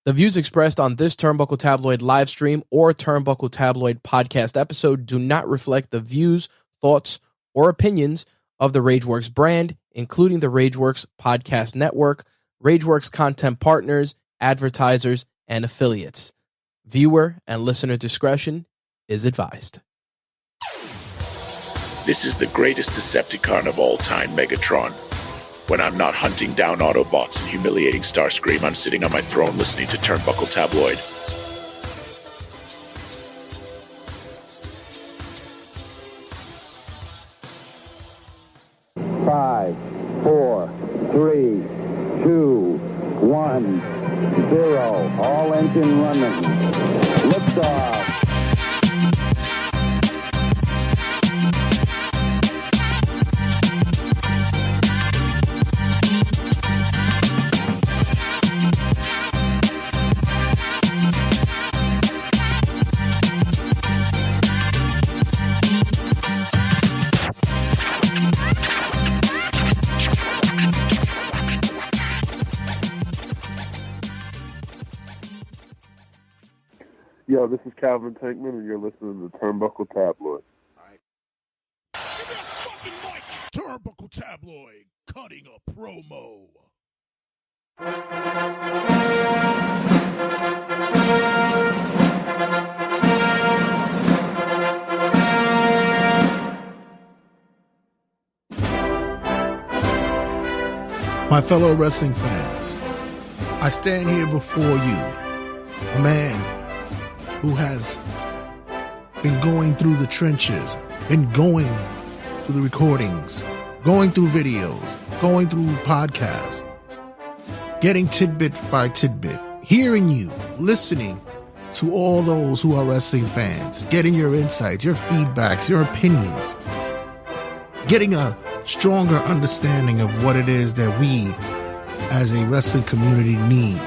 The views expressed on this Turnbuckle Tabloid live stream or Turnbuckle Tabloid podcast episode do not reflect the views, thoughts, or opinions of the Rageworks brand, including the Rageworks podcast network, Rageworks content partners, advertisers, and affiliates. Viewer and listener discretion is advised. This is the greatest Decepticon of all time, Megatron. When I'm not hunting down Autobots and humiliating Starscream, I'm sitting on my throne listening to Turnbuckle Tabloid. Five, 4, 3, 2, 1, 0. All engine running. Liftoff. Yo, this is Calvin Tankman, and you're listening to Turnbuckle Tabloid. Give me a fucking mic! Turnbuckle Tabloid, cutting a promo. My fellow wrestling fans, I stand here before you, a man who has been going through the trenches, been going through the recordings, going through videos, going through podcasts, getting tidbit by tidbit, hearing you, listening to all those who are wrestling fans, getting your insights, your feedbacks, your opinions, getting a stronger understanding of what it is that we as a wrestling community need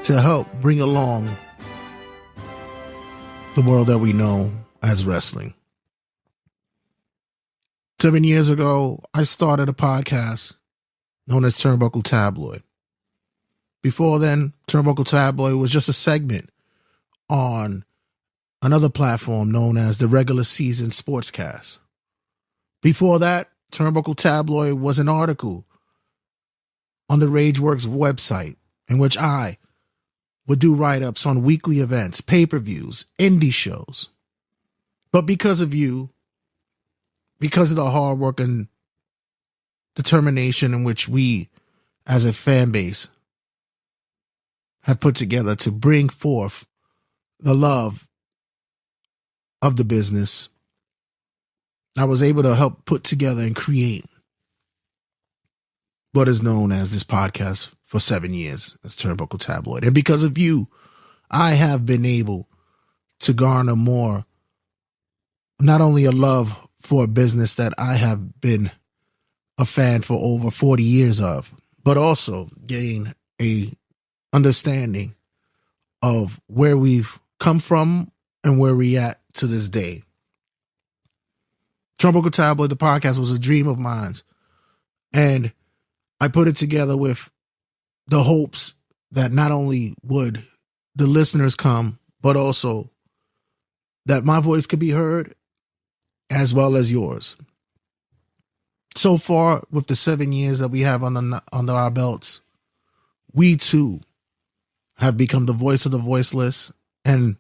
to help bring along the world that we know as wrestling. 7 years ago, I started a podcast known as Turnbuckle Tabloid. Before then, Turnbuckle Tabloid was just a segment on another platform known as the Regular Season Sportscast. Before that, Turnbuckle Tabloid was an article on the Rageworks website in which I would do write-ups on weekly events, pay-per-views, indie shows. But because of you, because of the hard work and determination in which we as a fan base have put together to bring forth the love of the business, I was able to help put together and create what is known as this podcast for 7 years as Turnbuckle Tabloid. And because of you, I have been able to garner more, not only a love for a business that I have been a fan for over 40 years of, but also gain a understanding of where we've come from and where we at to this day. Turnbuckle Tabloid, the podcast, was a dream of mine. And I put it together with the hopes that not only would the listeners come, but also that my voice could be heard as well as yours. So far, with the 7 years that we have under our belts, we too have become the voice of the voiceless and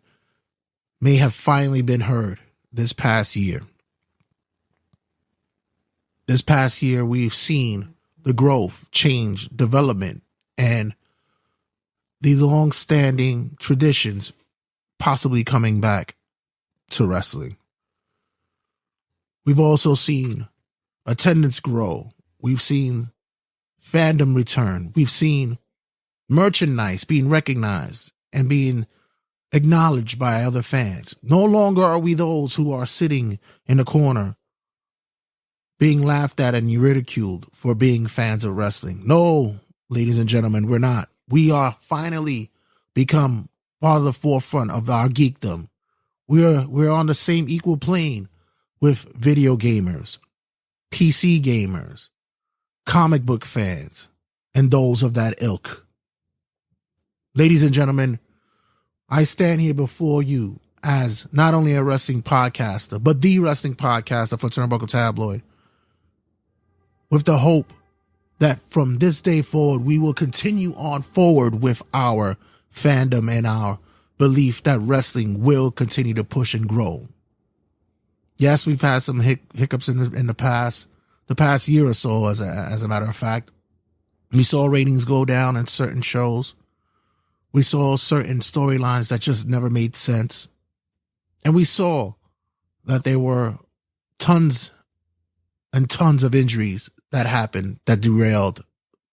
may have finally been heard this past year. This past year, we've seen the growth, change, development, and the long-standing traditions possibly coming back to wrestling. We've also seen attendance grow. We've seen fandom return. We've seen merchandise being recognized and being acknowledged by other fans. No longer are we those who are sitting in the corner being laughed at and ridiculed for being fans of wrestling. No, ladies and gentlemen, we're not. We are finally become part of the forefront of our geekdom. We're on the same equal plane with video gamers, PC gamers, comic book fans, and those of that ilk. Ladies and gentlemen, I stand here before you as not only a wrestling podcaster, but the wrestling podcaster for Turnbuckle Tabloid, with the hope that from this day forward, we will continue on forward with our fandom and our belief that wrestling will continue to push and grow. Yes, we've had some hiccups in the past year or so, as a matter of fact. We saw ratings go down in certain shows. We saw certain storylines that just never made sense. And we saw that there were tons and tons of injuries that happened that derailed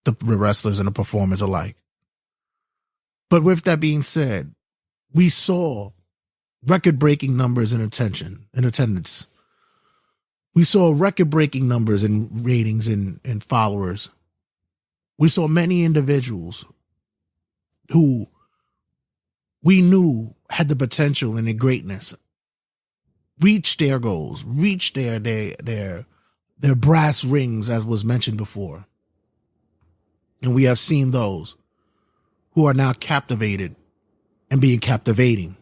the wrestlers and the performers alike. But with that being said, we saw record-breaking numbers in attendance. We saw record-breaking numbers in ratings and followers. We saw many individuals who we knew had the potential and the greatness reach their goals, reach their brass rings, as was mentioned before. And we have seen those who are now captivated and being captivating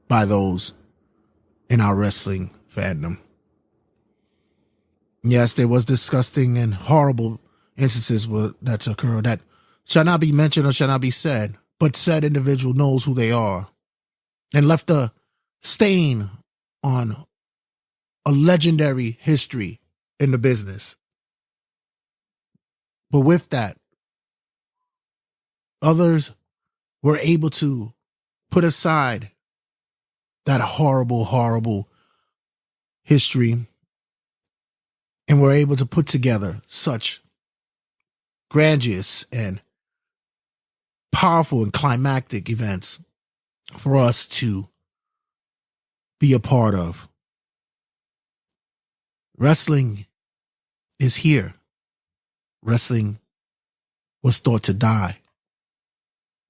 by those in our wrestling fandom. Yes, there was disgusting and horrible instances that occurred that shall not be mentioned or shall not be said, but said individual knows who they are and left a stain on a legendary history in the business. But with that, others were able to put aside that horrible, horrible history and were able to put together such grandiose and powerful and climactic events for us to be a part of. Wrestling is here. Wrestling was thought to die,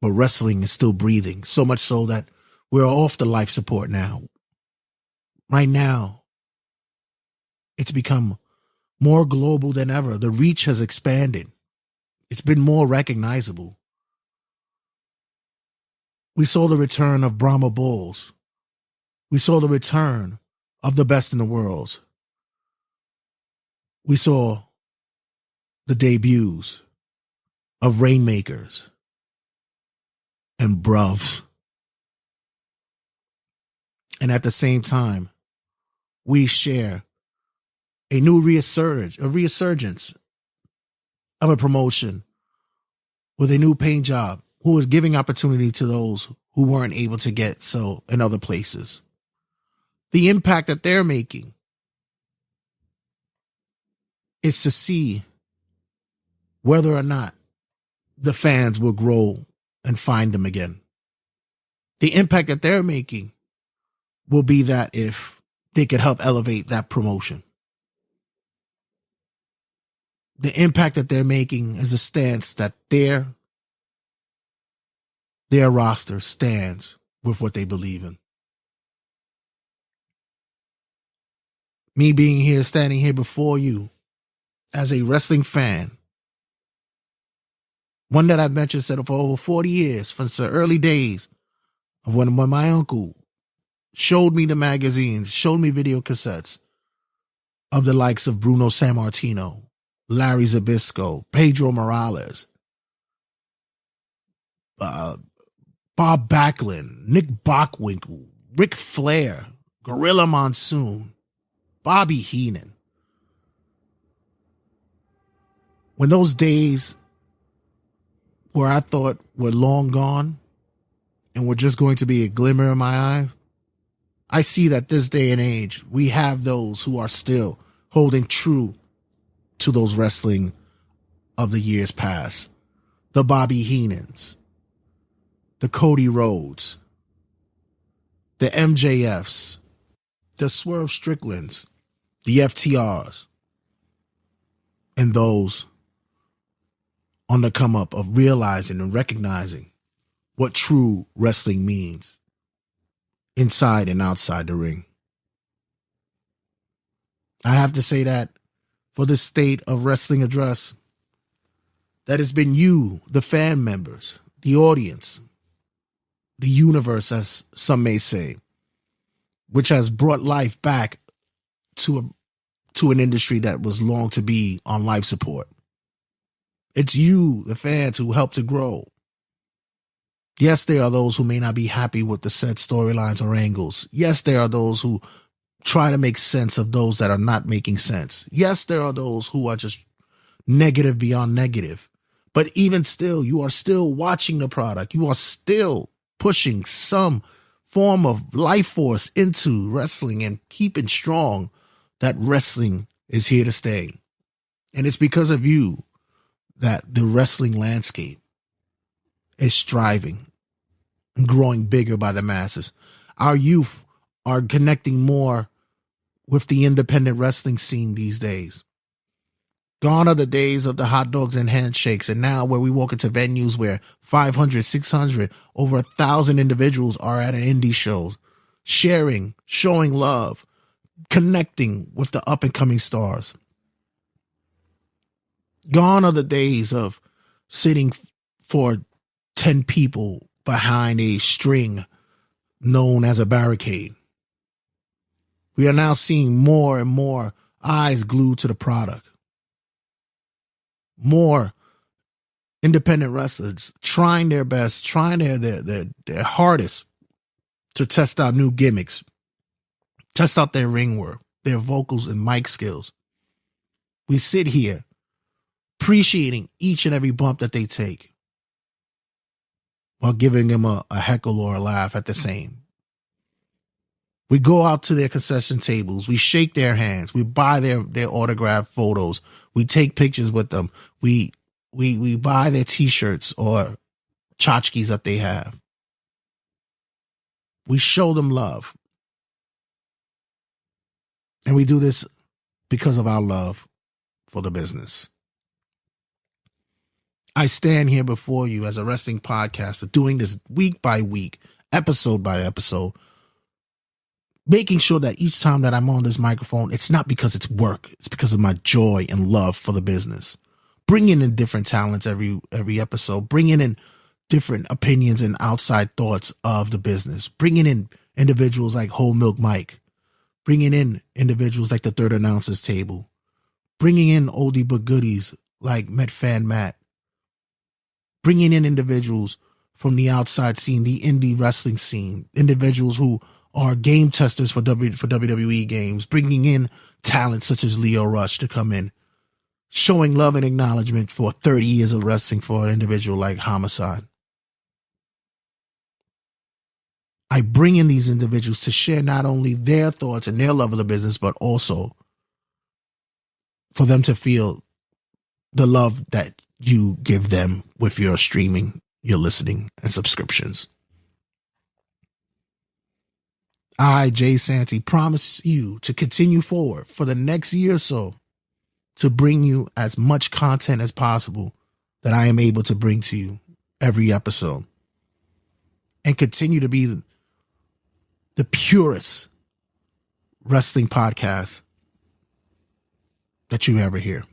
but wrestling is still breathing, so much so that we're off the life support now. Right now, it's become more global than ever. The reach has expanded. It's been more recognizable. We saw the return of Brahma Bulls. We saw the return of the best in the world. We saw the debuts of Rainmakers and Bruvs. And at the same time, we share a new resurgence of a promotion with a new paint job who is giving opportunity to those who weren't able to get so in other places. The impact that they're making is to see whether or not the fans will grow and find them again. The impact that they're making will be that if they could help elevate that promotion. The impact that they're making is a stance that their roster stands with what they believe in. Me being here, standing here before you as a wrestling fan, one that I've mentioned said for over 40 years, since the early days of when my uncle showed me the magazines, showed me video cassettes of the likes of Bruno Sammartino, Larry Zbyszko, Pedro Morales, Bob Backlund, Nick Bockwinkel, Ric Flair, Gorilla Monsoon, Bobby Heenan. When those days where I thought were long gone and were just going to be a glimmer in my eye, I see that this day and age, we have those who are still holding true to those wrestling of the years past. The Bobby Heenans, the Cody Rhodes, the MJFs, the Swerve Stricklands, the FTRs, and those on the come up of realizing and recognizing what true wrestling means inside and outside the ring. I have to say that for this state of wrestling address, that has been you, the fan members, the audience, the universe, as some may say, which has brought life back to an industry that was long to be on life support. It's you, the fans, who help to grow. Yes, there are those who may not be happy with the set storylines or angles. Yes, there are those who try to make sense of those that are not making sense. Yes, there are those who are just negative beyond negative. But even still, you are still watching the product. You are still pushing some form of life force into wrestling and keeping strong that wrestling is here to stay. And it's because of you that the wrestling landscape is striving and growing bigger by the masses. Our youth are connecting more with the independent wrestling scene these days. Gone are the days of the hot dogs and handshakes, and now where we walk into venues where 500, 600, over 1,000 individuals are at an indie show, sharing, showing love, connecting with the up-and-coming stars. Gone are the days of sitting for 10 people behind a string known as a barricade. We are now seeing more and more eyes glued to the product. More independent wrestlers trying their best, trying their hardest to test out new gimmicks, test out their ring work, their vocals and mic skills. We sit here appreciating each and every bump that they take while giving them a heckle or a laugh at the same. We go out to their concession tables. We shake their hands. We buy their autographed photos. We take pictures with them. We buy their t-shirts or tchotchkes that they have. We show them love. And we do this because of our love for the business. I stand here before you as a wrestling podcaster, doing this week by week, episode by episode, making sure that each time that I'm on this microphone, it's not because it's work. It's because of my joy and love for the business. Bringing in different talents every episode, bringing in different opinions and outside thoughts of the business, bringing in individuals like Whole Milk Mike, bringing in individuals like the Third Announcers Table, bringing in oldie but goodies like Metfan Matt, bringing in individuals from the outside scene, the indie wrestling scene, individuals who are game testers for WWE games, bringing in talent such as Leo Rush to come in, showing love and acknowledgement for 30 years of wrestling for an individual like Homicide. I bring in these individuals to share not only their thoughts and their love of the business, but also for them to feel the love that you give them with your streaming, your listening, and subscriptions. I, Jay Santee, promise you to continue forward for the next year or so to bring you as much content as possible that I am able to bring to you every episode, and continue to be the purest wrestling podcast that you ever hear.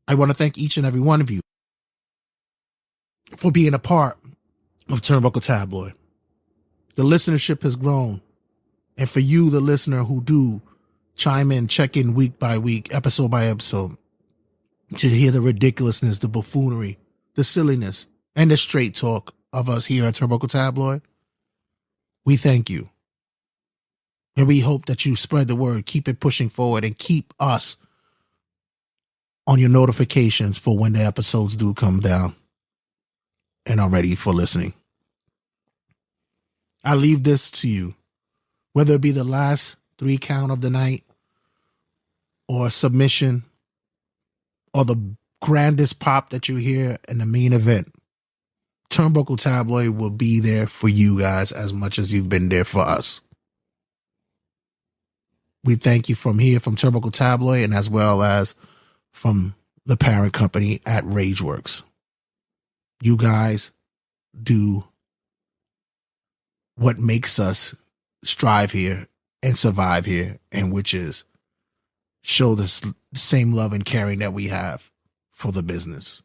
I want to thank each and every one of you for being a part of Turnbuckle Tabloid. The listenership has grown. And for you, the listener who do chime in, check in week by week, episode by episode, to hear the ridiculousness, the buffoonery, the silliness, and the straight talk of us here at Turnbuckle Tabloid, we thank you. And we hope that you spread the word, keep it pushing forward, and keep us on your notifications for when the episodes do come down and are ready for listening. I leave this to you, whether it be the last 3 count of the night or submission or the grandest pop that you hear in the main event. Turnbuckle Tabloid will be there for you guys as much as you've been there for us. We thank you from here, from Turnbuckle Tabloid, and as well as from the parent company at Rageworks. You guys do what makes us strive here and survive here, and which is show the same love and caring that we have for the business.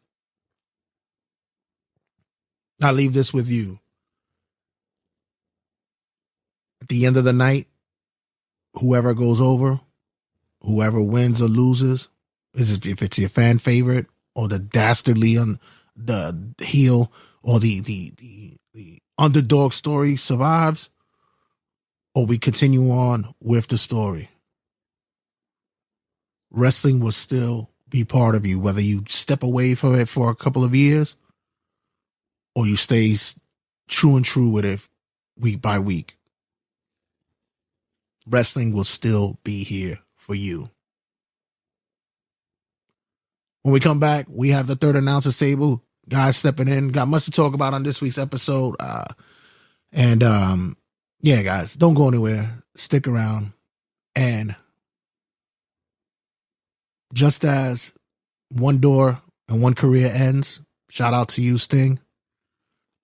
I leave this with you. At the end of the night, whoever goes over, whoever wins or loses, if it's your fan favorite or the dastardly the heel or the underdog story survives, or we continue on with the story. Wrestling will still be part of you, whether you step away from it for a couple of years or you stay true with it week by week. Wrestling will still be here for you. When we come back, we have the third announcer's table. Guys stepping in. Got much to talk about on this week's episode. Yeah, guys, don't go anywhere. Stick around. And just as one door and one career ends, shout out to you, Sting,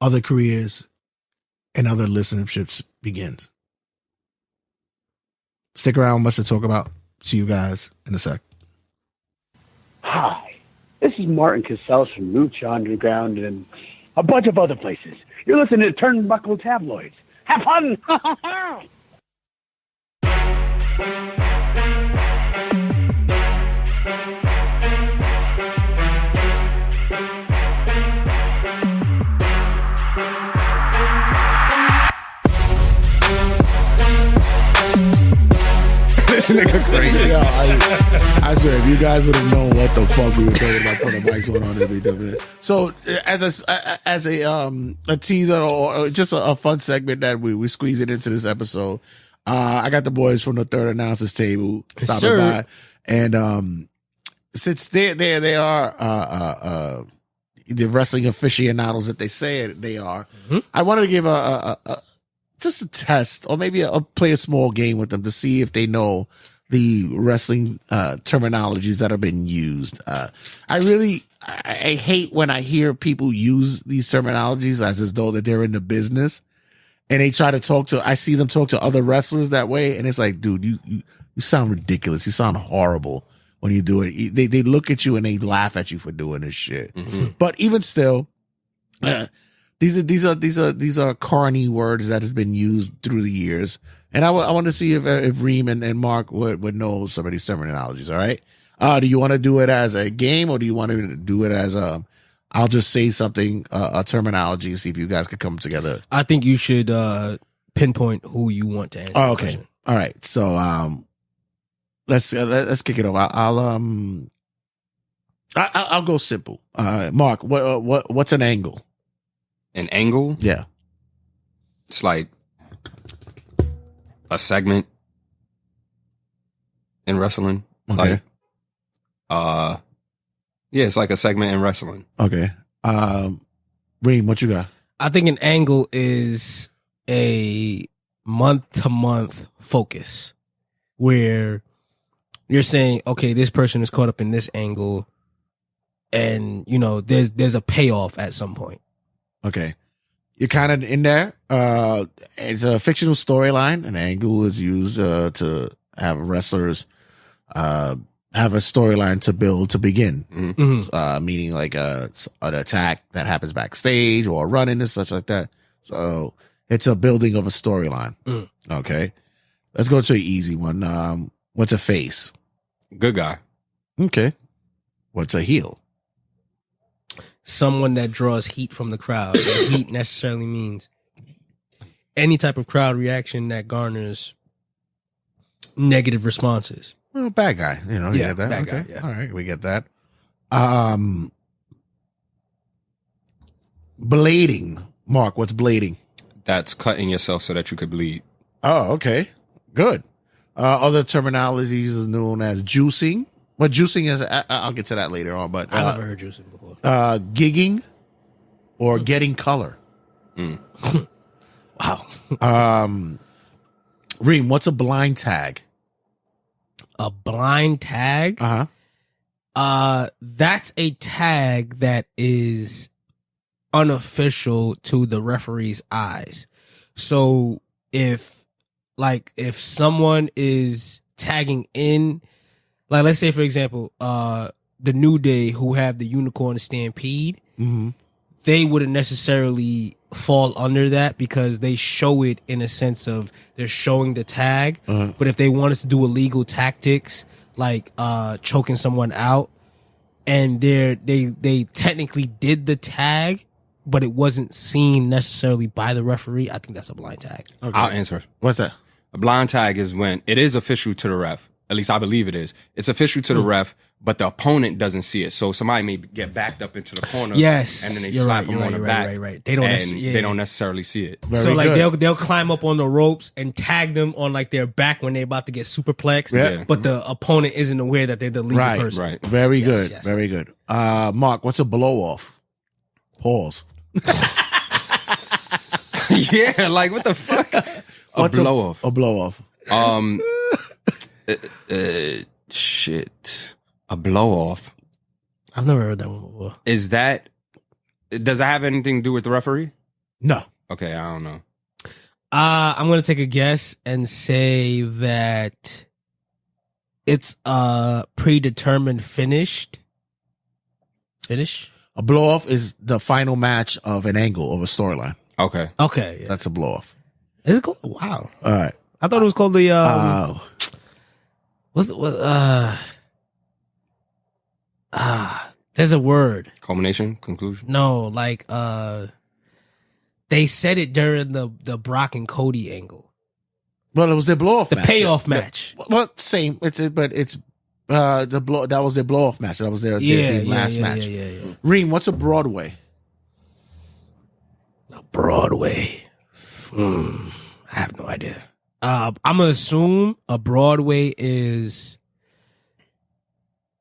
other careers and other listenerships begins. Stick around, much to talk about. See you guys in a sec. Hi, this is Martin Cassell from Lucha Underground and a bunch of other places. You're listening to Turnbuckle Tabloids. Have fun! This nigga crazy. Yo, I swear, if you guys would have known what the fuck we were talking about for the mics went on, it'd be different. So, as a teaser or just a fun segment that we squeeze it into this episode, I got the boys from the third announcers table stopping by, and since they are the wrestling aficionados that they say they are, I wanted to give just a test, or maybe play a small game with them to see if they know the wrestling terminologies that have been used. I hate when I hear people use these terminologies as though that they're in the business, and they try to I see them talk to other wrestlers that way, and it's like, dude, you sound ridiculous. You sound horrible when you do it. They look at you and they laugh at you for doing this shit. But even still, these are corny words that have been used through the years, and I want to see if Reem and Mark would know some of these terminologies. All right, do you want to do it as a game, or do you want to do it as I'll just say something, a terminology, see if you guys could come together? I think you should pinpoint who you want to answer. Oh, the okay, question. all right. So let's kick it over. I'll go simple. Mark, what's an angle? An angle? Yeah. It's like a segment in wrestling. Okay. Like, it's like a segment in wrestling. Okay. Reem, what you got? I think an angle is a month-to-month focus where you're saying, okay, this person is caught up in this angle, and there's a payoff at some point. Okay. You're kind of in there. It's a fictional storyline. An angle is used to have wrestlers have a storyline to build to begin. Meaning like an attack that happens backstage or a run-in and such like that. So it's a building of a storyline. Okay. Let's go to an easy one. What's a face? Good guy. Okay. What's a heel? Someone that draws heat from the crowd. And heat necessarily means any type of crowd reaction that garners negative responses. Well, bad guy. You Yeah, get that. bad Okay. guy, yeah. All right, we get that. Blading. Mark, what's blading? That's cutting yourself so that you could bleed. Oh, okay. Good. Other terminologies is known as juicing. What juicing is, I'll get to that later on. But I never heard juicing before. Gigging or getting color. Wow. Reem, what's a blind tag? A blind tag? That's a tag that is unofficial to the referee's eyes. So if someone is tagging in, like let's say for example, the New Day, who have the Unicorn Stampede, they wouldn't necessarily fall under that because they show it in a sense of they're showing the tag. But if they wanted to do illegal tactics like choking someone out, and they technically did the tag, but it wasn't seen necessarily by the referee, I think that's a blind tag. Okay. I'll answer. What's that? A blind tag is when it is official to the ref. At least I believe it is. It's official to the ref, but the opponent doesn't see it. So somebody may get backed up into the corner. Yes, and then they you're slap right, them on the back. Right. They don't necessarily see it. So like they'll climb up on the ropes and tag them on like their back when they're about to get superplexed. Yeah. But the opponent isn't aware that they're the legal person. Right. Very Yes, good. yes, Very good. Mark, what's a blow off? Pause. Yeah, like what the fuck? What's blow off. A blow off. Shit. A blow off. I've never heard that one before. Does it have anything to do with the referee? No. Okay, I don't know. I'm gonna take a guess and say that it's predetermined finish. A blow off is the final match of an angle of a storyline. Okay. Okay, yeah. That's a blow off. Is it called? Wow. All right. I thought it was called the there's a word. Culmination, conclusion. No, like they said it during the Brock and Cody angle. Well, it was their blow off The match. payoff match. Well, same. But it's the blow. That was their blow off match. That was their last match. Yeah. Reem, what's a Broadway? Broadway. I have no idea. I'm gonna assume a Broadway is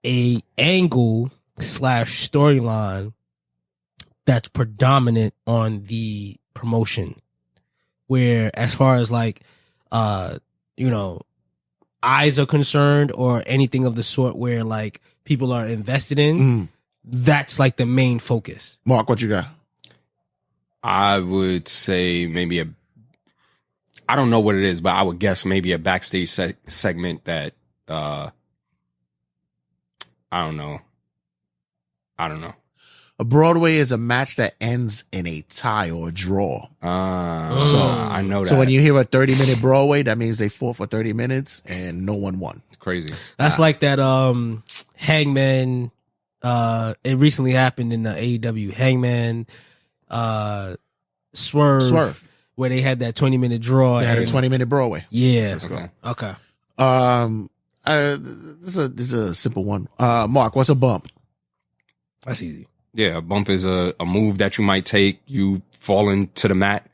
a angle / storyline that's predominant on the promotion, where as far as like eyes are concerned or anything of the sort where like people are invested in, that's like the main focus. Mark, what you got? I would say maybe I don't know what it is, but I would guess maybe a backstage segment that, I don't know. A Broadway is a match that ends in a tie or a draw. I know that. So when you hear a 30-minute Broadway, that means they fought for 30 minutes and no one won. Crazy. That's like that Hangman. It recently happened in the AEW Hangman Swerve, where they had that 20-minute draw. They had a 20-minute Broadway. Yeah. Okay. This is a simple one. Mark, what's a bump? That's easy. Yeah, a bump is a move that you might take. You fall into the mat.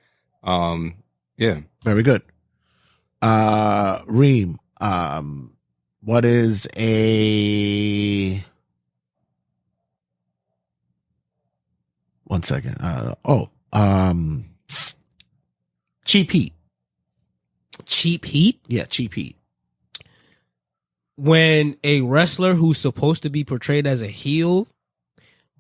Yeah. Very good. Reem, what is a... One second. Cheap heat. Cheap heat? Yeah, cheap heat. When a wrestler who's supposed to be portrayed as a heel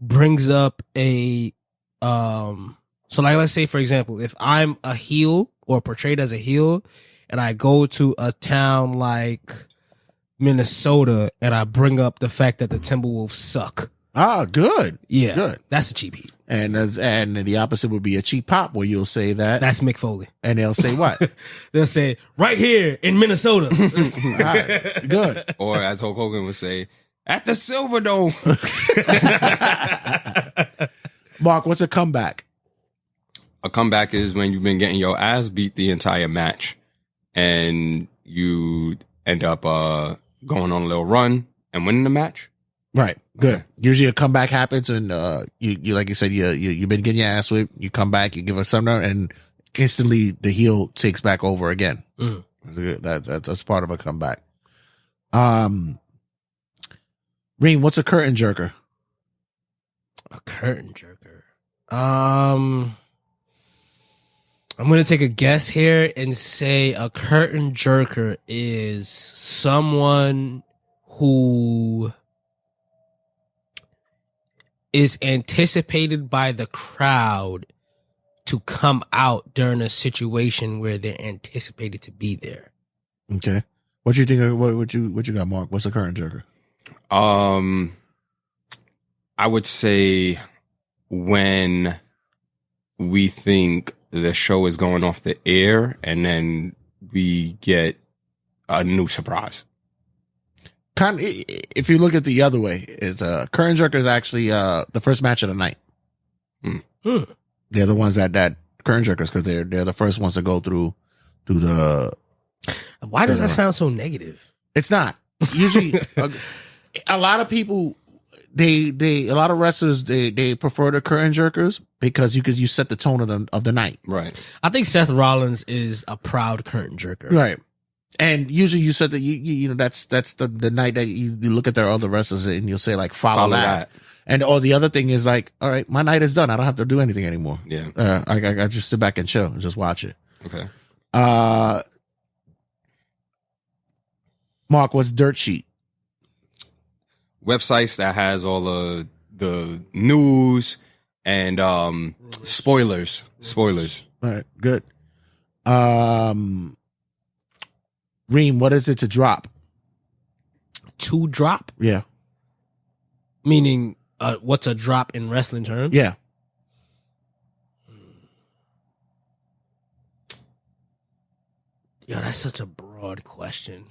brings up a so like let's say for example, if I'm a heel or portrayed as a heel and I go to a town like Minnesota and I bring up the fact that the Timberwolves suck. Ah, good. Yeah. Good. That's a cheap heat. And the opposite would be a cheap pop, where you'll say that. That's Mick Foley. And they'll say what? They'll say, right here in Minnesota. All right. Good. Or as Hulk Hogan would say, at the Silverdome. Mark, what's a comeback? A comeback is when you've been getting your ass beat the entire match and you end up going on a little run and winning the match. Right. Good. Okay. Usually a comeback happens and you like you said, you've been getting your ass whipped, you come back, you give us something, and instantly the heel takes back over again. That's part of a comeback. Reem, what's a curtain jerker? A curtain jerker. I'm going to take a guess here and say a curtain jerker is someone who is anticipated by the crowd to come out during a situation where they're anticipated to be there. Okay. What you think? What you got, Mark? What's a curtain jerker? I would say when we think the show is going off the air, and then we get a new surprise. If you look at the other way, it's Curtain Jerker is actually the first match of the night. They're the ones that Curtain Jerkers, because they're the first ones to go through the. Why does that sound so negative? It's not. Usually, a lot of people, a lot of wrestlers, they prefer the Curtain Jerkers because you set the tone of the night. Right. I think Seth Rollins is a proud Curtain Jerker. Right. And usually you said that you know that's the night that you look at their other wrestlers and you'll say like follow that. And the other thing is like, all right, my night is done. I don't have to do anything anymore. Yeah. I just sit back and chill and just watch it. Okay. Mark, what's Dirt Sheet? Websites that has all the news and spoilers. All right, good. Reem, what is it to drop? To drop? Yeah. Meaning, what's a drop in wrestling terms? Yeah. Yo, that's such a broad question.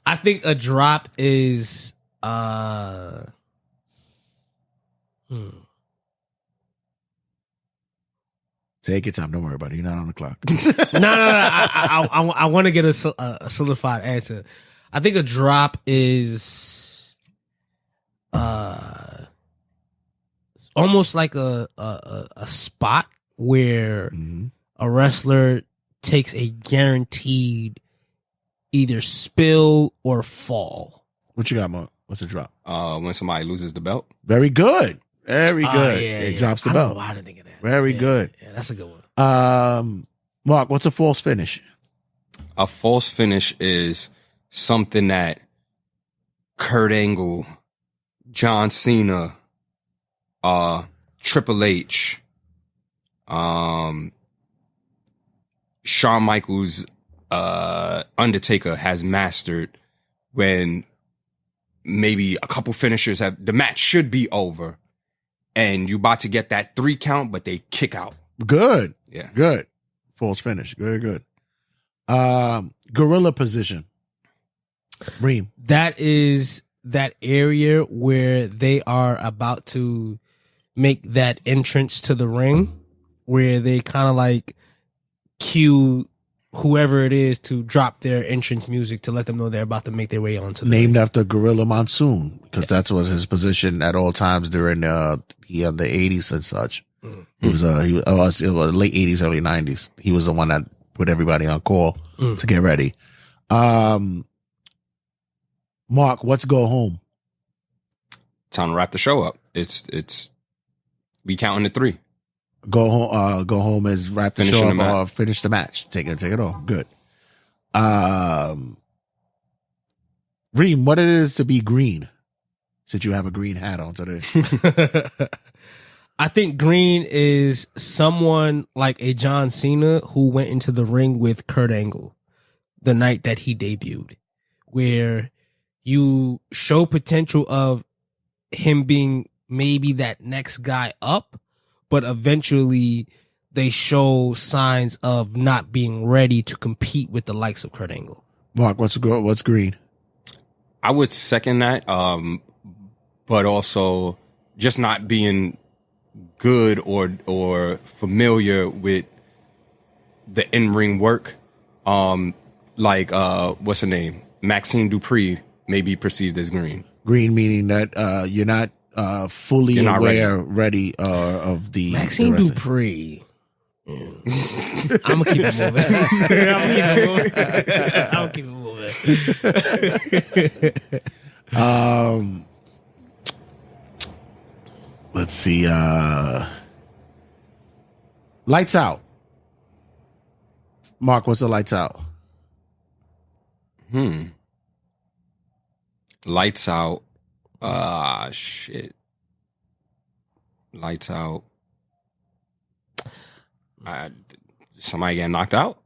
I think a drop is Take your time. Don't worry about it. You're not on the clock. No. I want to get a solidified answer. I think a drop is almost like a spot where a wrestler takes a guaranteed either spill or fall. What you got, Mark? What's a drop? When somebody loses the belt. Very good. Very good. Yeah, it drops the belt. I don't know why I didn't think of that. Very good. Yeah, that's a good one. Mark, what's a false finish? A false finish is something that Kurt Angle, John Cena, Triple H, Shawn Michaels, Undertaker has mastered when maybe a couple finishers the match should be over and you about to get that 3 count, but they kick out. Good. Yeah. Good. False finish. Very good. Gorilla position. Reem. That is that area where they are about to make that entrance to the ring, where they kind of like cue whoever it is to drop their entrance music to let them know they're about to make their way onto the Named ring. after Gorilla Monsoon, because that was his position at all times during the 80s and such. He was it was late 80s, early 90s. He was the one that put everybody on call to get ready. Mark, what's go home? Time to wrap the show up. It's we counting to 3. Go home is wrap the Finishing show the up or match. finish the match. Take it off. Good. Reem, what it is to be green? Since you have a green hat on today. I think green is someone like a John Cena who went into the ring with Kurt Angle the night that he debuted, where you show potential of him being maybe that next guy up, but eventually they show signs of not being ready to compete with the likes of Kurt Angle. Mark, what's green? I would second that, but also just not being good or familiar with the in-ring work. Like what's her name? Maxine Dupree may be perceived as green. Green meaning that you're not fully You're not ready of the Maxine the wrestling. Dupree. I'm gonna keep it moving. Let's see. Lights out. Mark, what's the lights out? Lights out. Shit. Lights out. Somebody getting knocked out?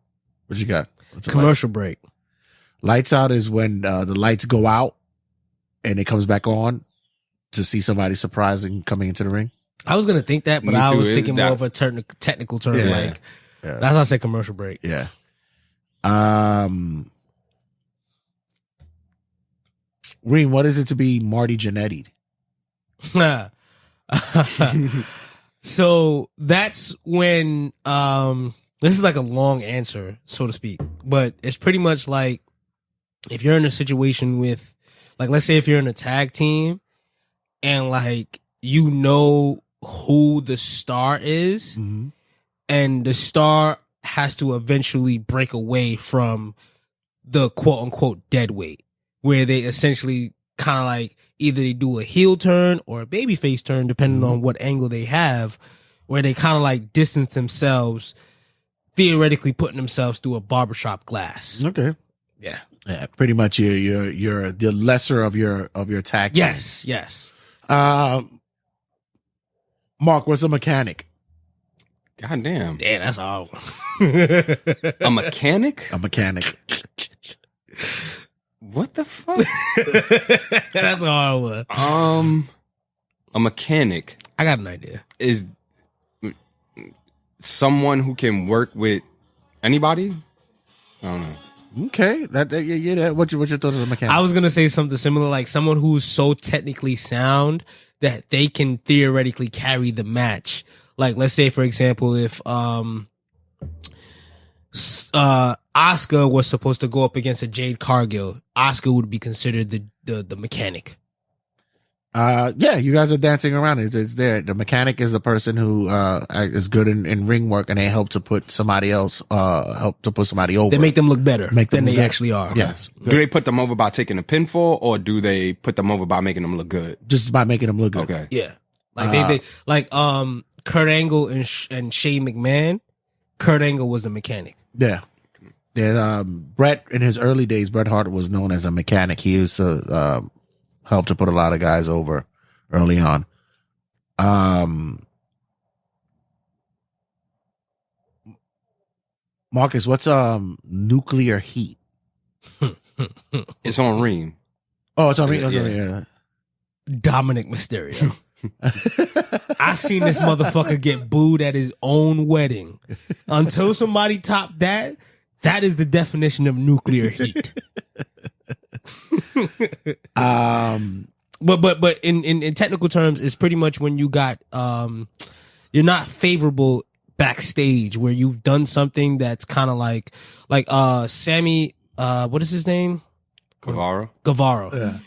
What you got? What's the Commercial break. lights out is when the lights go out and it comes back on to see somebody surprising coming into the ring. I was gonna think that, but Me I too. was It- thinking that- more of a technical term. Yeah. Like Yeah. that's why I said commercial break. Yeah. Reem, what is it to be Marty Jannetty? So that's when this is like a long answer, so to speak, but it's pretty much like if you're in a situation with, like, let's say if you're in a tag team and like you know who the star is, and the star has to eventually break away from the quote unquote dead weight, where they essentially kind of like either they do a heel turn or a babyface turn, depending on what angle they have, where they kind of like distance themselves, theoretically putting themselves through a barbershop glass. Okay. Yeah. Yeah, pretty much you're the lesser of your tag team. Yes. Mark, what's a mechanic? God damn. Damn, that's all. A mechanic? A mechanic. What the fuck? That's all I was. A mechanic I got an idea. is someone who can work with anybody. I don't know. Okay, that what's your thought of a mechanic? I was gonna say something similar, like someone who's so technically sound that they can theoretically carry the match. Like, let's say, for example, if Asuka was supposed to go up against a Jade Cargill, Asuka would be considered the mechanic. Yeah, you guys are dancing around. It's there. The mechanic is the person who is good in ring work, and they help to put somebody else help to put somebody over. They make them look better Make them than look they better. actually are. Yes, Do they put them over by taking a pinfall, or do they put them over by making them look good? just by making them look good. Okay. Yeah. Like they like Kurt Angle and Shane McMahon. Kurt Angle was the mechanic. Yeah. Yeah, Bret in his early days, Bret Hart was known as a mechanic. He used to help to put a lot of guys over early on. Marcus, what's nuclear heat? It's on Reem. Oh, it's on me. Yeah. Yeah. Dominic Mysterio. I seen this motherfucker get booed at his own wedding. Until somebody topped that, that is the definition of nuclear heat. But in technical terms, it's pretty much when you got you're not favorable backstage, where you've done something that's kind of like Sammy, what is his name? Guevara,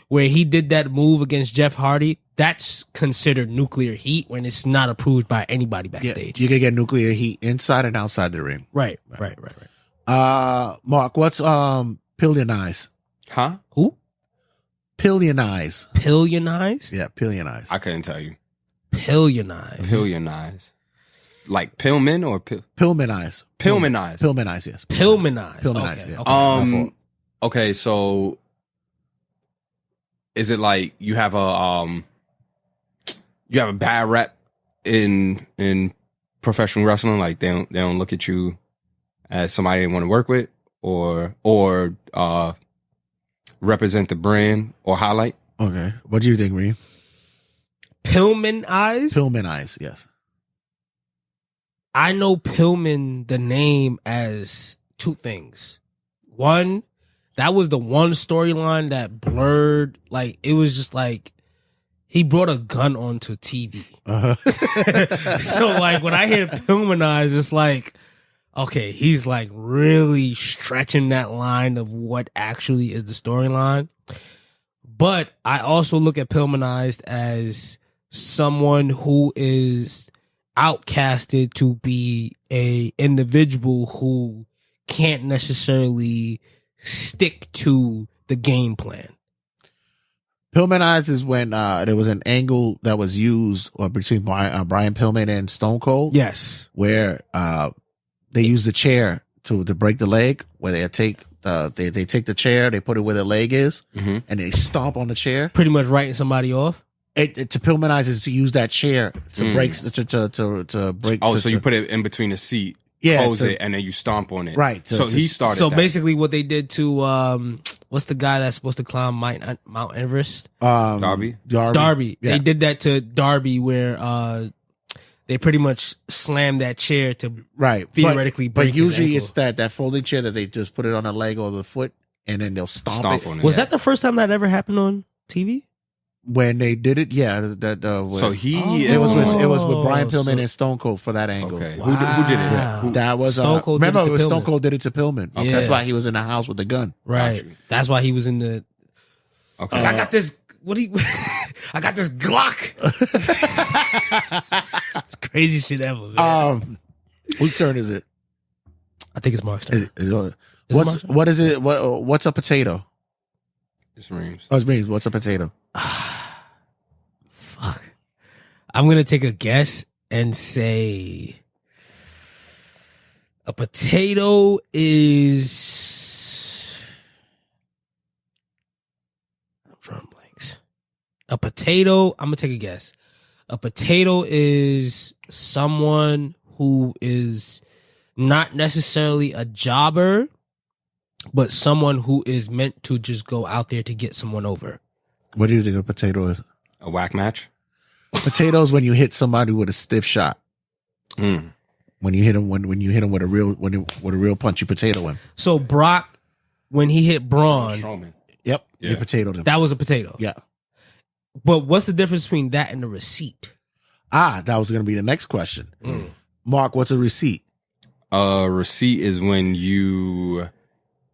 where he did that move against Jeff Hardy. That's considered nuclear heat when it's not approved by anybody backstage. You can get nuclear heat inside and outside the ring. Right. Mark, what's pillionize? Huh? Who? Pillionize. Pillionize? Yeah, pillionize. I couldn't tell you. Pillionize. Pillionize. Like Pillman or Pillmanize. Pillmanize. Pillmanize, yes. Pillmanize. Pillmanize, Okay. yeah. Okay. Okay, so is it like you have a bad rep in professional wrestling? Like they don't look at you as somebody they want to work with, or represent the brand or highlight? Okay. What do you think, Reem? Pillmanize? Pillmanize, yes. I know Pillman, the name, as two things. One, that was the one storyline that blurred. Like, it was just like he brought a gun onto TV. So, like, when I hear Pillmanize, it's like, okay, he's like really stretching that line of what actually is the storyline. But I also look at Pillmanized as someone who is outcasted to be a individual who can't necessarily stick to the game plan. Pillmanize is when there was an angle that was used between Brian Pillman and Stone Cold. Yes. Where they use the chair to break the leg, where they take the chair, they put it where the leg is, and they stomp on the chair. Pretty much writing somebody off. To Pillmanize is to use that chair to break to break. Oh, so you put it in between the seat, close it, and then you stomp on it. Right. So he started. So that. basically, what they did to what's the guy that's supposed to climb Mount Everest? Darby. Darby. Yeah. They did that to Darby, where they pretty much slam that chair to Right. theoretically break But usually his it's that folding chair that they just put it on the leg or the foot and then they'll stomp it. on it. Was that the first time that ever happened on TV? When they did it, yeah. So he It was with Oh, Brian Pillman so- and Stone Cold for that angle. okay. Who did it? Wow. Who, That was Stone Cold did remember it to it was Stone Pillman. Cold did it to Pillman. Okay. That's why he was in the house with the gun. Right. Gotcha. That's why he was in the. okay. I got this. What do you? I got this Glock. It's the craziest shit ever. Man. Whose turn is it? I think it's Mark's turn. What is it? What's a potato? It's Reams. Oh, it's me. What's a potato? Fuck. I'm gonna take a guess and say a potato is. I'm drawing blanks. A potato. I'm gonna take a guess. A potato is someone who is not necessarily a jobber, but someone who is meant to just go out there to get someone over. What do you think a potato is? A whack match. Potatoes when you hit somebody with a stiff shot. Mm. When you hit him with a real punchy potato him. So Brock, when he hit Braun, Strowman. Yep. Yeah. You potatoed him. that was a potato. Yeah. But what's the difference between that and the receipt? That was going to be the next question. Mark, what's a receipt? A receipt is when you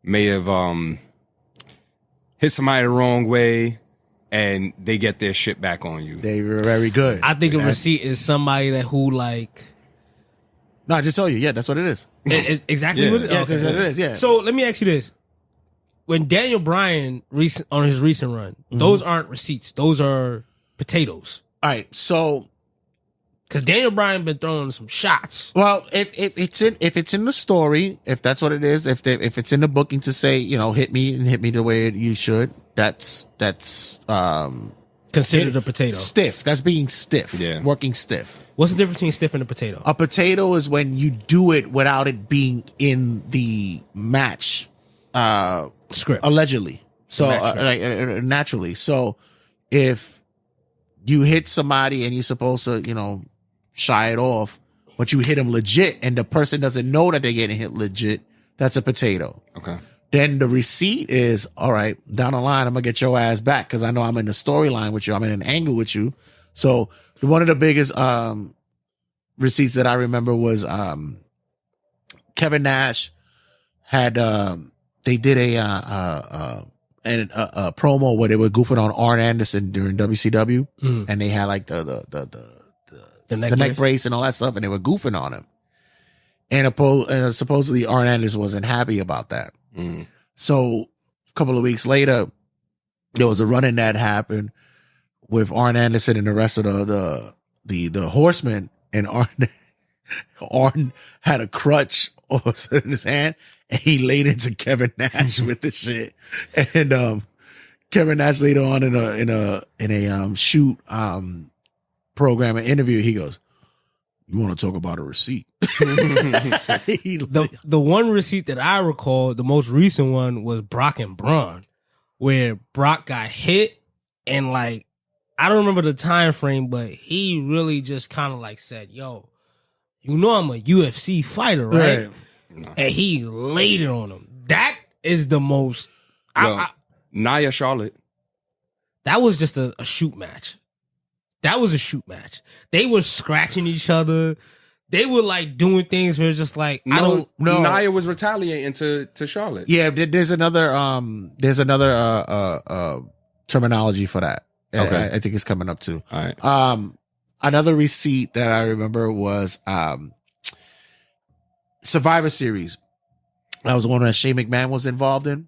may have hit somebody the wrong way and they get their shit back on you. They were very good. I think a receipt is somebody that who like No, I just told you. Yeah, that's what it is. exactly Yeah. what it, Yeah, okay. that's what it is. Yeah. So let me ask you this: when Daniel Bryan on his recent run, those aren't receipts; those are potatoes. All right. So, Because Daniel Bryan been throwing some shots. well, if it's in the story, if that's what it is, if it's in the booking to say, hit me the way you should, that's Considered a potato. stiff. That's being stiff. Yeah. Working stiff. What's the difference between stiff and a potato? A potato is when you do it without it being in the match, Script. allegedly. So Match script. naturally. So if you hit somebody and you're supposed to, shy it off, but you hit them legit and the person doesn't know that they're getting hit legit, that's a potato. Okay. Then the receipt is, all right, down the line, I'm going to get your ass back because I know I'm in the storyline with you. I'm in an angle with you. So one of the biggest receipts that I remember was Kevin Nash had they did a promo where they were goofing on Arn Anderson during WCW, and they had like the neck brace and all that stuff, and they were goofing on him. And supposedly Arn Anderson wasn't happy about that. So a couple of weeks later, there was a run-in that happened with Arn Anderson and the rest of the Horsemen, and Arn had a crutch in his hand, and he laid into Kevin Nash with the shit. And Kevin Nash later on in a shoot program, an interview, he goes, "You want to talk about a receipt?" The one receipt that I recall, the most recent one, was Brock and Braun, where Brock got hit and like I don't remember the time frame, but he really just kind of like said, "Yo, I'm a UFC fighter, right?" And he laid it on him. That is the most. Nia Charlotte. That was just a shoot match. That was a shoot match. They were scratching each other. They were like doing things where it's just like No. Nia was retaliating to Charlotte. Yeah, there's another terminology for that. Okay. I think it's coming up too. All right. Another receipt that I remember was Survivor Series. That was the one that Shane McMahon was involved in,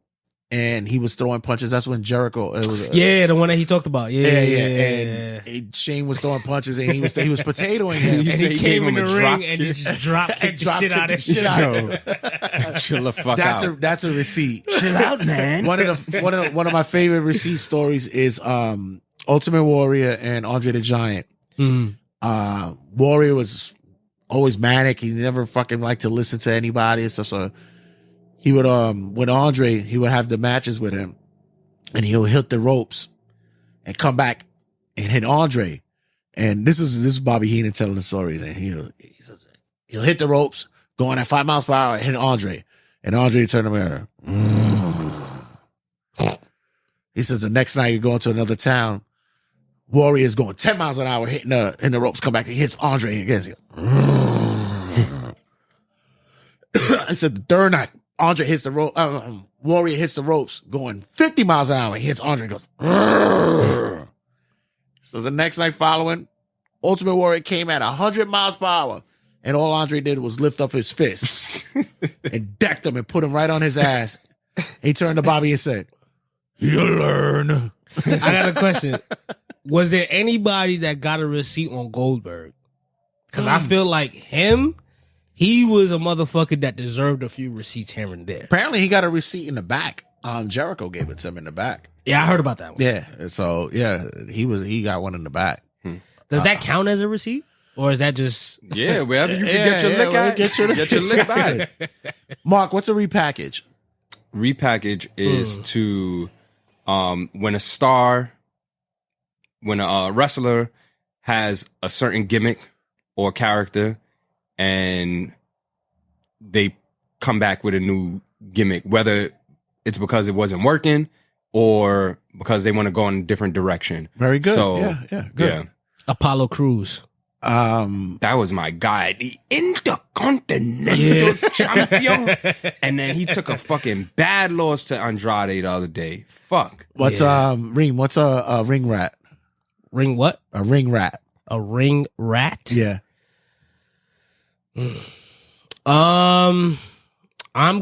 and he was throwing punches. That's when Jericho. It was the one that he talked about. Yeah. And Shane was throwing punches, and he was potatoing him. And he came in the ring drop and kick? just drop kicked the shit out of him. Chill the fuck out. That's a receipt. Chill out, man. One of my favorite receipt stories is Ultimate Warrior and Andre the Giant. Warrior was always manic. He never fucking liked to listen to anybody and stuff. So he would with Andre, he would have the matches with him, and he'll hit the ropes and come back and hit Andre, And this is Bobby Heenan telling the stories, and he'll hit the ropes going at 5 miles per hour and hit Andre, and Andre turned around. He says the next night you go into another town, Warrior is going 10 miles an hour hitting the ropes, come back, he hits Andre again. I said the third night, Andre hits the rope. Warrior hits the ropes going 50 miles an hour. He hits Andre and goes. So the next night following, Ultimate Warrior came at 100 miles per hour, and all Andre did was lift up his fist and decked him and put him right on his ass. He turned to Bobby and said, "You'll learn." I got a question. Was there anybody that got a receipt on Goldberg? Because I feel like he was a motherfucker that deserved a few receipts here and there. Apparently, he got a receipt in the back. Jericho gave it to him in the back. Yeah, I heard about that one. Yeah, so yeah, he got one in the back. Does that count as a receipt, or is that just wherever you can get your lick at, get your lick back. Mark, what's a repackage? Repackage is to when a wrestler has a certain gimmick or character, and they come back with a new gimmick, whether it's because it wasn't working or because they want to go in a different direction. Very good. So, yeah, good. Yeah. Apollo Crews? That was my guy, the Intercontinental Champion. And then he took a fucking bad loss to Andrade the other day. Fuck. What's Reem? What's a ring rat? Ring what? A ring rat. A ring rat? Yeah. I'm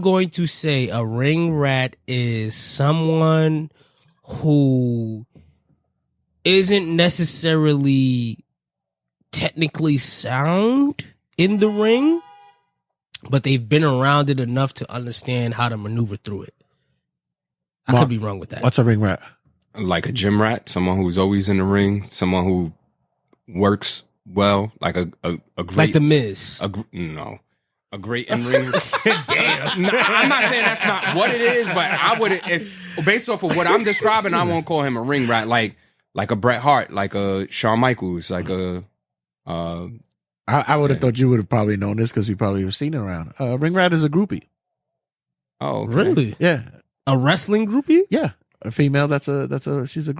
going to say a ring rat is someone who isn't necessarily technically sound in the ring, but they've been around it enough to understand how to maneuver through it. I could be wrong with that. What's a ring rat? Like a gym rat, someone who's always in the ring, someone who works well, like a great, like the Miz. A great in-ring. Damn. No, I'm not saying that's not what it is, but I would, if based off of what I'm describing, I won't call him a ring rat, like a Bret Hart, like a Shawn Michaels, like a. I would have thought you would have probably known this because you probably have seen it around. Ring rat is a groupie. Oh, okay. Really? Yeah, a wrestling groupie. Yeah, a female. She's a groupie. She's a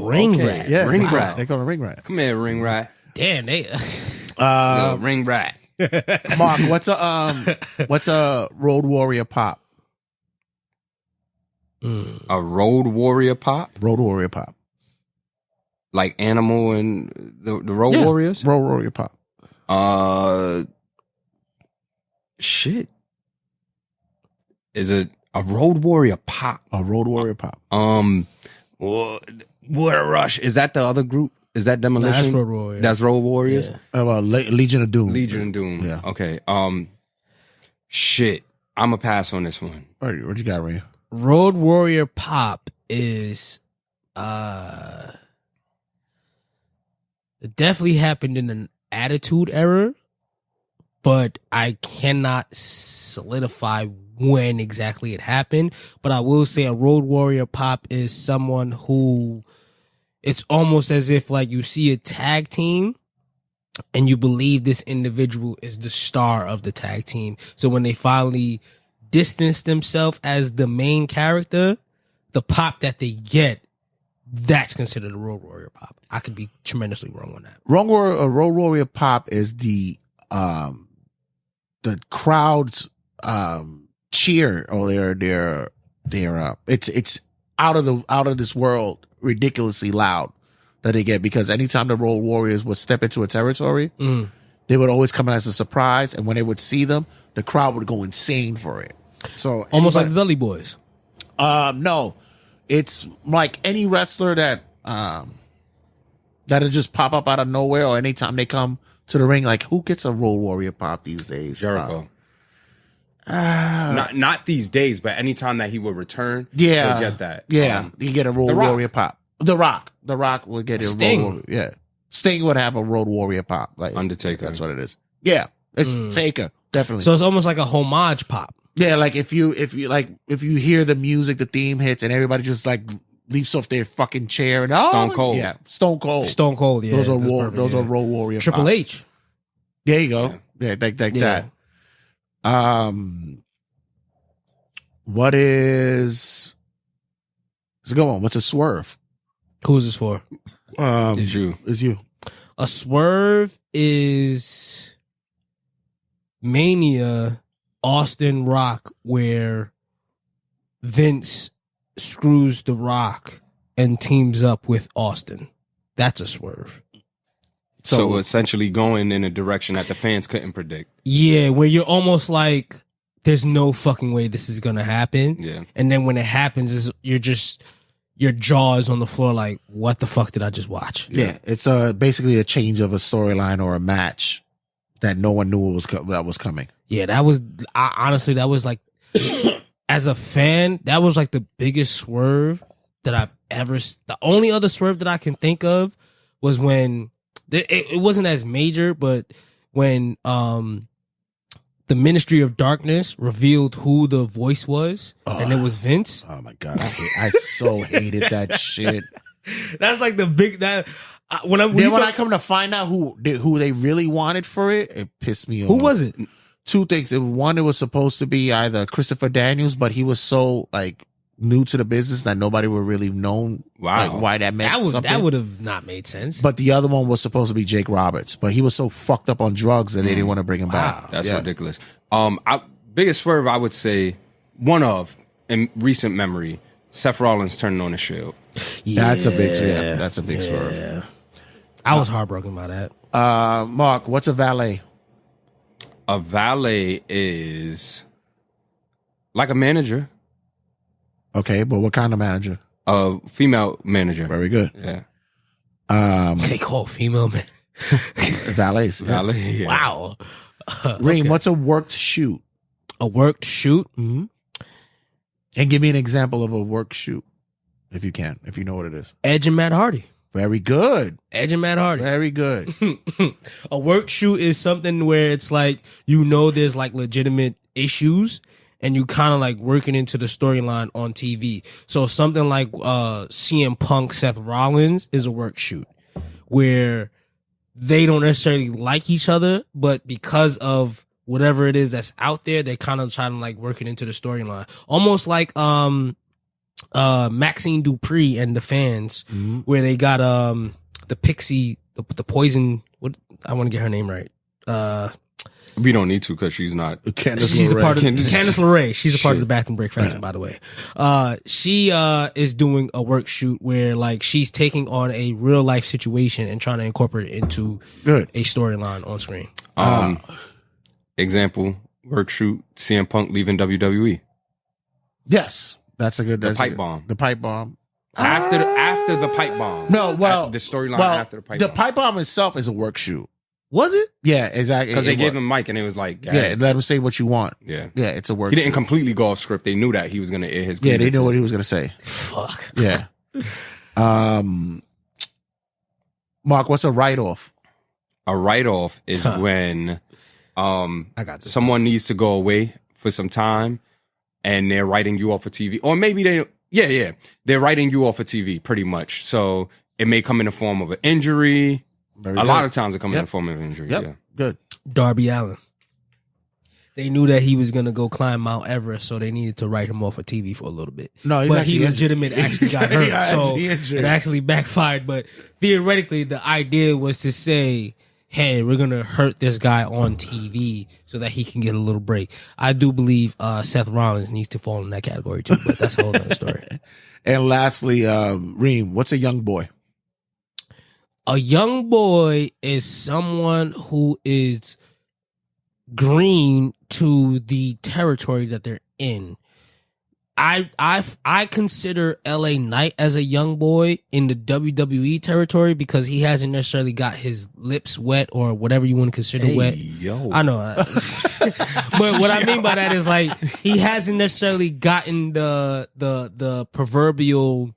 ring rat. Yeah, ring rat. They call her a ring rat. Come here, ring rat. Damn, they. Ring rat. Mark, what's a Road Warrior pop? A Road Warrior pop? Road Warrior pop. Like Animal and the Road Warriors? Road Warrior pop. Shit. Is it a Road Warrior pop? A Road Warrior pop. What a Rush. Is that the other group? Is that Demolition? That's Road Warriors. That's Road Warriors? Yeah. Legion of Doom. Legion of Doom. Yeah. Okay. Shit. I'm going to pass on this one. All right, what you got, Ray? Road Warrior pop is it definitely happened in an Attitude Era, but I cannot solidify when exactly it happened. But I will say a Road Warrior pop is someone who it's almost as if like you see a tag team and you believe this individual is the star of the tag team. So when they finally distance themselves as the main character, the pop that they get, that's considered a Road Warrior pop. I could be tremendously wrong on that. A Road Warrior pop is the crowd's cheer or their it's out of this world, ridiculously loud that they get, because anytime the Road Warriors would step into a territory, they would always come as a surprise, and when they would see them, the crowd would go insane for it. So almost like the Dudley Boys. No, it's like any wrestler that that'll just pop up out of nowhere, or anytime they come to the ring. Like, who gets a Road Warrior pop these days? Jericho. Not these days, but anytime that he would return, yeah, he'll get that. Yeah, you get a Road Warrior pop. The Rock would get a Sting. Road Warrior. Yeah, Sting would have a Road Warrior pop. Like Undertaker. That's what it is. Yeah, it's Taker, definitely. So it's almost like a homage pop. Yeah, like if you hear the music, the theme hits, and everybody just like leaps off their fucking chair and Stone Cold. Yeah, Stone Cold. Stone Cold. Yeah, those are that's war, perfect, those yeah. are Road Warrior. Triple pops. H. There you go. Yeah, like Yeah. that. What is? It's a good one. What's a swerve? Who is this for? It's you. Is you. A swerve is Mania Austin Rock, where Vince screws The Rock and teams up with Austin. That's a swerve. So essentially going in a direction that the fans couldn't predict. Yeah, where you're almost like, there's no fucking way this is gonna happen. Yeah. And then when it happens, you're just, your jaw is on the floor like, what the fuck did I just watch? Yeah, it's basically a change of a storyline or a match that no one knew that was coming. Yeah, that was, honestly, that was like, as a fan, that was like the biggest swerve that I've ever, the only other swerve that I can think of was when, it wasn't as major, but when the Ministry of Darkness revealed who the voice was, and it was Vince. Oh my God, I so hated that shit. That's like the big, that, when I come to find out who they really wanted for it, it pissed me off. who was it? Two things. One, it was supposed to be either Christopher Daniels, but he was so like new to the business that nobody would really known like, why that meant something. That would have not made sense. But the other one was supposed to be Jake Roberts, but he was so fucked up on drugs that they didn't want to bring him back. That's ridiculous. Biggest swerve, I would say, one of, in recent memory, Seth Rollins turning on the Shield. That's a big swerve. I was heartbroken by that. Mark, what's a valet? A valet is like a manager. Okay, but what kind of manager? A female manager. Very good. Yeah. They call female man. Valets. Valet. Yeah. Wow. Reem, what's a worked shoot? A worked shoot? Mm-hmm. And give me an example of a worked shoot, if you can, if you know what it is. Edge and Matt Hardy. Very good. Edge and Matt Hardy. Very good. A work shoot is something where it's like, you know, there's like legitimate issues and you kind of like working into the storyline on TV. So something like CM Punk, Seth Rollins is a work shoot where they don't necessarily like each other, but because of whatever it is that's out there, they're kind of trying to like work it into the storyline. Almost like Maxine Dupree and the fans, where they got the Pixie, the Poison. What, I want to get her name right. We don't need to because she's not. She's a part of Candice LeRae. She's a part of the Bathroom Break faction, by the way. She is doing a work shoot where like she's taking on a real life situation and trying to incorporate it into a storyline on screen. Example, work shoot, CM Punk leaving WWE. Yes. That's a good. The pipe bomb. The pipe bomb. After the pipe bomb. No, well, the storyline after the pipe bomb. The pipe bomb itself is a work shoot. Was it? Yeah, exactly. Because they gave him Mike and it was like, yeah, let him say what you want. Yeah, it's a work. He didn't shoot. completely go off script. They knew that he was going to air his. Yeah, they knew what he was going to say. Fuck. Yeah. Mark, what's a write off? A write off is when I got this. someone needs to go away for some time and they're writing you off of TV, or maybe they're writing you off of TV pretty much. So it may come in the form of an injury. A lot of times it comes in the form of an injury. Yep. Yeah. Good. Darby Allin. They knew that he was gonna go climb Mount Everest, so they needed to write him off of TV for a little bit. No, but he legitimate actually got hurt, so injured. it actually backfired. But theoretically, the idea was to say, "Hey, we're gonna hurt this guy on TV so that he can get a little break." I do believe Seth Rollins needs to fall in that category too, but that's a whole other story. And lastly, Reem, what's a young boy? A young boy is someone who is green to the territory that they're in. I consider LA Knight as a young boy in the WWE territory because he hasn't necessarily got his lips wet or whatever you want to consider wet. I know. But what I mean by that is like he hasn't necessarily gotten the proverbial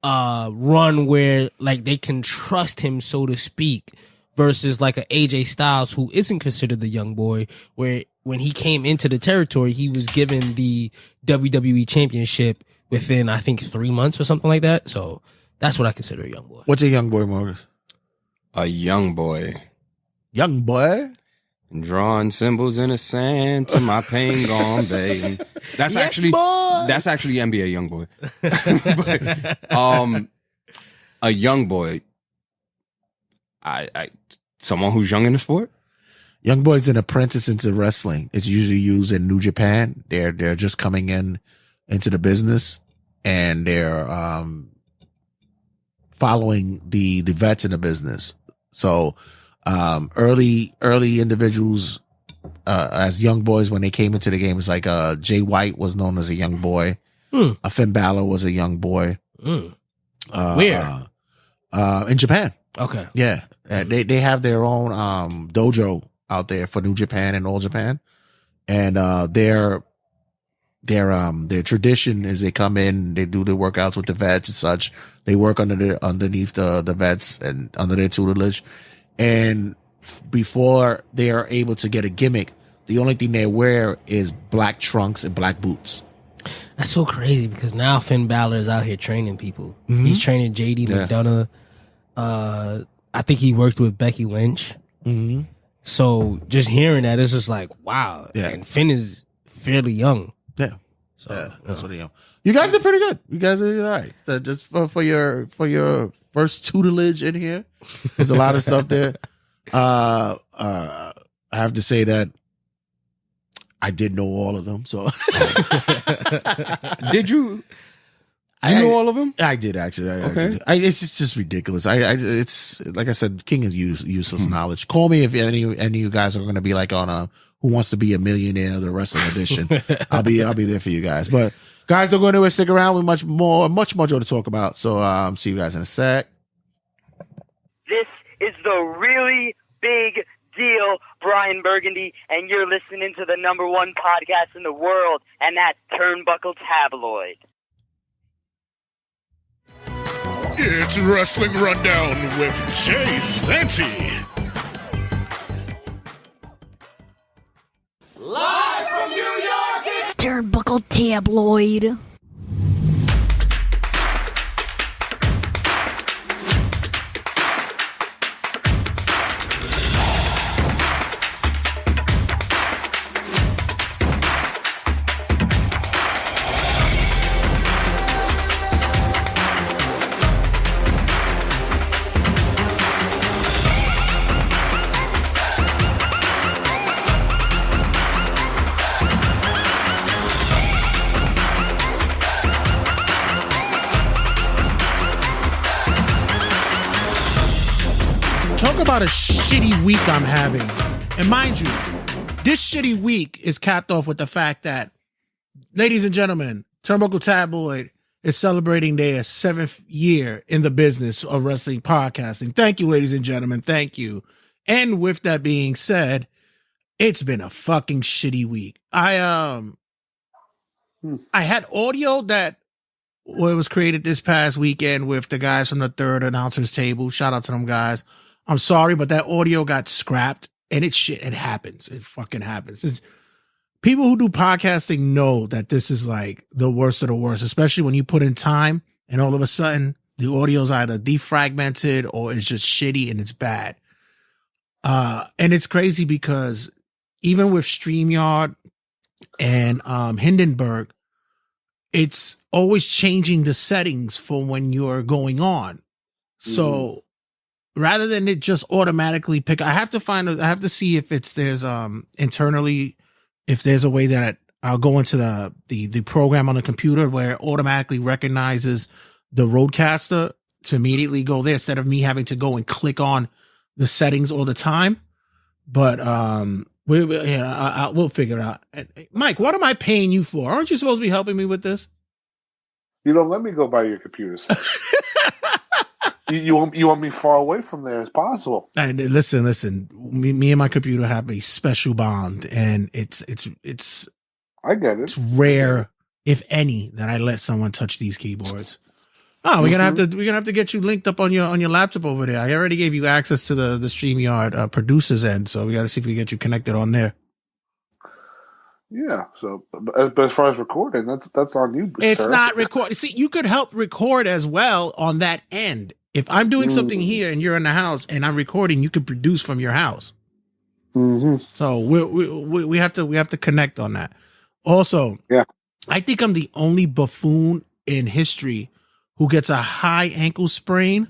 run where like they can trust him, so to speak, versus like a AJ Styles who isn't considered the young boy, where when he came into the territory, he was given the WWE Championship within, I think, 3 months or something like that. So that's what I consider a young boy. What's a young boy, Marcus? A young boy. Young boy? Drawing symbols in the sand to my pain gone, baby. That's Yes, actually boy! that's actually NBA young boy. But, a young boy. I someone who's young in the sport. Young boy's an apprentice into wrestling. It's usually used in New Japan. They're just coming into the business, and they're following the vets in the business. So early individuals as young boys when they came into the game, it's like Jay White was known as a young boy. Finn Balor was a young boy. Where? In Japan. Okay. Yeah. They have their own dojo out there for New Japan and All Japan. And their tradition is they come in, they do the workouts with the vets and such. They work underneath the vets and under their tutelage. And before they are able to get a gimmick, the only thing they wear is black trunks and black boots. That's so crazy because now Finn Balor is out here training people. He's training JD McDonough. I think he worked with Becky Lynch. So just hearing that, it's just like, wow. Yeah. And Finn is fairly young. Yeah. So That's what they are. You guys did pretty good. You guys are all right. So just for your first tutelage in here, there's a lot of stuff there. I have to say that I did know all of them. So Did you? You know all of them? I did actually. It's just ridiculous. It's like I said, King is useless knowledge. Call me if any of you guys are going to be like on Who Wants to Be a Millionaire, the wrestling edition. I'll be there for you guys. But guys, don't go anywhere. Stick around. We much more to talk about. So see you guys in a sec. This is the really big deal, Brian Burgundy, and you're listening to the #1 podcast in the world, and that's Turnbuckle Tabloid. It's Wrestling Rundown with Jay Santy. Live from New York, it's Turnbuckle Tabloid. Talk about a shitty week I'm having. And mind you, this shitty week is capped off with the fact that, ladies and gentlemen, Turnbuckle Tabloid is celebrating their 7th year in the business of wrestling podcasting. Thank you, ladies and gentlemen. Thank you. And with that being said, it's been a fucking shitty week. I had audio that was created this past weekend with the guys from the Third Announcers Table. Shout out to them guys. I'm sorry, but that audio got scrapped, and it happens. It fucking happens. People who do podcasting know that this is like the worst of the worst, especially when you put in time and all of a sudden the audio's either defragmented or it's just shitty and it's bad. And it's crazy because even with StreamYard and Hindenburg, it's always changing the settings for when you're going on. So rather than it just automatically pick, I have to see if there's internally, if there's a way that I'll go into the program on the computer where it automatically recognizes the roadcaster to immediately go there instead of me having to go and click on the settings all the time. But we'll figure it out. Mike, what am I paying you for? Aren't you supposed to be helping me with this? Let me go by your computer. You want me far away from there as possible. And listen. Me and my computer have a special bond, and it's I get it. It's rare, if any, that I let someone touch these keyboards. Oh, we're gonna have to get you linked up on your laptop over there. I already gave you access to the StreamYard producers end, so we got to see if we get you connected on there. Yeah. So, but as far as recording, that's on you. It's sir. not recording. See, you could help record as well on that end. If I'm doing something here and you're in the house and I'm recording, you could produce from your house. Mm-hmm. So we have to connect on that. Also, yeah, I think I'm the only buffoon in history who gets a high ankle sprain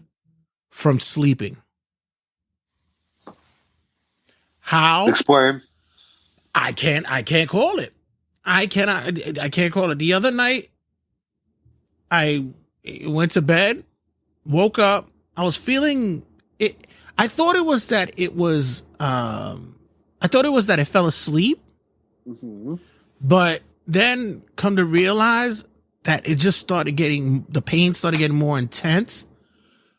from sleeping. How? Explain. I can't call it. I can't call it. The other night, I went to bed, woke up. I was feeling it. I thought it was that it fell asleep. Mm-hmm. But then come to realize that it just the pain started getting more intense.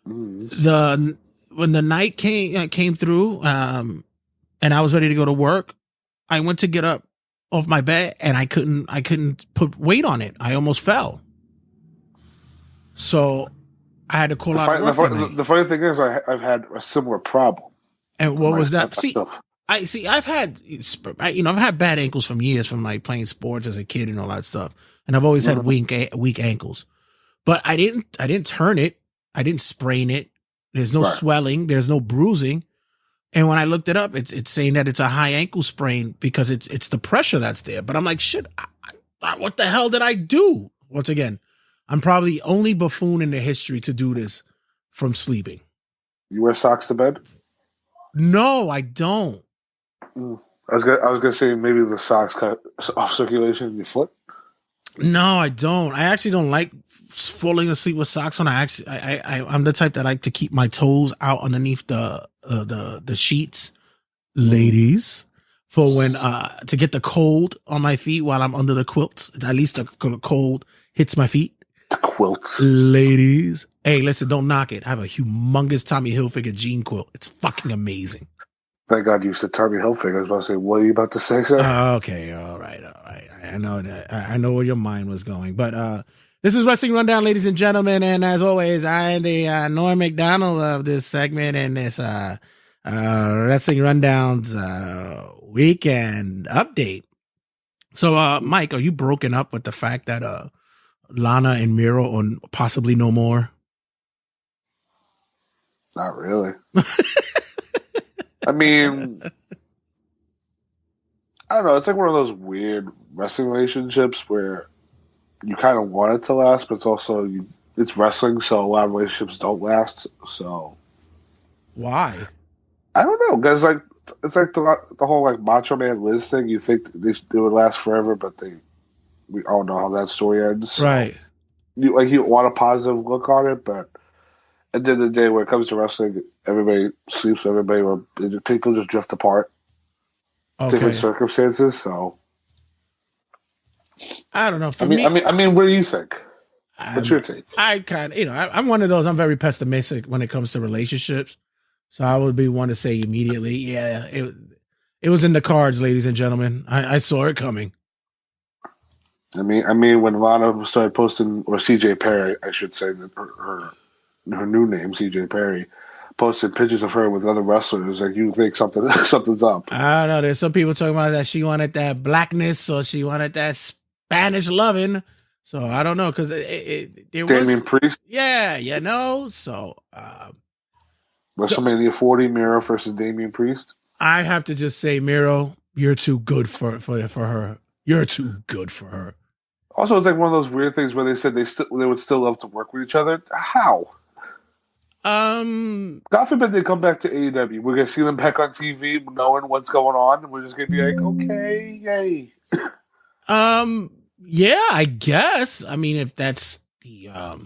Mm-hmm. When the night came through, and I was ready to go to work, I went to get up off my bed and I couldn't put weight on it. I almost fell. So I had to call out of work. The funny thing is, I've had a similar problem. And what was that? I've had bad ankles from years from like playing sports as a kid and all that stuff. And I've always had weak ankles, but I didn't turn it. I didn't sprain it. There's no swelling. There's no bruising. And when I looked it up, it's saying that it's a high ankle sprain because it's the pressure that's there. But I'm like, shit, what the hell did I do? Once again, I'm probably the only buffoon in the history to do this from sleeping. You wear socks to bed? No, I don't. I was gonna say maybe the socks cut off circulation in your foot. No, I don't. I actually don't like falling asleep with socks on. I'm the type that like to keep my toes out underneath the sheets, ladies, for when to get the cold on my feet while I'm under the quilts. At least the cold hits my feet. The quilts, ladies. Hey, listen, don't knock it. I have a humongous Tommy Hilfiger jean quilt. It's fucking amazing. Thank God you said Tommy Hilfiger. I was about to say, what are you about to say, sir? Okay, all right. I know that. I know where your mind was going. But this is Wrestling Rundown, ladies and gentlemen. And as always, I am the Norm McDonald of this segment and this Wrestling Rundown's weekend update. So, Mike, are you broken up with the fact that Lana and Miro on possibly no more? Not really. I mean, I don't know. It's like one of those weird wrestling relationships where you kind of want it to last, but it's also it's wrestling, so a lot of relationships don't last. So why? I don't know, because like it's like the whole like Macho Man Liz thing. You think they would last forever, but we all know how that story ends. So right? You want a positive look on it, but at the end of the day, when it comes to wrestling, everybody sleeps with everybody, or people just drift apart. Okay. Different circumstances, so I don't know. I mean, what do you think? What's your take? I kind of, I'm one of those. I'm very pessimistic when it comes to relationships, so I would be one to say immediately, yeah, it was in the cards, ladies and gentlemen. I saw it coming. I mean, when Lana started posting, or CJ Perry, I should say, that her new name, CJ Perry, posted pictures of her with other wrestlers, like you think something's up. I don't know. There's some people talking about that she wanted that blackness or she wanted that Spanish loving. So I don't know, because Damian Priest. Yeah, no. So WrestleMania 40, Miro versus Damian Priest. I have to just say, Miro, you're too good for her. You're too good for her. Also, it's like one of those weird things where they said they would still love to work with each other. How? God forbid they come back to AEW. We're gonna see them back on TV, knowing what's going on, and we're just gonna be like, okay, yay. Yeah, I guess. I mean, if that's the, I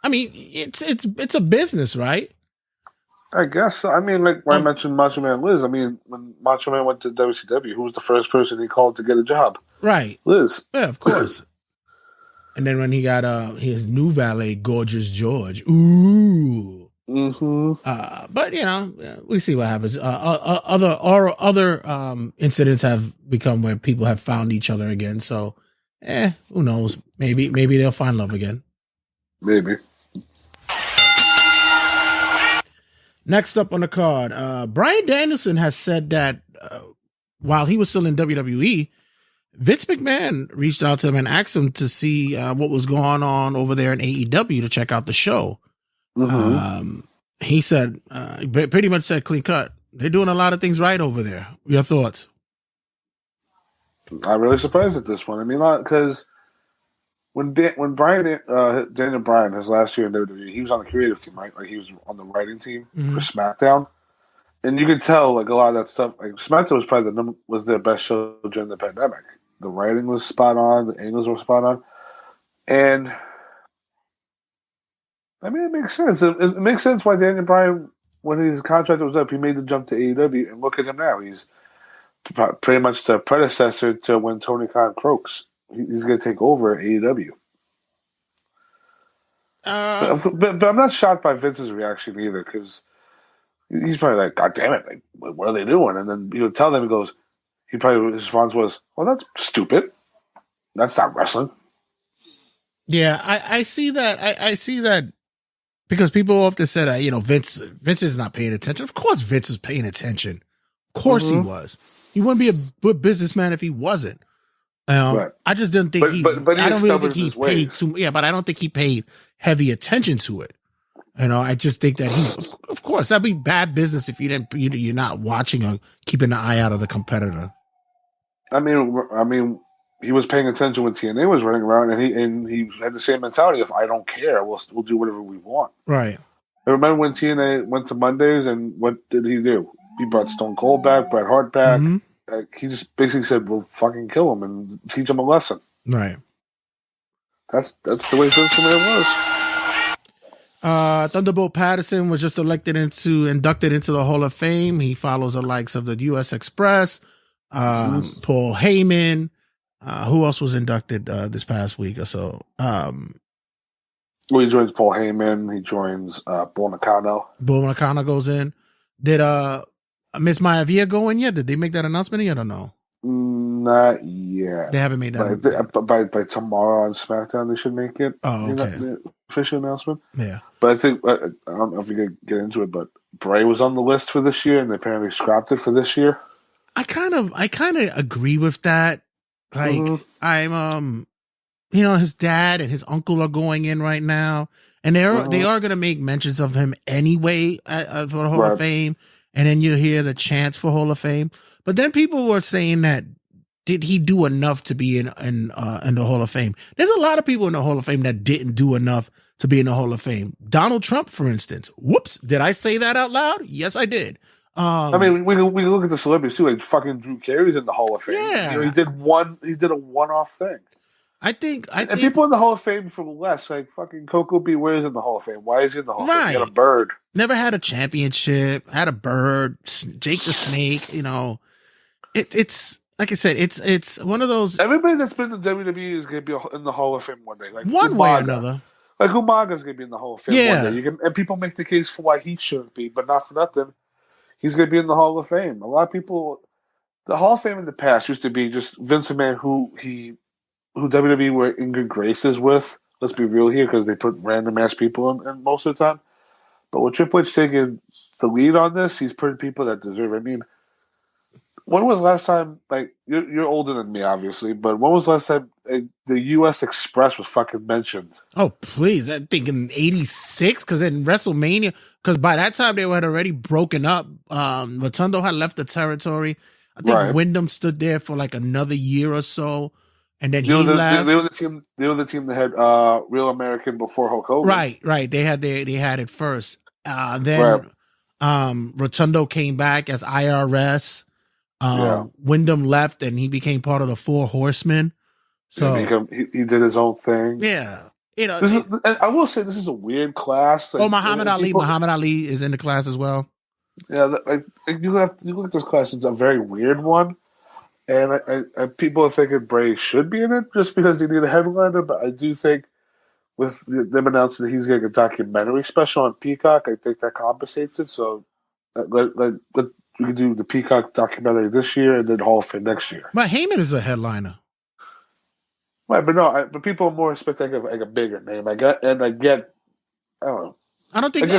mean, it's a business, right? I guess so. I mean, like when I mentioned Macho Man Liz, I mean, when Macho Man went to WCW, who was the first person he called to get a job? Right, Liz. Yeah, of course. And then when he got his new valet, Gorgeous George, ooh. Mm-hmm. But we see what happens. Other incidents have become where people have found each other again. So, who knows? Maybe they'll find love again. Maybe. Next up on the card, Bryan Danielson has said that while he was still in WWE, Vince McMahon reached out to him and asked him to see what was going on over there in AEW to check out the show. He said, pretty much said clean cut. They're doing a lot of things right over there. Your thoughts? I'm really surprised at this one. I mean, because when Daniel Bryan, his last year in WWE, he was on the creative team, right? Like he was on the writing team for SmackDown, and you could tell like a lot of that stuff. Like SmackDown was probably was their best show during the pandemic. The writing was spot on, the angles were spot on, and I mean it makes sense. It makes sense why Daniel Bryan, when his contract was up, he made the jump to AEW, and look at him now. He's pretty much the predecessor to when Tony Khan croaks. He's going to take over AEW. But I'm not shocked by Vince's reaction either, because he's probably like, God damn it, like, what are they doing? And then you would tell them, his response was, well, that's stupid. That's not wrestling. Yeah, I see that. I see that because people often said that, Vince is not paying attention. Of course Vince is paying attention. Of course he was. He wouldn't be a good businessman if he wasn't. Right. I just didn't think but I don't really think he paid but I don't think he paid heavy attention to it. I just think that of course, that'd be bad business if you're not watching or keeping an eye out of the competitor. I mean, he was paying attention when TNA was running around, and he had the same mentality of, I don't care, we'll do whatever we want. Right. I remember when TNA went to Mondays, and what did he do? He brought Stone Cold back, Bret Hart back. He just basically said, "We'll fucking kill him and teach him a lesson." Right. That's the way Vince McMahon was. Thunderbolt Patterson was just inducted into the Hall of Fame. He follows the likes of the U.S. Express, Paul Heyman. Who else was inducted this past week or so? Well, he joins Paul Heyman. He joins Bull Nakano. Bull Nakano goes in. Did Miss Maivia go in yet? Did they make that announcement yet or no? Not yet. They haven't made that. By tomorrow on SmackDown, they should make it. Oh, okay. The official announcement. Yeah. But I think, I don't know if we could get into it, but Bray was on the list for this year, and they apparently scrapped it for this year. I kind of agree with that. Like, I'm, his dad and his uncle are going in right now, and they are going to make mentions of him anyway for the Hall of Fame. And then you hear the chants for Hall of Fame. But then people were saying that, did he do enough to be in the Hall of Fame? There's a lot of people in the Hall of Fame that didn't do enough to be in the Hall of Fame. Donald Trump, for instance. Whoops. Did I say that out loud? Yes, I did. We can look at the celebrities too. Like fucking Drew Carey's in the Hall of Fame. Yeah. He did a one-off thing. I think people in the Hall of Fame for less, like fucking Coco Beware is in the Hall of Fame. Why is he in the Hall of Fame? He had a bird. Never had a championship. Had a bird. Jake the Snake. It's like I said. It's one of those. Everybody that's been to WWE is going to be in the Hall of Fame one day. Like one way or another. Like Umaga's going to be in the Hall of Fame one day. And people make the case for why he shouldn't be, but not for nothing. He's going to be in the Hall of Fame. A lot of people. The Hall of Fame in the past used to be just Vince McMahon, who WWE were in good graces with. Let's be real here, because they put random ass people in most of the time. But with Triple H taking the lead on this, he's putting people that deserve it. I mean, when was the last time? Like you're older than me, obviously, but when was the last time the U.S. Express was fucking mentioned? Oh please! I think in '86, because in WrestleMania, because by that time they had already broken up. Rotundo had left the territory. I think Wyndham stood there for like another year or so. And then he left. They were the team. They were the team that had Real American before Hulk Hogan. Right. They had it first. Then Rotundo came back as IRS. Wyndham left, and he became part of the Four Horsemen. So he did his own thing. Yeah, I will say this is a weird class. Like, Muhammad Ali. Muhammad Ali is in the class as well. Yeah, you look at this class. It's a very weird one. And I people are thinking Bray should be in it just because they need a headliner, but I do think with them announcing that he's getting a documentary special on Peacock, I think that compensates it. So we can do the Peacock documentary this year and then Hall of Fame next year. But Heyman is a headliner. Right, but people are more expecting like a bigger name. I don't know. I don't think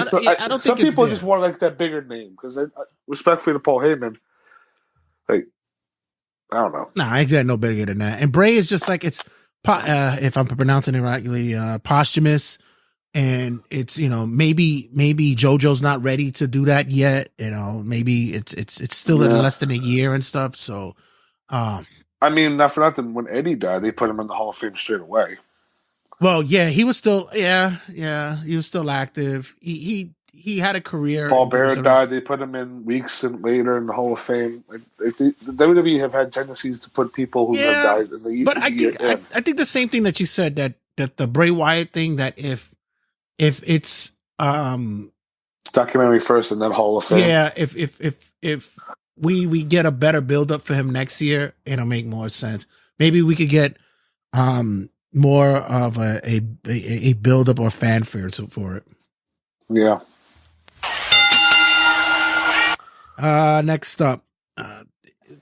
some people just want like that bigger name because respectfully to Paul Heyman, like I don't know. Nah, I got no bigger than that. And Bray is just like it's if I'm pronouncing it rightly, posthumous. And it's, maybe JoJo's not ready to do that yet. Maybe it's still in less than a year and stuff. So, I mean, not for nothing. When Eddie died, they put him in the Hall of Fame straight away. Well, yeah, he was still, he was still active. He had a career. Paul Bearer died. They put him in weeks and later in the Hall of Fame. The WWE have had tendencies to put people who have died in the. But I think the same thing that you said that the Bray Wyatt thing, that if it's documentary first and then Hall of Fame. Yeah, if we get a better build up for him next year, it'll make more sense. Maybe we could get more of a build up or fanfare for it. Yeah. Next up,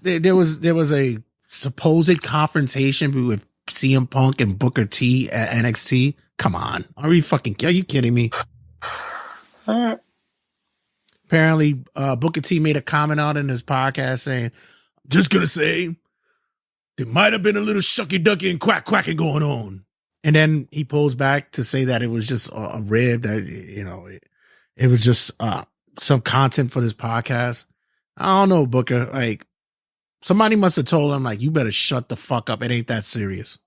there was a supposed confrontation with CM Punk and Booker T at NXT. Come on. Are you kidding me? Apparently, Booker T made a comment out in his podcast saying, just gonna say, there might have been a little shucky ducky and quacking going on. And then he pulls back to say that it was just a rib, that, it was just some content for this podcast. I don't know, Booker. Like, somebody must have told him, like, you better shut the fuck up. It ain't that serious.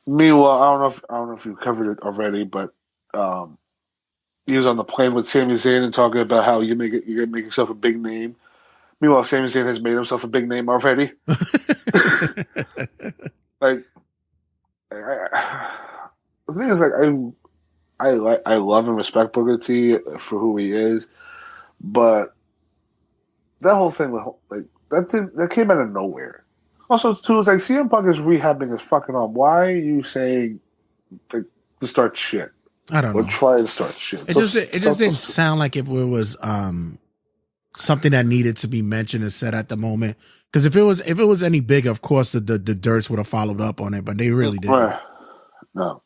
Meanwhile, I don't know if you covered it already, but he was on the plane with Sami Zayn and talking about how you're gonna make yourself a big name. Meanwhile, Sami Zayn has made himself a big name already. Like, the thing is, like, I love and respect Booker T for who he is, but that whole thing with, like, that came out of nowhere. Also, too, it's like CM Punk is rehabbing his fucking arm. Why are you saying, like, to start shit? I don't know. Or try to start shit. It just didn't sound like if it was something that needed to be mentioned and said at the moment. Because if it was any bigger, of course the Dirts would have followed up on it, but they really didn't. Right. No.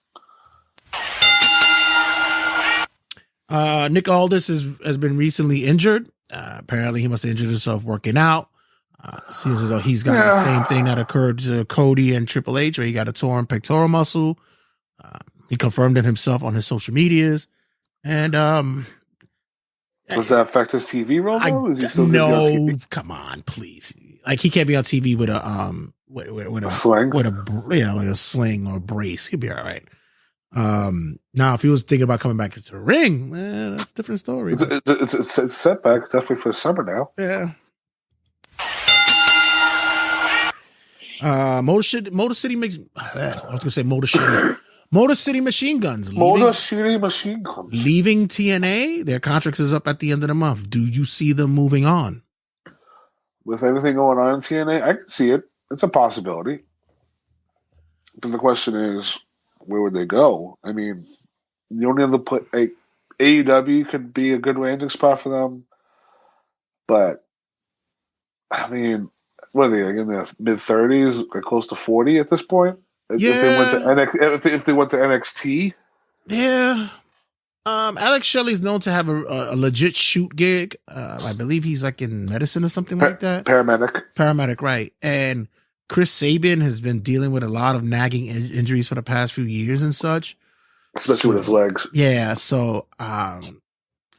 Nick Aldis has been recently injured. Apparently, he must have injured himself working out. Seems as though he's got the same thing that occurred to Cody and Triple H, where he got a torn pectoral muscle. He confirmed it himself on his social medias. And does that affect his TV role? No, come on, please. Like, he can't be on TV with a sling, like a sling or a brace. He'll be all right. Now, if he was thinking about coming back into the ring, that's a different story. It's a setback, definitely for the summer now. Yeah. Motor City Machine Guns. Leaving TNA. Their contract is up at the end of the month. Do you see them moving on? With everything going on in TNA, I can see it. It's a possibility. But the question is, where would they go? I mean, the only other AEW could be a good landing spot for them. But, I mean, what are they, like, in their mid-30s, like close to 40 at this point? Yeah. If they went to NXT? Yeah. Alex Shelley's known to have a legit shoot gig. I believe he's like in medicine or something like that. Paramedic, right. And Chris Sabin has been dealing with a lot of nagging injuries for the past few years and such. Especially with his legs. Yeah, so I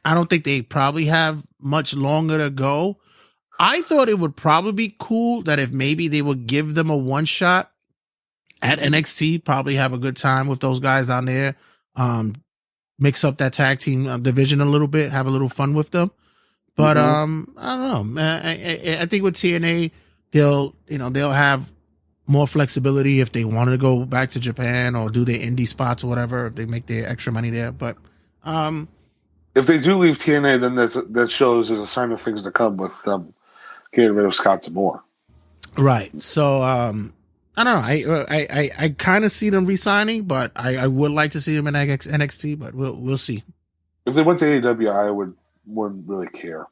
don't think they probably have much longer to go. I thought it would probably be cool that if maybe they would give them a one shot at NXT, probably have a good time with those guys down there. Mix up that tag team division a little bit, have a little fun with them. But I don't know. I think with TNA, they'll have more flexibility if they wanted to go back to Japan or do their indie spots or whatever, if they make their extra money there. But if they do leave TNA, then that shows as a sign of things to come with them getting rid of Scott D'Amore. Right. So I don't know. I kind of see them re-signing, but I would like to see them in NXT, but we'll see. If they went to AEW, I wouldn't really care.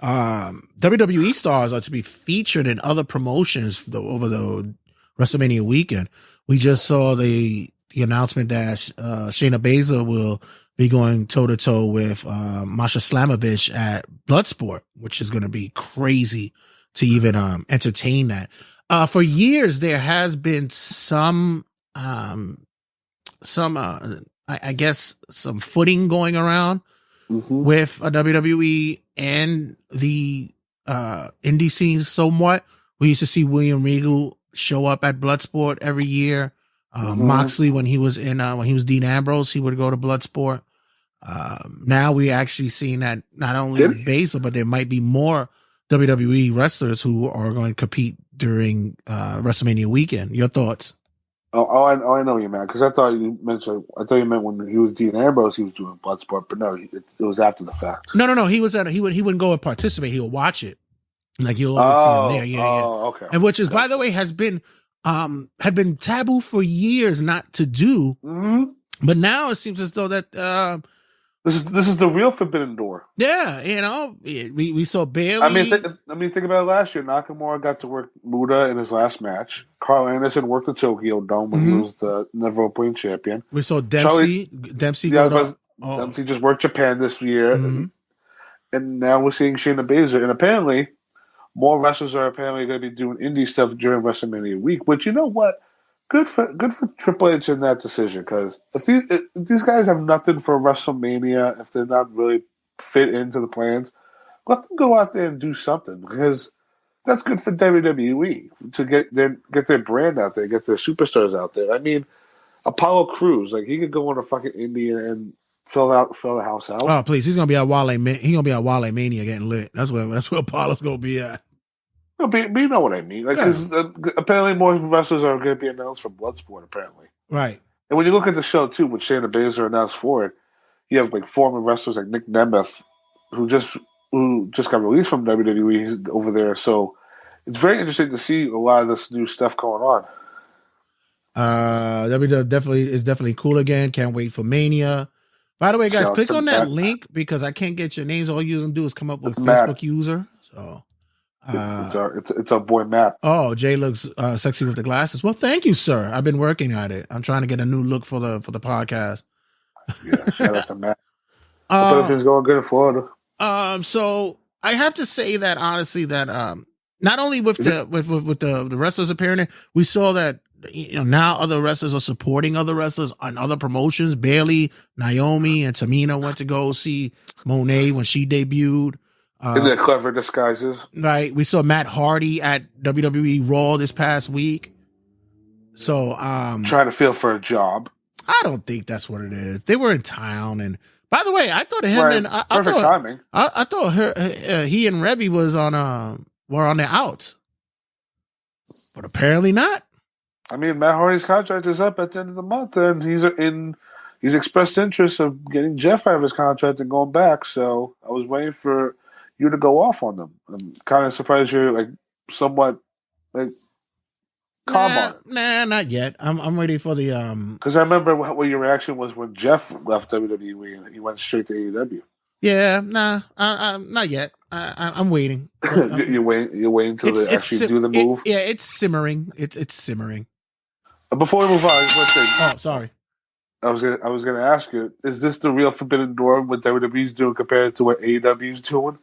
WWE stars are to be featured in other promotions over the WrestleMania weekend. We just saw the announcement that Shayna Baszler will be going toe to toe with Masha Slamovich at Bloodsport, which is going to be crazy to even entertain that. For years, there has been some I guess some footing going around with a WWE and the indie scenes somewhat. We used to see William Regal show up at Bloodsport every year. Moxley, when he was Dean Ambrose, he would go to Bloodsport. Now we actually seeing that not only Basil, but there might be more WWE wrestlers who are going to compete during WrestleMania weekend. Your thoughts? I know you, man. Because I thought you meant when he was Dean Ambrose, he was doing Bloodsport, but no, it was after the fact. No. He wouldn't go and participate. He would watch it. Like you'll always see him there. Yeah. Okay. And which is, by the way, had been taboo for years not to do. But now it seems as though that this is the real Forbidden Door. Yeah, we saw Bailey. I mean, think about it. Last year, Nakamura got to work Muda in his last match. Carl Anderson worked the Tokyo Dome when he was the never opening champion. We saw Dempsey. Dempsey just worked Japan this year, and now we're seeing Shayna Baszler. And apparently, more wrestlers are going to be doing indie stuff during WrestleMania week. Which, you know what? Good for Triple H in that decision, because if these guys have nothing for WrestleMania, if they're not really fit into the plans, let them go out there and do something, because that's good for WWE to get their brand out there, get their superstars out there. I mean, Apollo Crews, like, he could go on a fucking indie and fill the house out. Oh please, he's gonna be at Wale. He's gonna be at Wale Mania getting lit. That's where Apollo's gonna be at. No, but you know what I mean. Like, apparently more wrestlers are going to be announced for Bloodsport, apparently. Right. And when you look at the show, too, with Shayna Baszler announced for it, you have, like, former wrestlers like Nick Nemeth, who just got released from WWE over there. So it's very interesting to see a lot of this new stuff going on. WWE is definitely cool again. Can't wait for Mania. By the way, guys, click on that link, because I can't get your names. All you can do is come up with Facebook user. So... it's our boy Matt. Oh, Jay looks sexy with the glasses. Well, thank you, sir. I've been working at it. I'm trying to get a new look for the podcast. Yeah, shout out to Matt. Hope everything's going good in Florida. So I have to say that honestly, that not only with the wrestlers appearing, we saw that now other wrestlers are supporting other wrestlers on other promotions. Bailey, Naomi, and Tamina went to go see Monet when she debuted. In their clever disguises. Right. We saw Matt Hardy at WWE Raw this past week. So, trying to feel for a job. I don't think that's what it is. They were in town, and by the way, I thought him and perfect timing. I thought he and Rebby were on their outs, but apparently not. I mean, Matt Hardy's contract is up at the end of the month, and he's expressed interest of getting Jeff out of his contract and going back. So I was waiting for you to go off on them. I'm kind of surprised you're like somewhat like calm on it. Nah, not yet. I'm ready for the because I remember what your reaction was when Jeff left WWE and he went straight to AEW. Yeah, not yet. I'm waiting. You're waiting until they actually do the move. It's simmering. It's simmering. Before we move on, I just want to say. Oh, sorry. I was gonna ask you: is this the real Forbidden Door? What WWE's doing compared to what AEW's doing?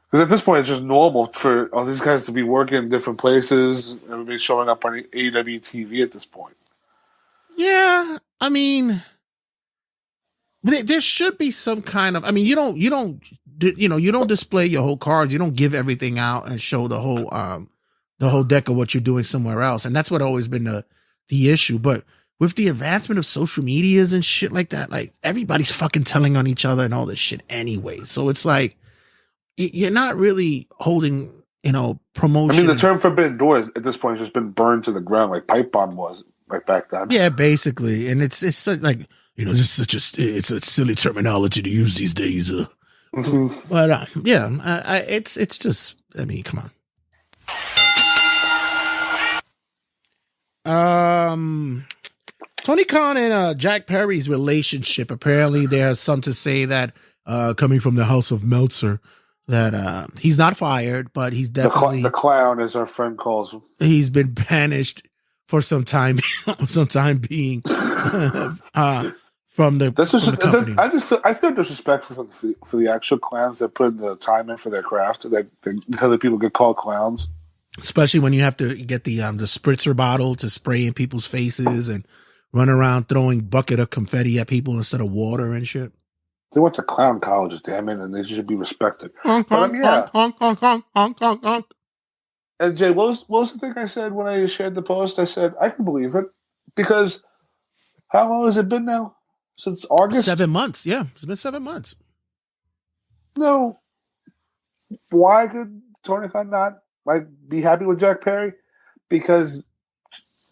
Because at this point, it's just normal for all these guys to be working in different places. Everybody's showing up on AEW TV at this point. Yeah, I mean, there should be some kind of. I mean, you don't display your whole cards. You don't give everything out and show the whole deck of what you're doing somewhere else. And that's what always been the issue. But with the advancement of social medias and shit like that, like everybody's fucking telling on each other and all this shit anyway. So it's like. You're not really holding, promotion. I mean, the term Forbidden Door at this point has just been burned to the ground like Pipe Bomb was like back then. Yeah, basically. And it's such like, it's a silly terminology to use these days. But it's just, I mean, come on. Tony Khan and Jack Perry's relationship, apparently there's some to say that coming from the House of Meltzer, that he's not fired, but he's definitely the clown, as our friend calls him. He's been banished for some time being from the company. I feel disrespectful for the actual clowns that put in the time in for their craft. That other people get called clowns, especially when you have to get the spritzer bottle to spray in people's faces and run around throwing bucket of confetti at people instead of water and shit. They went to clown colleges, damn it, and they should be respected. Honk, honk, honk, honk, honk, honk, honk, honk, honk. And Jay, what was the thing I said when I shared the post? I said I can believe it because how long has it been now? Since August? 7 months. Yeah, it's been 7 months. No, why could Tony Khan not be happy with Jack Perry? Because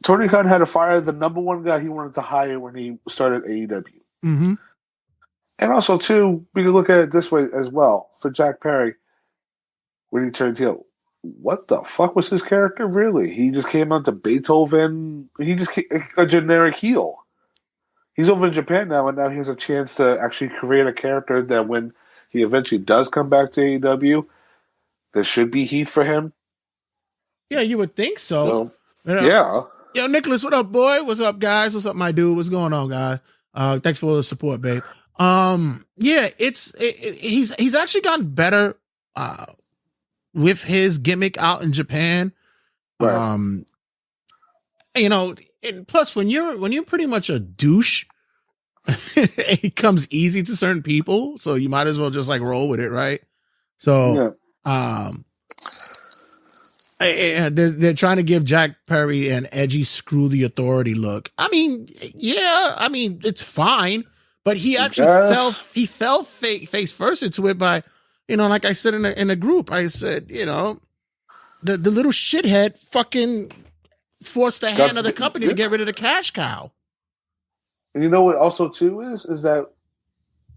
Tony Khan had to fire the number one guy he wanted to hire when he started AEW. Mm-hmm. And also, too, we could look at it this way as well. For Jack Perry, when he turned heel, what the fuck was his character really? He just came onto Beethoven. He just a generic heel. He's over in Japan now, and now he has a chance to actually create a character that when he eventually does come back to AEW, there should be heat for him. Yeah, you would think so. Yeah. Yo, Nicholas, what up, boy? What's up, guys? What's up, my dude? What's going on, guys? Thanks for all the support, babe. Yeah, he's actually gotten better with his gimmick out in Japan. Right. You know, and plus when you're pretty much a douche, it comes easy to certain people, so you might as well just like roll with it, right? So, they're trying to give Jack Perry an edgy screw the authority look. I mean, it's fine, but he actually fell face first into it by, like I said in a group, I said, the little shithead fucking forced the hand of the company to get rid of the cash cow. And you know what also too is that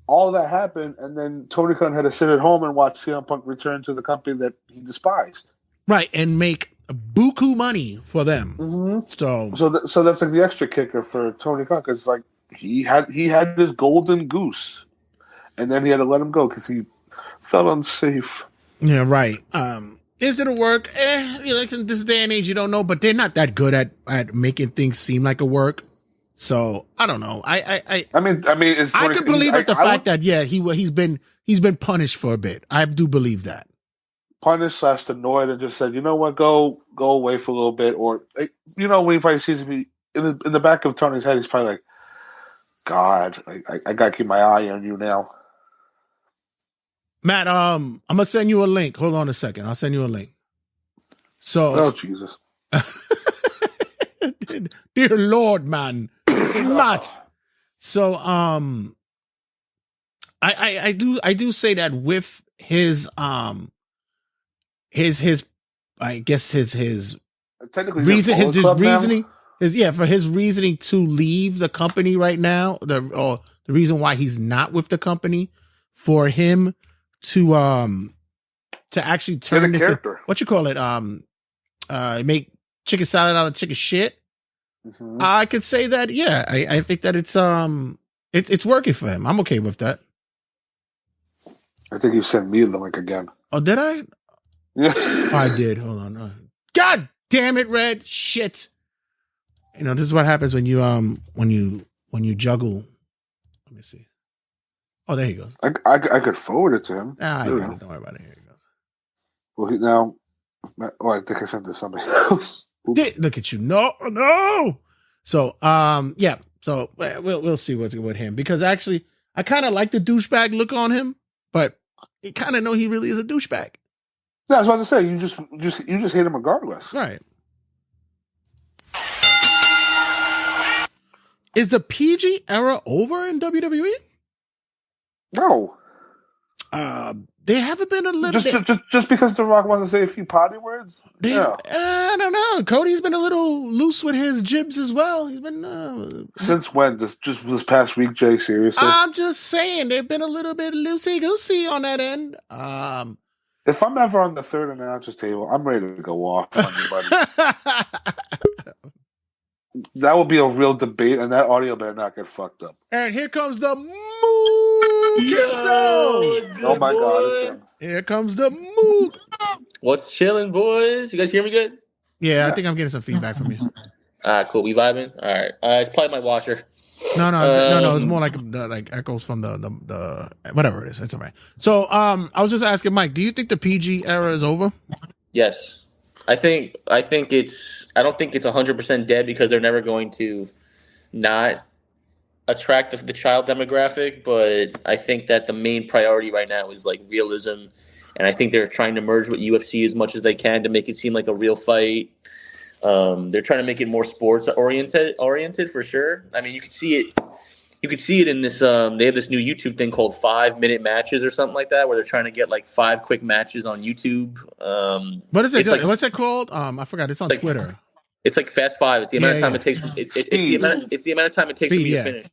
all that happened, and then Tony Khan had to sit at home and watch CM Punk return to the company that he despised. Right, and make buku money for them. Mm-hmm. So that's like the extra kicker for Tony Khan, because like he had his golden goose, and then he had to let him go because he felt unsafe. Yeah, right. Is it a work? Like in this day and age, you don't know, but they're not that good at making things seem like a work. So I don't know. I mean, it's I could believe the fact that he's been punished for a bit. I do believe that. Punished / annoyed and just said, you know what, go away for a little bit, or when he probably sees me in the back of Tony's head, he's probably like, God, I gotta keep my eye on you now. Matt, I'm gonna send you a link. Hold on a second. I'll send you a link. So, oh Jesus, dear Lord, man, Matt. So, I do say that with his I guess his reasoning for his reasoning to leave the company right now, the reason why he's not with the company, for him to actually turn this what you call it, make chicken salad out of chicken shit. Mm-hmm. I could say that, yeah, I think that it's working for him. I'm okay with that. I think you sent me the link again. Oh, did I? Yeah. I did. Hold on. God damn it, Red. Shit. This is what happens when you juggle. Let me see. Oh, there he goes. I could forward it to him. I got it. Don't worry about it. Here he goes. Well, I think I sent it to somebody else. Look at you. No. So, yeah. So we'll see what's with him, because actually I kind of like the douchebag look on him, but you kind of know he really is a douchebag. Yeah, I was about to say, you just hate him regardless. Right. Is the PG era over in WWE? No. They haven't been a little just because The Rock wants to say a few potty words? Yeah. I don't know. Cody's been a little loose with his jibs as well. He's been since when? Just this past week, Jay? Seriously? I'm just saying they've been a little bit loosey-goosey on that end. If I'm ever on the third announcer's table, I'm ready to go off on anybody. That would be a real debate, and that audio better not get fucked up. And here comes the Moog. Oh my God, it's him. Here comes the Moog. What's chilling, boys? You guys hear me good? Yeah, I think I'm getting some feedback from you. Cool. We vibing? All right. It's probably my washer. No. It's more like echoes from the whatever it is. It's all right. So, I was just asking Mike, do you think the PG era is over? Yes, I think it's. I don't think it's 100% dead because they're never going to not attract the child demographic. But I think that the main priority right now is like realism, and I think they're trying to merge with UFC as much as they can to make it seem like a real fight. They're trying to make it more sports oriented for sure. I mean, you could see it. You could see it in this. They have this new YouTube thing called 5-minute matches or something like that, where they're trying to get like 5 quick matches on YouTube. What is it? What's it called? I forgot. It's on Twitter. It's like Fast 5. It's the amount of time it takes. It's the amount of time it takes for me to finish.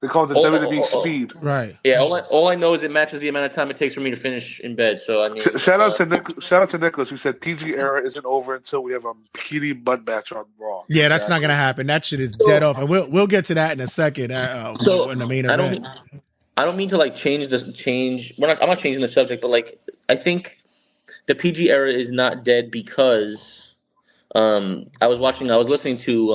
They call it the WWE Speed. Right. Yeah. All I know is it matches the amount of time it takes for me to finish in bed. So I mean, shout out to Nicholas who said PG era isn't over until we have a bikini mud match on Raw. Yeah, that's not gonna happen. That shit is dead off, and we'll get to that in a second. In the main event. I don't mean to like change. I'm not changing the subject, but like I think the PG era is not dead because I was listening to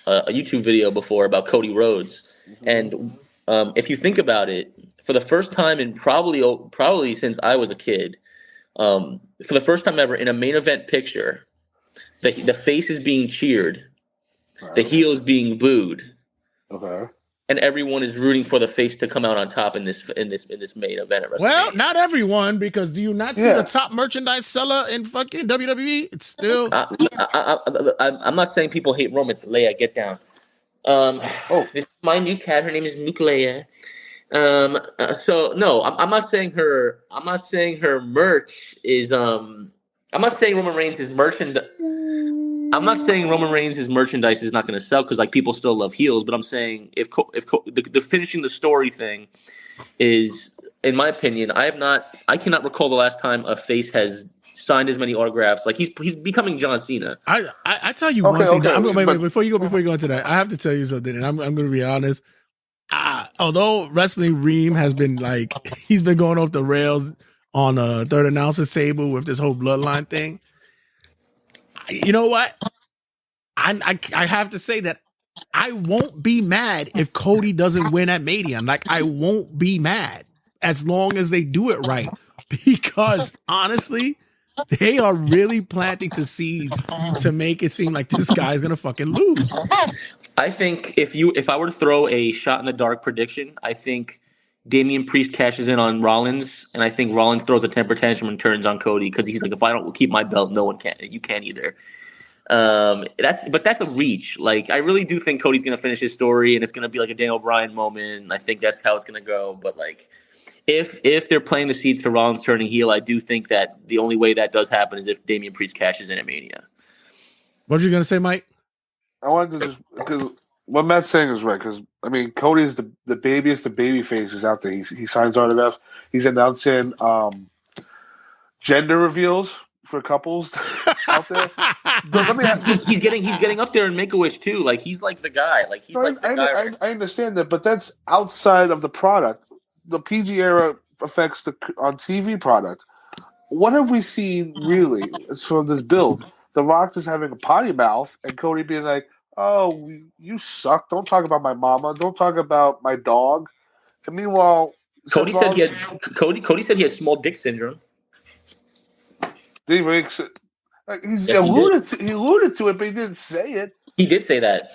a YouTube video before about Cody Rhodes. And if you think about it, for the first time in probably since I was a kid, for the first time ever in a main event picture, the face is being cheered, the heel is being booed, and everyone is rooting for the face to come out on top in this main event. Well, not everyone, because do you not see the top merchandise seller in fucking WWE? It's still. I'm not saying people hate Roman. Leia, get down. This is my new cat. Her name is Nucleia. So no, I'm not saying her. I'm not saying her merch is. I'm not saying Roman Reigns' merchandise. I'm not saying Roman Reigns' merchandise is not going to sell because like people still love heels. But I'm saying if the finishing the story thing is, in my opinion, I cannot recall the last time a face has signed as many autographs. Like he's becoming John Cena. I tell you one thing. Wait, before you go into that, I have to tell you something, and I'm going to be honest. Although Wrestling Ream has been like he's been going off the rails on a third announcer's table with this whole bloodline thing. You know what? I have to say that I won't be mad if Cody doesn't win at Mania. Like I won't be mad as long as they do it right, because honestly. They are really planting seeds to make it seem like this guy's gonna fucking lose. I think if I were to throw a shot in the dark prediction, I think Damian Priest cashes in on Rollins, and I think Rollins throws a temper tantrum and turns on Cody because he's like, if I don't keep my belt, no one can. You can't either. That's a reach. Like I really do think Cody's gonna finish his story, and it's gonna be like a Daniel Bryan moment. I think that's how it's gonna go. But like. If they're playing the seeds to Rollins turning heel, I do think that the only way that does happen is if Damian Priest cashes in at Mania. What are you going to say, Mike? I wanted to just because what Matt's saying is right. Because I mean, Cody is the babiest of baby faces out there. He signs autographs. He's announcing gender reveals for couples out there. He's getting up there in Make-A-Wish too. Like he's like the guy. Like he's the guy. I understand that, but that's outside of the product. The PG era affects on TV product. What have we seen really from this build? The Rock just having a potty mouth and Cody being like, "Oh, you suck! Don't talk about my mama. Don't talk about my dog." And meanwhile, Cody said he had small dick syndrome. He alluded to it, but he didn't say it. He did say that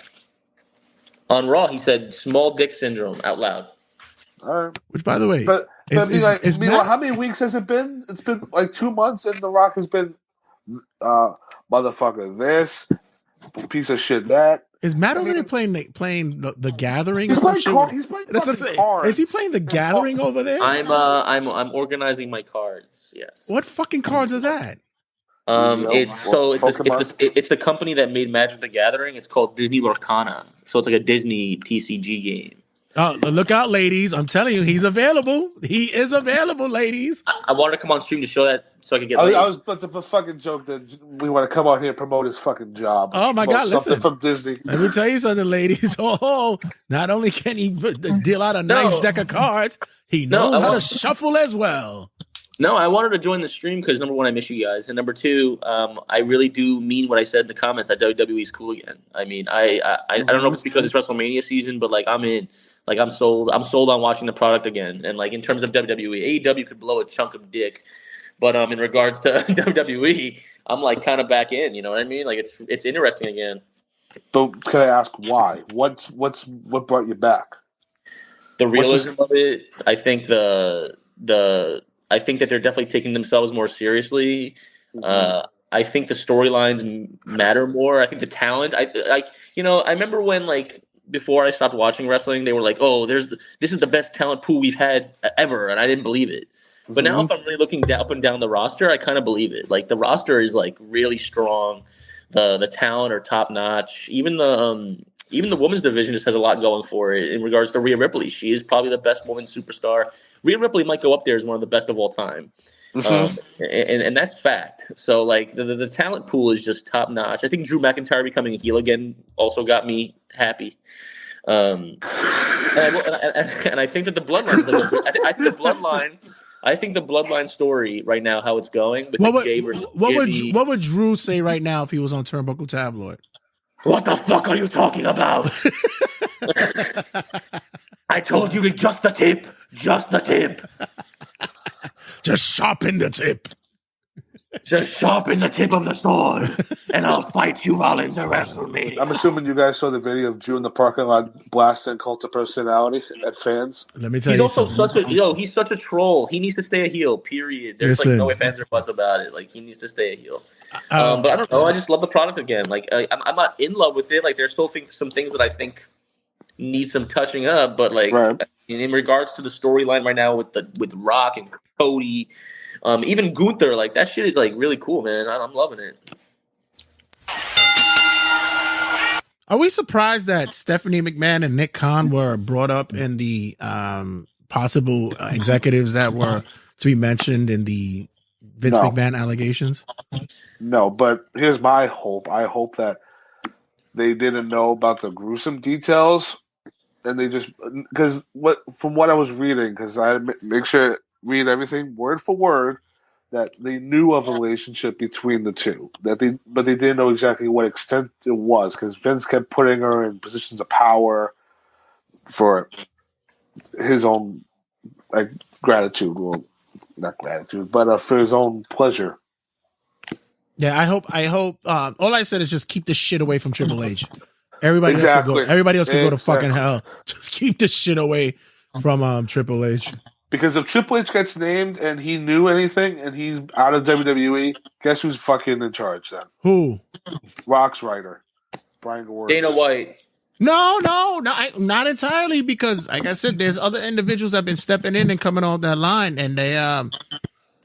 on Raw. He said small dick syndrome out loud. All right. Which, by the way, how many weeks has it been? It's been like 2 months, and The Rock has been motherfucker this, piece of shit that. Is Matt over there playing the Gathering? He's playing cards. Is he playing the Gathering over there? I'm organizing my cards. Yes. What fucking cards are that? It's the company that made Magic the Gathering. It's called Disney Lorcana. So it's like a Disney TCG game. Oh, look out, ladies. I'm telling you, he's available. He is available, ladies. I wanted to come on stream to show that so I could get laid. I was about to fucking joke that we want to come out here and promote his fucking job. Oh, my God, listen. From Disney. Let me tell you something, ladies. Oh, not only can he deal out a nice deck of cards, he knows how to shuffle as well. No, I wanted to join the stream because number one, I miss you guys, and number two, I really do mean what I said in the comments that WWE is cool again. I mean, I don't know if it's because it's WrestleMania season, but like I'm in, like I'm sold. I'm sold on watching the product again. And like in terms of WWE, AEW could blow a chunk of dick, but in regards to WWE, I'm like kind of back in. You know what I mean? Like it's interesting again. But can I ask why? What brought you back? The realism of it, I think I think that they're definitely taking themselves more seriously. I think the storylines matter more. I think the talent. I remember when like before I stopped watching wrestling, they were like, "Oh, this is the best talent pool we've had ever," and I didn't believe it. But now, if I'm really looking up and down the roster, I kind of believe it. Like the roster is like really strong. The talent are top notch. Even the women's division just has a lot going for it in regards to Rhea Ripley. She is probably the best woman superstar. Rhea Ripley might go up there as one of the best of all time. And that's fact. So like the talent pool is just top notch. I think Drew McIntyre becoming a heel again also got me happy. And I think that the bloodline. I think the bloodline story right now, how it's going. With what would Drew say right now if he was on Turnbuckle Tabloid? What the fuck are you talking about? I told you just the tip. Just the tip. Just sharpen the tip. Just sharpen the tip of the sword, and I'll fight you all into WrestleMania. I'm assuming you guys saw the video of Drew in the parking lot blasting Cult of Personality at fans. Let me tell he's you also something. He's such a troll. He needs to stay a heel, period. There's like no ifs, ands, or buts about it. Like, he needs to stay a heel. But I don't know. I just love the product again. Like, I'm not in love with it. Like, there's still some things that I think need some touching up. But, like, in regards to the storyline right now with Rock and Cody, even Gunther, like, that shit is, like, really cool, man. I'm loving it. Are we surprised that Stephanie McMahon and Nick Khan were brought up in the possible executives that were to be mentioned in the Vince McMahon allegations? No, but here's my hope. I hope that they didn't know about the gruesome details, and they just from what I was reading, because I make sure read everything word for word, that they knew of a relationship between the two, but they didn't know exactly what extent it was, because Vince kept putting her in positions of power for his own gratitude, well, not gratitude, but for his own pleasure. Yeah, I hope. All I said is just keep the shit away from Triple H. Everybody else can go to fucking hell. Just keep the shit away from Triple H. Because if Triple H gets named and he knew anything and he's out of WWE, guess who's fucking in charge then? Who? Rock's writer, Brian Gewirtz. Dana White. No, not entirely, because like I said, there's other individuals that have been stepping in and coming off that line, and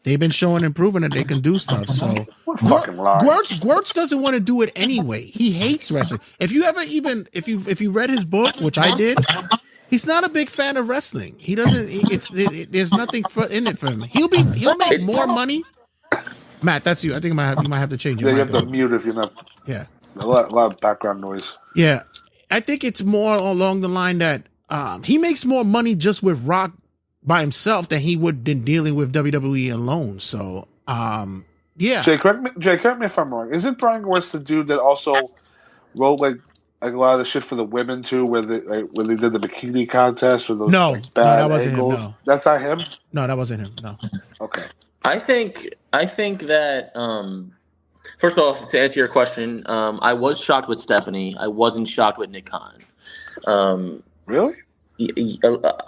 they've been showing and proving that they can do stuff. So Gewirtz doesn't want to do it anyway. He hates wrestling. If you read his book, which I did, he's not a big fan of wrestling. He doesn't. There's nothing in it for him. He'll make more money. Matt, that's you. I think you might have to change. You have to mute if you're not. Yeah, a lot of background noise. Yeah, I think it's more along the line that he makes more money just with Rock by himself than he would in dealing with WWE alone. So, yeah. Jay, correct me if I'm wrong. Isn't Brian Gewirtz the dude that also wrote like a lot of the shit for the women too, where they did the bikini contest or those bad that wasn't angles? him. No. That's not him. No, that wasn't him. No. Okay. I think that first off, to answer your question, I was shocked with Stephanie. I wasn't shocked with Nick Khan. Really?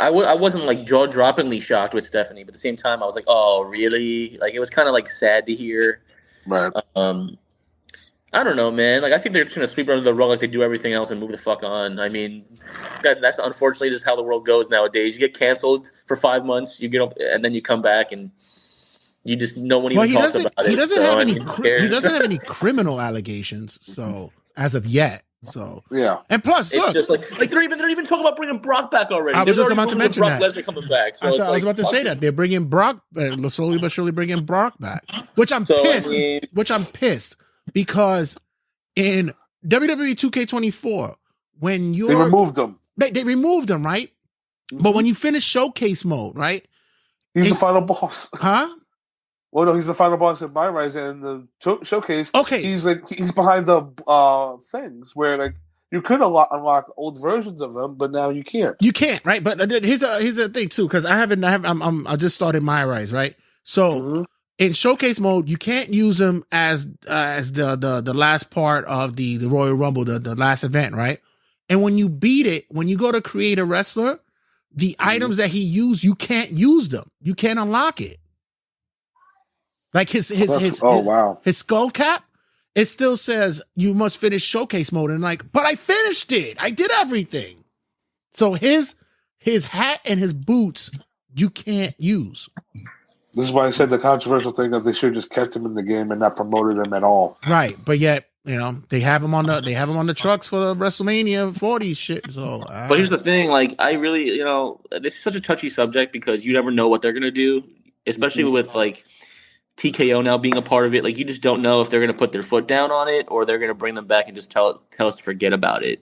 I wasn't like jaw-droppingly shocked with Stephanie, but at the same time, I was like, "Oh, really?" Like, it was kind of like sad to hear. Right. I don't know, man. Like, I think they're just gonna sweep it under the rug like they do everything else and move the fuck on. I mean, that's unfortunately just how the world goes nowadays. You get canceled for 5 months, you get up, and then you come back and you just no one even talks about it. He doesn't have any criminal allegations, so as of yet. So yeah, and plus, it's look, just like they're even talking about bringing Brock back already. I was just about to mention Brock that. Lesnar coming back. So I was about to say that they're bringing Brock slowly but surely bringing Brock back, which I'm pissed. Which I'm pissed because in WWE 2K24 when they removed them, they removed them, right? Mm-hmm. But when you finish showcase mode, right? He's the final boss, huh? Well, no, he's the final boss in My Rise, and the showcase. Okay, he's behind the things where like you could unlock old versions of them, but now you can't. You can't, right? But here's the thing too, because I just started My Rise, right? So in showcase mode, you can't use them as the last part of the Royal Rumble, the last event, right? And when you beat it, when you go to create a wrestler, the items that he used, you can't use them. You can't unlock it. Like his skull cap, it still says you must finish showcase mode, and like, but I finished it. I did everything. So his hat and his boots you can't use. This is why I said the controversial thing of they should have just kept him in the game and not promoted him at all. Right, but yet they have him on the trucks for the WrestleMania 40 shit. So, but here's the thing: like, I really, this is such a touchy subject because you never know what they're gonna do, especially with like TKO now being a part of it. Like, you just don't know if they're gonna put their foot down on it or they're gonna bring them back and just tell us to forget about it.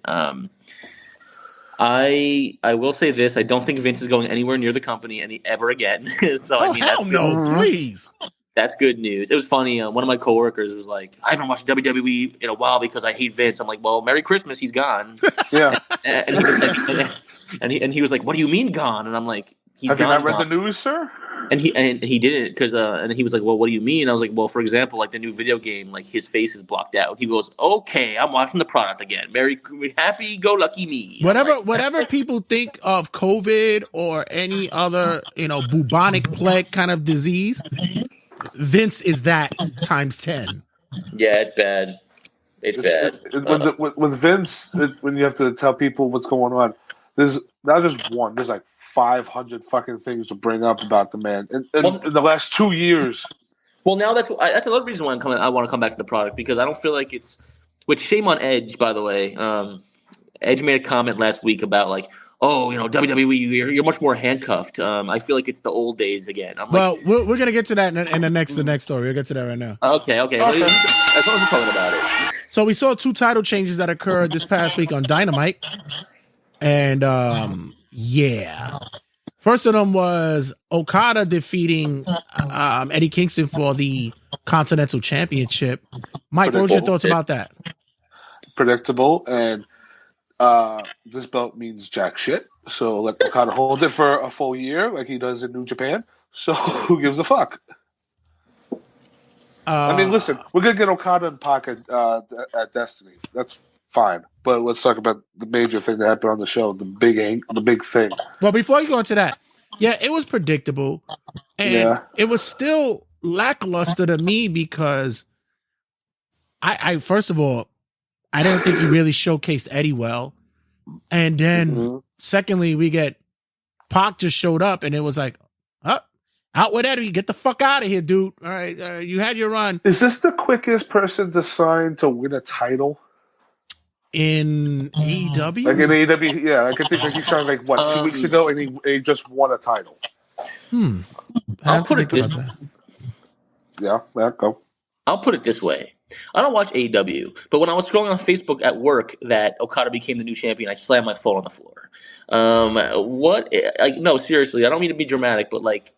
I will say this: I don't think Vince is going anywhere near the company ever again. So I mean, hell no, please. That's good news. It was funny. One of my coworkers was like, "I haven't watched WWE in a while because I hate Vince." I'm like, "Well, Merry Christmas, he's gone." Yeah. And he was like, "What do you mean gone?" And I'm like, "Have you not read the news, sir?" And he didn't because and he was like, "Well, what do you mean?" I was like, "Well, for example, like the new video game, like his face is blocked out." He goes, "Okay, I'm watching the product again. Happy go lucky me." Whatever people think of COVID or any other bubonic plague kind of disease, Vince is that times 10. Yeah, it's bad. It's bad. With Vince, when you have to tell people what's going on, there's not just one. There's like 500 fucking things to bring up about the man in the last 2 years. Well, now that's another reason why I want to come back to the product, because I don't feel like it's. Which shame on Edge, by the way. Edge made a comment last week about like, oh, WWE, you're much more handcuffed. I feel like it's the old days again. We're gonna get to that in the next story. We'll get to that right now. Okay. As long as we're talking about it. So we saw 2 title changes that occurred this past week on Dynamite, and yeah. First of them was Okada defeating Eddie Kingston for the Continental Championship. Mike, what was your thoughts about that? Predictable, and this belt means jack shit. So let Okada hold it for a full year like he does in New Japan. So who gives a fuck? I mean, listen, we're going to get Okada in pocket at Destiny. That's fine. But let's talk about the major thing that happened on the show, the big thing. Well, before you go into that, yeah, it was predictable. And it was still lackluster to me because I first of all, I don't think he really showcased Eddie well. And then secondly, we get Pac just showed up and it was like, out with Eddie, get the fuck out of here, dude. All right, you had your run. Is this the quickest person to sign to win a title? In AEW? Like in AEW, yeah. I can think like he signed 2 weeks ago and he just won a title. I'll put it this go. I'll put it this way. I don't watch AEW, but when I was scrolling on Facebook at work that Okada became the new champion, I slammed my phone on the floor. No, seriously, I don't mean to be dramatic, but like,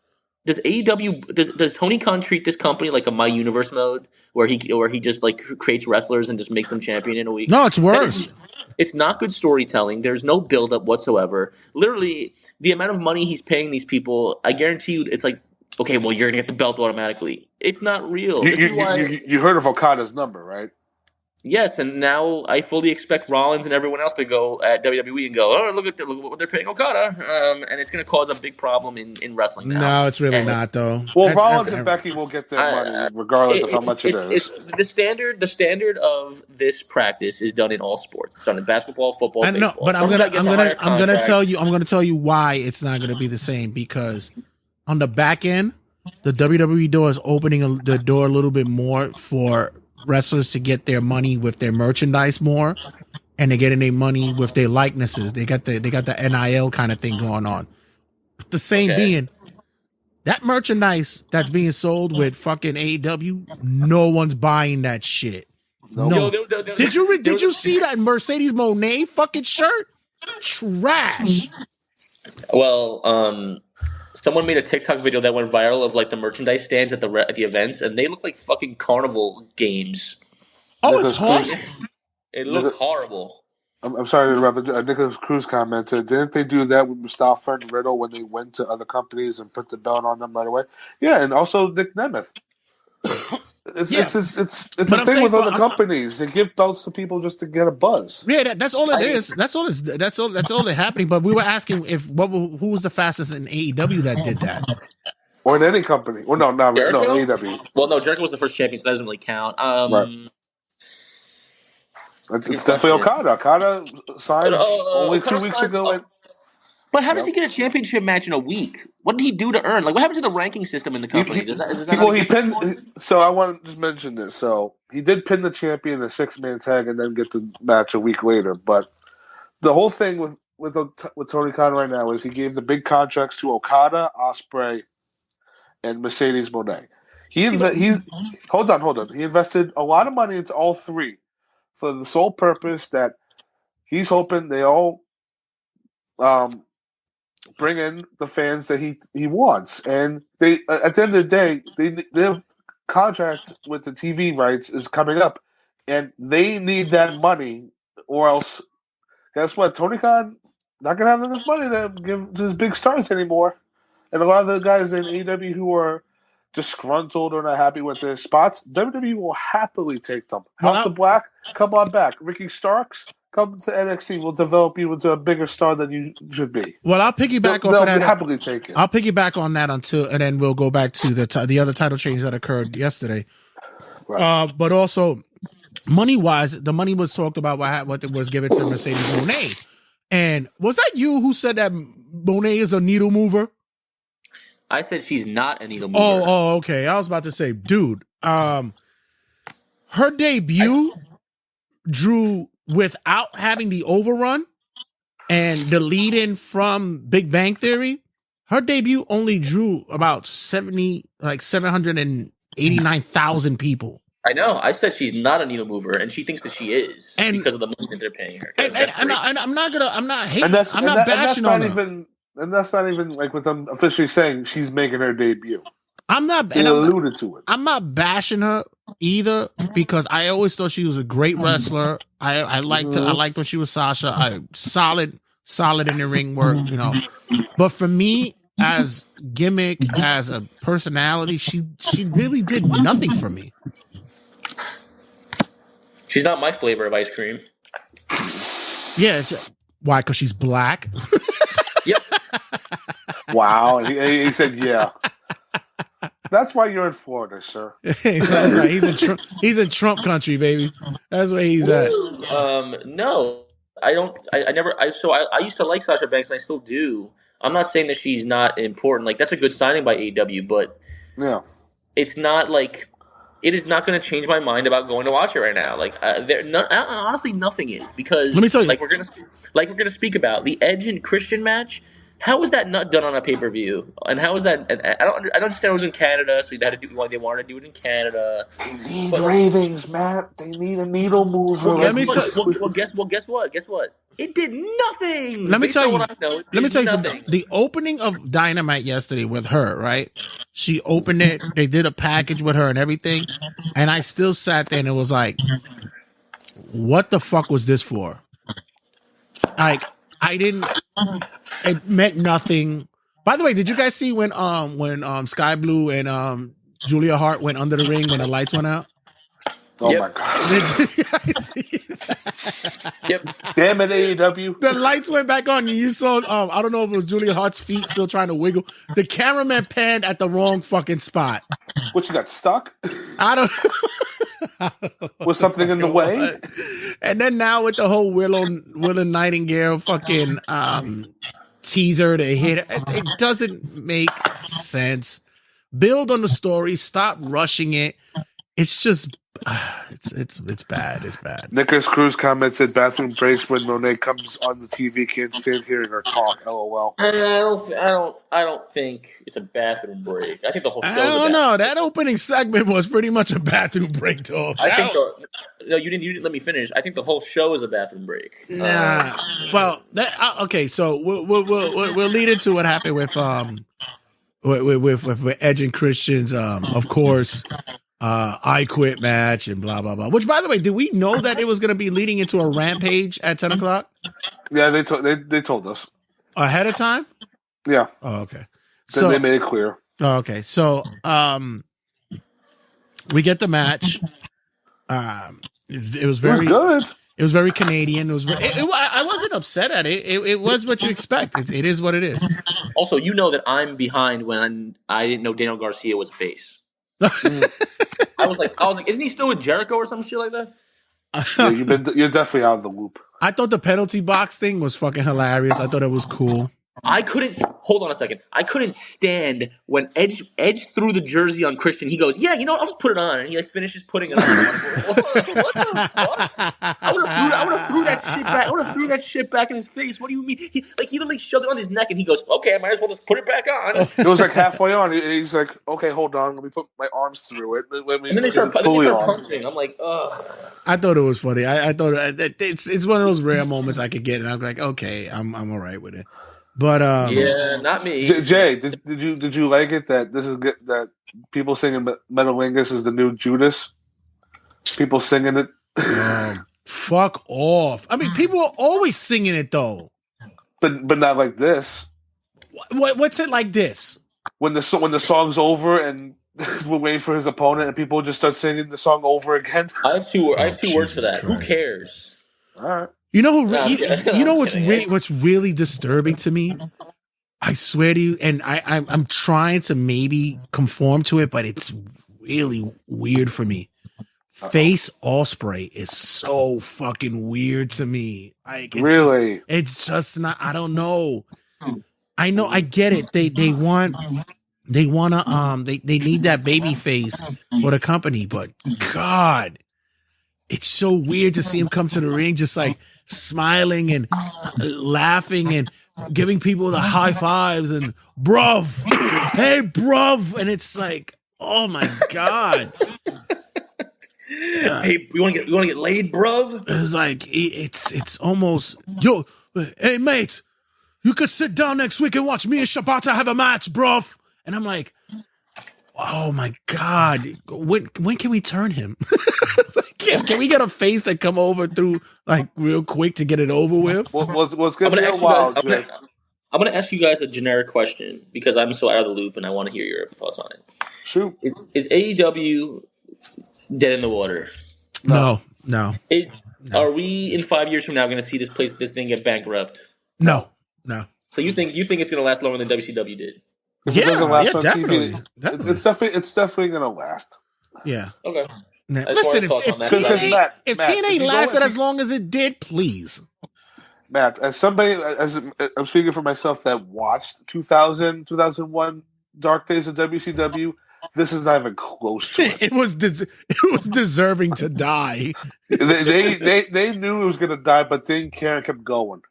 does AEW does Tony Khan treat this company like a My Universe mode where he just like creates wrestlers and just makes them champion in a week? No, it's worse. It's not good storytelling. There's no build up whatsoever. Literally, the amount of money he's paying these people, I guarantee you, it's like, okay, well, you're gonna get the belt automatically. It's not real. You heard of Okada's number, right? Yes, and now I fully expect Rollins and everyone else to go at WWE and go, oh, look at what they're paying Okada, and it's going to cause a big problem in wrestling now. No, it's really not, though. Well, Rollins and Becky will get their money regardless of how much it is. The standard of this practice is done in all sports. It's done in basketball, football, baseball. But I'm gonna tell you why it's not going to be the same, because on the back end, the WWE door is opening the door a little bit more for wrestlers to get their money with their merchandise more, and they're getting their money with their likenesses. They got the NIL kind of thing going on. The same being that merchandise that's being sold with fucking AEW, no one's buying that shit. No. Did you see that Mercedes Moné fucking shirt? Trash. Well, Someone made a TikTok video that went viral of like the merchandise stands at the events, and they look like fucking carnival games. Oh, it's horse. It looked horrible. I'm sorry to interrupt, but Nicholas Cruz commented, didn't they do that with Mustafa and Riddle when they went to other companies and put the belt on them right away? Yeah, and also Nick Nemeth. It's a thing with other companies. They give belts to people just to get a buzz. Yeah, that's all it is. That's all that's happening. But we were asking who was the fastest in AEW that did that, or in any company. Well, no, AEW. Well, no, Jericho was the first champion, so that doesn't really count. Right. It's definitely Okada. Okada signed only 2 weeks ago. But how does he get a championship match in a week? What did he do to earn? Like, what happened to the ranking system in the company? He pinned. So I want to just mention this. So he did pin the champion in a 6-man tag and then get the match a week later. But the whole thing with Tony Khan right now is he gave the big contracts to Okada, Ospreay, and Mercedes Moné. Hold on. He invested a lot of money into all three for the sole purpose that he's hoping they all bring in the fans that he wants. And they, at the end of the day, their contract with the TV rights is coming up, and they need that money, or else, guess what? Tony Khan not gonna have enough money to give to his big stars anymore. And a lot of the guys in AEW who are disgruntled or not happy with their spots, WWE will happily take them. House of Black, come on back. Ricky Starks, come to NXT. We'll develop you into a bigger star than you should be. Well, I'll piggyback off they'll of that. Happily take it. I'll piggyback on that and then we'll go back to the other title change that occurred yesterday. Right. But also, money-wise, the money was talked about what was given to Mercedes Moné. And was that you who said that Moné is a needle mover? I said she's not a needle mover. Oh, okay. I was about to say, dude, her debut drew, without having the overrun and the lead-in from Big Bang Theory, her debut only drew about 789,000 people. I know. I said she's not a needle mover, and she thinks that she is because of the money that they're paying her. And I'm not bashing on her. And that's not even like with them officially saying she's making her debut. They alluded to it. I'm not bashing her either because I always thought she was a great wrestler. I liked her. I liked when she was Sasha. Solid in the ring work, you know. But for me, as gimmick, as a personality, she really did nothing for me. She's not my flavor of ice cream. Yeah, why? Because she's black. Yep. Wow. He said, yeah. That's why you're in Florida, sir. That's right. He's in Trump country, baby. That's where he's at. No, I don't. I used to like Sasha Banks, and I still do. I'm not saying that she's not important. Like, that's a good signing by AEW, but yeah, it's not like it is not going to change my mind about going to watch it right now. Like, honestly, nothing is, because let me tell you, like we're gonna speak about the Edge and Christian match. How was that not done on a pay-per-view? And how was that? I don't understand. It was in Canada, so they had to do why they wanted to do it in Canada. They need ratings, Matt. They need a needle mover. Well, guess what? It did nothing. Let me tell you something. The opening of Dynamite yesterday with her, right? She opened it. They did a package with her and everything, and I still sat there and it was like, what the fuck was this for? Like, it meant nothing. By the way, did you guys see when Sky Blue and Julia Hart went under the ring when the lights went out? Oh my God. Did you guys see that? Yep. Damn it, AEW. The lights went back on and you saw, I don't know if it was Julia Hart's feet still trying to wiggle. The cameraman panned at the wrong fucking spot. What, you got stuck? I don't Was something in the way? And then now with the whole Willow Nightingale fucking teaser to hit, it doesn't make sense. Build on the story. Stop rushing it. It's just, it's bad. It's bad. Nicholas Cruz commented, bathroom breaks when Monet comes on the TV. Can't stand hearing her talk. LOL. I don't think it's a bathroom break. I think the whole show. I don't know. That opening segment was pretty much a bathroom break, though. No, you didn't let me finish. I think the whole show is a bathroom break. Nah. Well, okay. So we'll lead into what happened with with Edge and Christian's, of course, I Quit match and blah blah blah. Which, by the way, did we know that it was going to be leading into a Rampage at 10 o'clock? Yeah, they told us ahead of time. Yeah. Oh, okay. So they made it clear. Oh, okay. So we get the match. It was very good. It was very Canadian. I wasn't upset at it. It was what you expect. It is what it is. Also, you know that I'm behind when I didn't know Daniel Garcia was a face. I was like, isn't he still with Jericho or some shit like that? Yeah, you're definitely out of the loop. I thought the penalty box thing was fucking hilarious. I thought it was cool. Hold on a second. I couldn't stand when Edge threw the jersey on Christian. He goes, yeah, I'll just put it on. And he finishes putting it on. What the fuck? I would have threw that shit back. I would have threw that shit back in his face. What do you mean? He literally shoved it on his neck and he goes, okay, I might as well just put it back on. It was like halfway on. He's like, okay, hold on. Let me put my arms through it. And then they start punching. I'm like, ugh. I thought it was funny. I thought it's one of those rare moments I could get, and I'm like, okay, I'm all right with it. But yeah, not me. Jay, did you like it that this is that people singing Metalingus is the new Judas? People singing it. Fuck off! I mean, people are always singing it though. But not like this. What's it like this? When the song's over and we're waiting for his opponent and people just start singing the song over again. I have two words for that. Christ. Who cares? All right. You know you know what's really disturbing to me? I swear to you, and I'm trying to maybe conform to it, but it's really weird for me. Face Ospreay is so fucking weird to me. Like, really? It's just not. I don't know. I know. I get it. They need that baby face for the company, but God, it's so weird to see him come to the ring just like smiling and laughing and giving people the high fives and bruv, hey bruv, and it's like, oh my God. Hey, we want to get laid, bruv. It's like it's almost, yo, hey mate, you could sit down next week and watch me and Shabata have a match, bruv. And I'm like, oh my God, when can we turn him? Can we get a face that come over through like real quick to get it over with? What's gonna be a while, Jay? I'm going to ask you guys a generic question because I'm so out of the loop and I want to hear your thoughts on it. Shoot. Is AEW dead in the water? No. Are we in 5 years from now going to see this thing get bankrupt? No. So you think it's going to last longer than WCW did? If it doesn't last on definitely. TV, it's definitely going to last. Yeah. Okay. Now, listen, if TNA lasted as long as it did, please. Matt, as I'm speaking for myself that watched 2000, 2001 Dark Days of WCW, this is not even close to it. It was deserving to die. They knew it was going to die, but didn't care and kept going.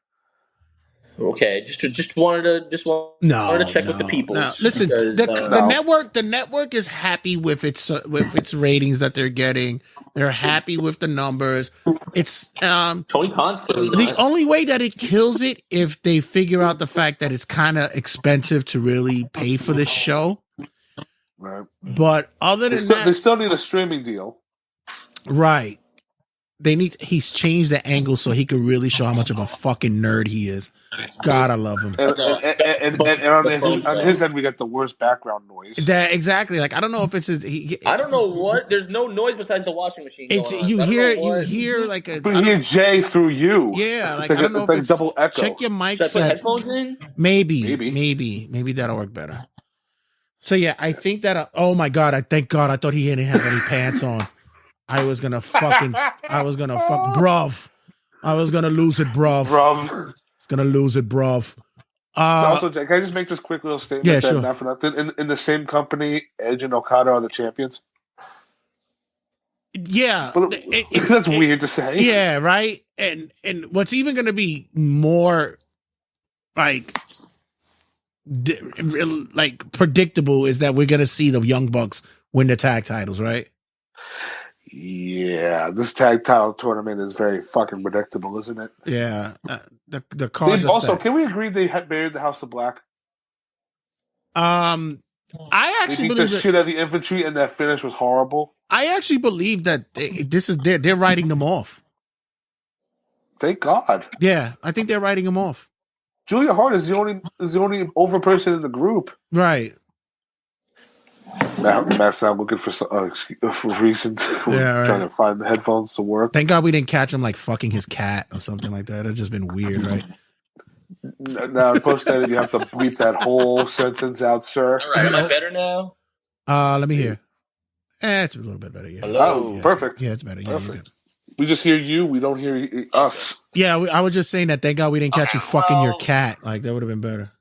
Okay, just wanted to check with the people. No. Listen, because, the network is happy with its ratings that they're getting. They're happy with the numbers. It's Tony Khan's the only way that it kills it if they figure out the fact that it's kind of expensive to really pay for this show. Right. But other than that, they still need a streaming deal. Right. He's changed the angle so he could really show how much of a fucking nerd he is. God, I love him. And on his end, we got the worst background noise. Exactly. Like, I don't know if it's I don't know what. There's no noise besides the washing machine. You hear like a. But you hear Jay through you. Yeah, like I don't know if it's double echo. Check your mic set. Put headphones in? Maybe that'll work better. So yeah, I think that. Oh my God! Thank God! I thought he didn't have any pants on. I was gonna fuck, bruv. I was gonna lose it, bruv. Also, can I just make this quick little statement? Yeah, sure. Not for nothing. In the same company, Edge and Okada are the champions. Yeah, that's weird to say. Yeah, right. And what's even going to be more like predictable is that we're going to see the Young Bucks win the tag titles, right? Yeah, this tag title tournament is very fucking predictable, isn't it? Yeah, the cards. Also, can we agree they had buried the House of Black? I actually They beat the believe shit out of the infantry, and that finish was horrible. I actually believe that they're writing them off. Thank God. Yeah, I think they're writing them off. Julia Hart is the only over person in the group. Right. Matt's now looking for reasons. Yeah, right. Trying to find the headphones to work. Thank God we didn't catch him like fucking his cat or something like that. It'd just been weird, right? Now, post-edit, you have to bleep that whole sentence out, sir. All right, am I better now? Let me hear. It's a little bit better. Yeah. Hello. Oh, perfect. Yeah, it's better. Yeah, Perfect. We just hear you. We don't hear us. Yeah, I was just saying that. Thank God we didn't catch you fucking your cat. Like that would have been better.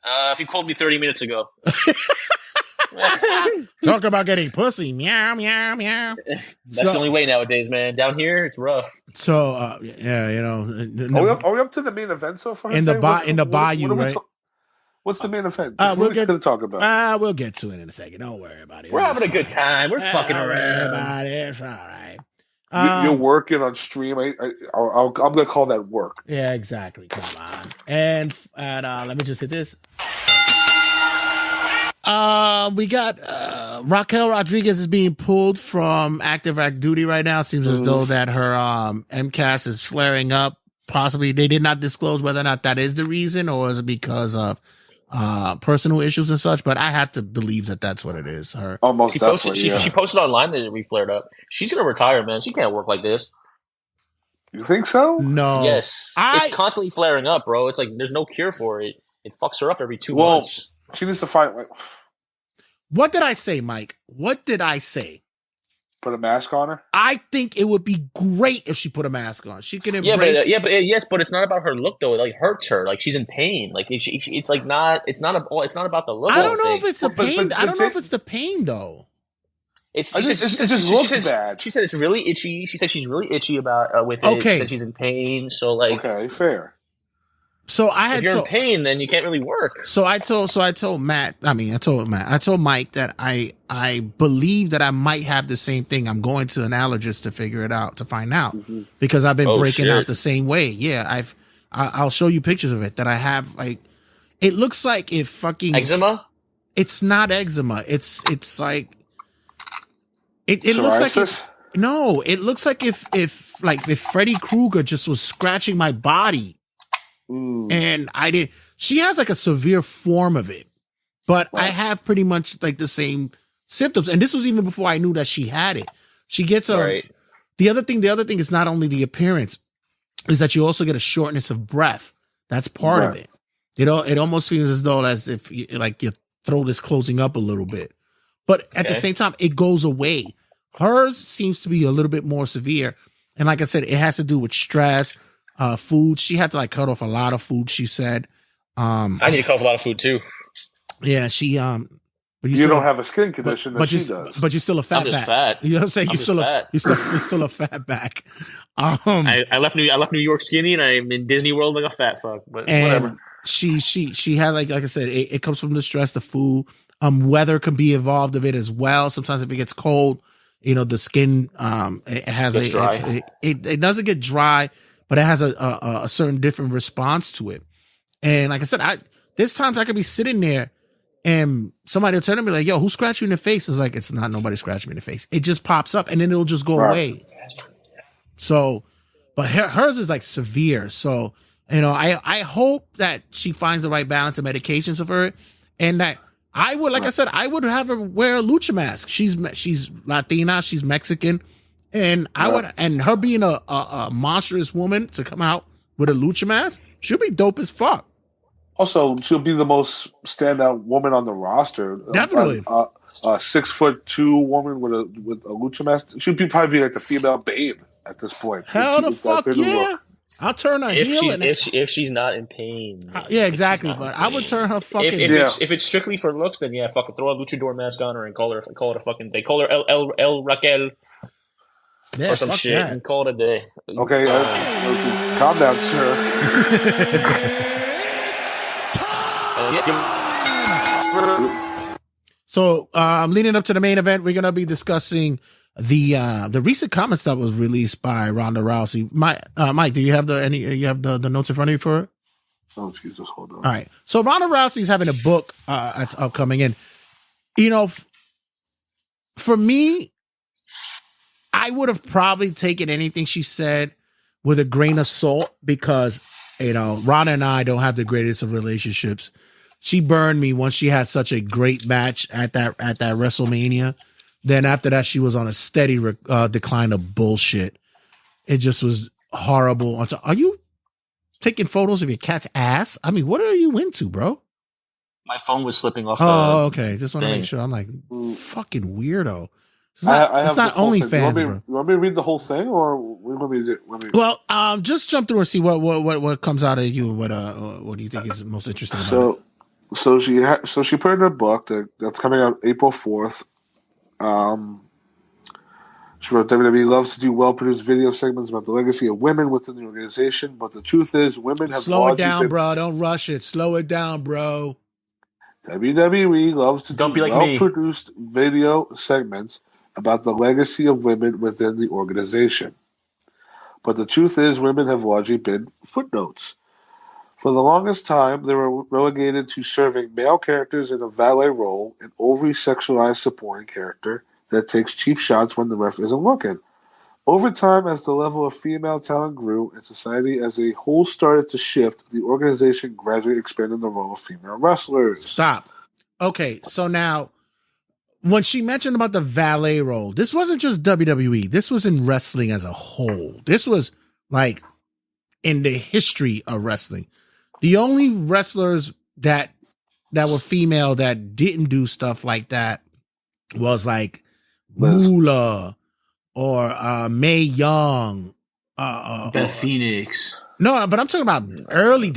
If you called me 30 minutes ago. Talk about getting pussy. Meow, meow, meow. That's the only way nowadays, man. Down here, it's rough. So, yeah, you know. Are we up to the main event so far? In the bayou, right? What's the main event? We're going to talk about. We'll get to it in a second. Don't worry about it. We're having a good time. We're fucking Don't worry around. about it. It's all right. You're working on stream. I'm going to call that work. Yeah, exactly. Come on. And let me just hit this. We got Raquel Rodriguez is being pulled from active duty right now. Seems as though that her MCAS is flaring up. Possibly they did not disclose whether or not that is the reason, or is it because of personal issues and such. But I have to believe that that's what it is. Her almost she posted online that it re-flared up. She's gonna retire, man. She can't work like this. You think so? No. Yes, it's constantly flaring up, bro. It's like there's no cure for it. It fucks her up every 2 months. She needs to fight. What did I say, Mike? What did I say? Put a mask on her? I think it would be great if she put a mask on. She can embrace. But it's not about her look though. It like hurts her. Like she's in pain. Like it's like not. It's not about the look. I don't know if it's the pain. I don't know if it's the pain though. It just looks bad. She said it's really itchy. She said she's really itchy about with it. Okay. She said she's in pain. So like, okay, fair. So if you're in pain, then you can't really work. So I told Matt. I told Mike that I believe that I might have the same thing. I'm going to an allergist to figure it out, to find out, because I've been breaking out the same way. Yeah, I'll show you pictures of it that I have. Like, it looks like if fucking eczema. It's not eczema. It's like it looks like it looks like if Freddy Krueger just was scratching my body. And she has like a severe form of it, but I have pretty much like the same symptoms. And this was even before I knew that she had it. She gets the other thing is not only the appearance, is that you also get a shortness of breath. That's part of it. You know, it almost feels as though as if your throat is closing up a little bit, but at the same time, it goes away. Hers seems to be a little bit more severe. And like I said, it has to do with stress. Food. She had to like cut off a lot of food. She said, I need to cut off a lot of food too. Yeah, she but you don't have a skin condition that she does. But you're still a fat back. Fat. You know what I'm saying? You're still a fat back. I left New York skinny, and I'm in Disney World like a fat fuck. But whatever. She had like I said, it comes from the stress, the food. Weather can be involved of it as well. Sometimes if it gets cold, the skin it has it doesn't get dry. But it has a certain different response to it. And like I said, there's times I could be sitting there and somebody will turn to me like, yo, who scratched you in the face? It's like, it's not nobody scratching me in the face. It just pops up and then it'll just go away. So, but hers is like severe. So, I hope that she finds the right balance of medications of her, and that I would, like I said, I would have her wear a lucha mask. She's Latina. She's Mexican. And and her being a monstrous woman to come out with a lucha mask, she'll be dope as fuck. Also, she'll be the most standout woman on the roster. Definitely, a 6'2" woman with a lucha mask. She'd probably be like the female Babe at this point. Hell the fuck yeah! I'll turn her heel. If she's not in pain. Yeah, exactly. But I would turn her fucking. If it's strictly for looks, then yeah, fucking throw a luchador mask on her and call her a fucking. They call her El Raquel. Yeah, or some shit and call it a day. Okay, calm down, sir. So, leading up to the main event, we're gonna be discussing the recent comments that was released by Ronda Rousey. Mike, do you have the notes in front of you for it? Oh, Jesus, hold on. All right. So Ronda Rousey's having a book that's upcoming. And, you know, for me, I would have probably taken anything she said with a grain of salt because, you know, Ronda and I don't have the greatest of relationships. She burned me once she had such a great match at that WrestleMania. Then after that, she was on a steady decline of bullshit. It just was horrible. Are you taking photos of your cat's ass? I mean, what are you into, bro? My phone was slipping off. Okay. Just want to make sure. I'm like, fucking weirdo. It's not OnlyFans, bro. You want me to read the whole thing, or what me to do? Well, just jump through and see what comes out of you. What do you think is most interesting about it? So she put in her book that's coming out April 4th. She wrote, WWE loves to do well-produced video segments about the legacy of women within the organization, but the truth is women have Slow it down, bro. Don't rush it. Slow it down, bro. WWE loves to do well-produced video segments about the legacy of women within the organization. But the truth is women have largely been footnotes. For the longest time, they were relegated to serving male characters in a valet role, an overly sexualized supporting character that takes cheap shots when the ref isn't looking. Over time, as the level of female talent grew and society as a whole started to shift, the organization gradually expanded the role of female wrestlers. Stop. Okay, so now, when she mentioned about the valet role, this wasn't just WWE. This was in wrestling as a whole. This was, like, in the history of wrestling. The only wrestlers that were female that didn't do stuff like that was, like, Moolah or Mae Young. Beth Phoenix. No, but I'm talking about early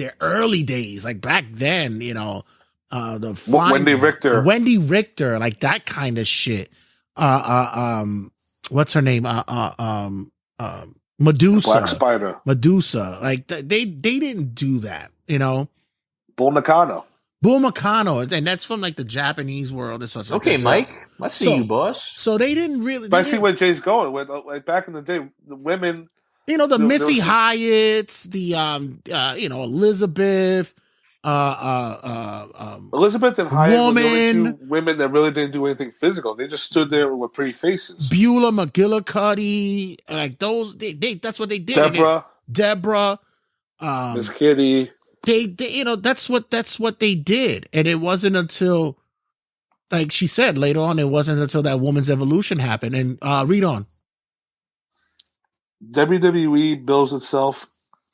days, like back then, you know, Wendy Richter, like that kind of shit. What's her name? Medusa. Black Spider. Medusa. Like they didn't do that, you know. Bull Nakano, and that's from like the Japanese world and such. Okay, Mike, I see you, boss. So they didn't really. But I see where Jay's going with. Like back in the day, the women, you know, the Missy Hyatts, the you know, Elizabeth, Elizabeth and Hyatt were the only two women that really didn't do anything physical. They just stood there with pretty faces. Beulah McGillicuddy, like those. They that's what they did. Deborah, Miss Kitty. They you know, that's what they did. And it wasn't until, like she said later on, it wasn't until that woman's evolution happened. And read on. WWE bills itself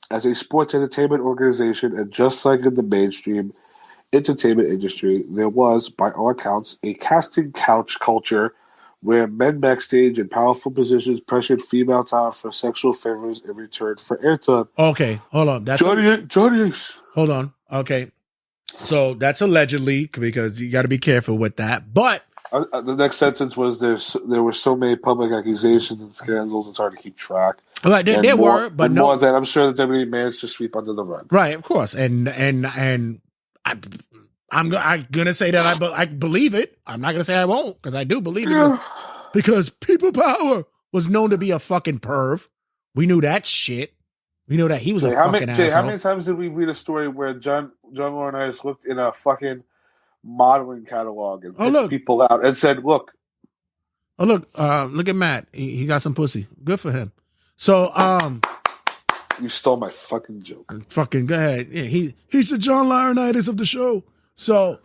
as a sports entertainment organization, and just like in the mainstream entertainment industry, there was, by all accounts, a casting couch culture where men backstage in powerful positions pressured female talent for sexual favors in return for airtime. Okay, hold on. That's Johnny. Hold on. Okay, so that's allegedly, because you got to be careful with that. But the next sentence was there were so many public accusations and scandals, it's hard to keep track. Right, there were, but no. More than I'm sure that WWE managed to sweep under the rug. Right, of course, and I'm gonna say that I believe it. I'm not gonna say I won't, because I do believe it. Because People Power was known to be a fucking perv. We knew that shit. We know that he was a fucking asshole. Jay, how many times did we read a story where John Laurinaitis looked in a fucking modeling catalog and picked people out and said, "Look, look at Matt. He got some pussy. Good for him." So, you stole my fucking joke. Fucking go ahead. Yeah, he's the John Laurinaitis of the show. So,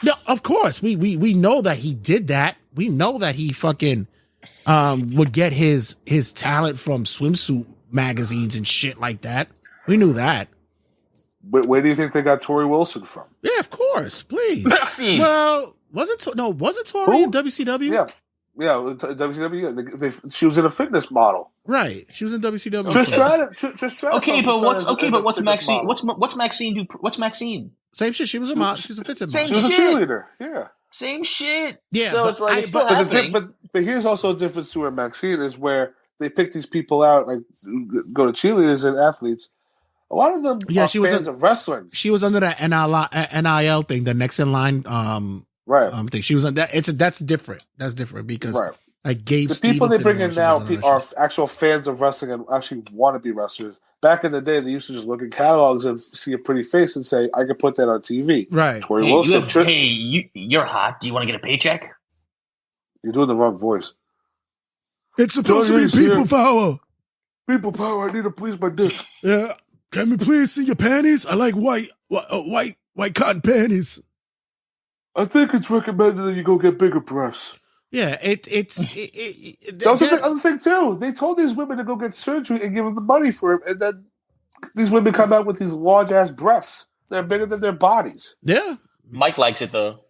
no, of course we know that he did that. We know that he fucking would get his talent from swimsuit magazines and shit like that. We knew that. But where do you think they got Tori Wilson from? Yeah, of course. Please. Maxine. Well, was it Tori in WCW? Yeah, WCW. She was in a fitness model. Right. She was in WCW. Just try. Okay, but what's Maxine? What's Maxine do? What's Maxine? Same shit. She was a model. She's a fitness model. She was a cheerleader. Yeah. Same shit. Yeah. So it's like it's still happening. But here's also a difference to where Maxine is, where they pick these people out, like go to cheerleaders and athletes. A lot of them are fans of wrestling. She was under that NIL thing, the next in line right thing. She was on that. That's different. That's different because like Gabe the people Stevenson they bring in now are actual fans of wrestling and actually want to be wrestlers. back in the day, they used to just look at catalogs and see a pretty face and say, "I could put that on TV." Right. Tori Wilson. You're hot. Do you want to get a paycheck? You're doing the wrong voice. It's supposed to be people power. People power. I need to please my dick. Yeah. Can we please see your panties? I like white cotton panties. I think it's recommended that you go get bigger breasts. Yeah, that was the other thing too. They told these women to go get surgery and give them the money for it, and then these women come out with these large ass breasts. They're bigger than their bodies. Yeah, Mike likes it though.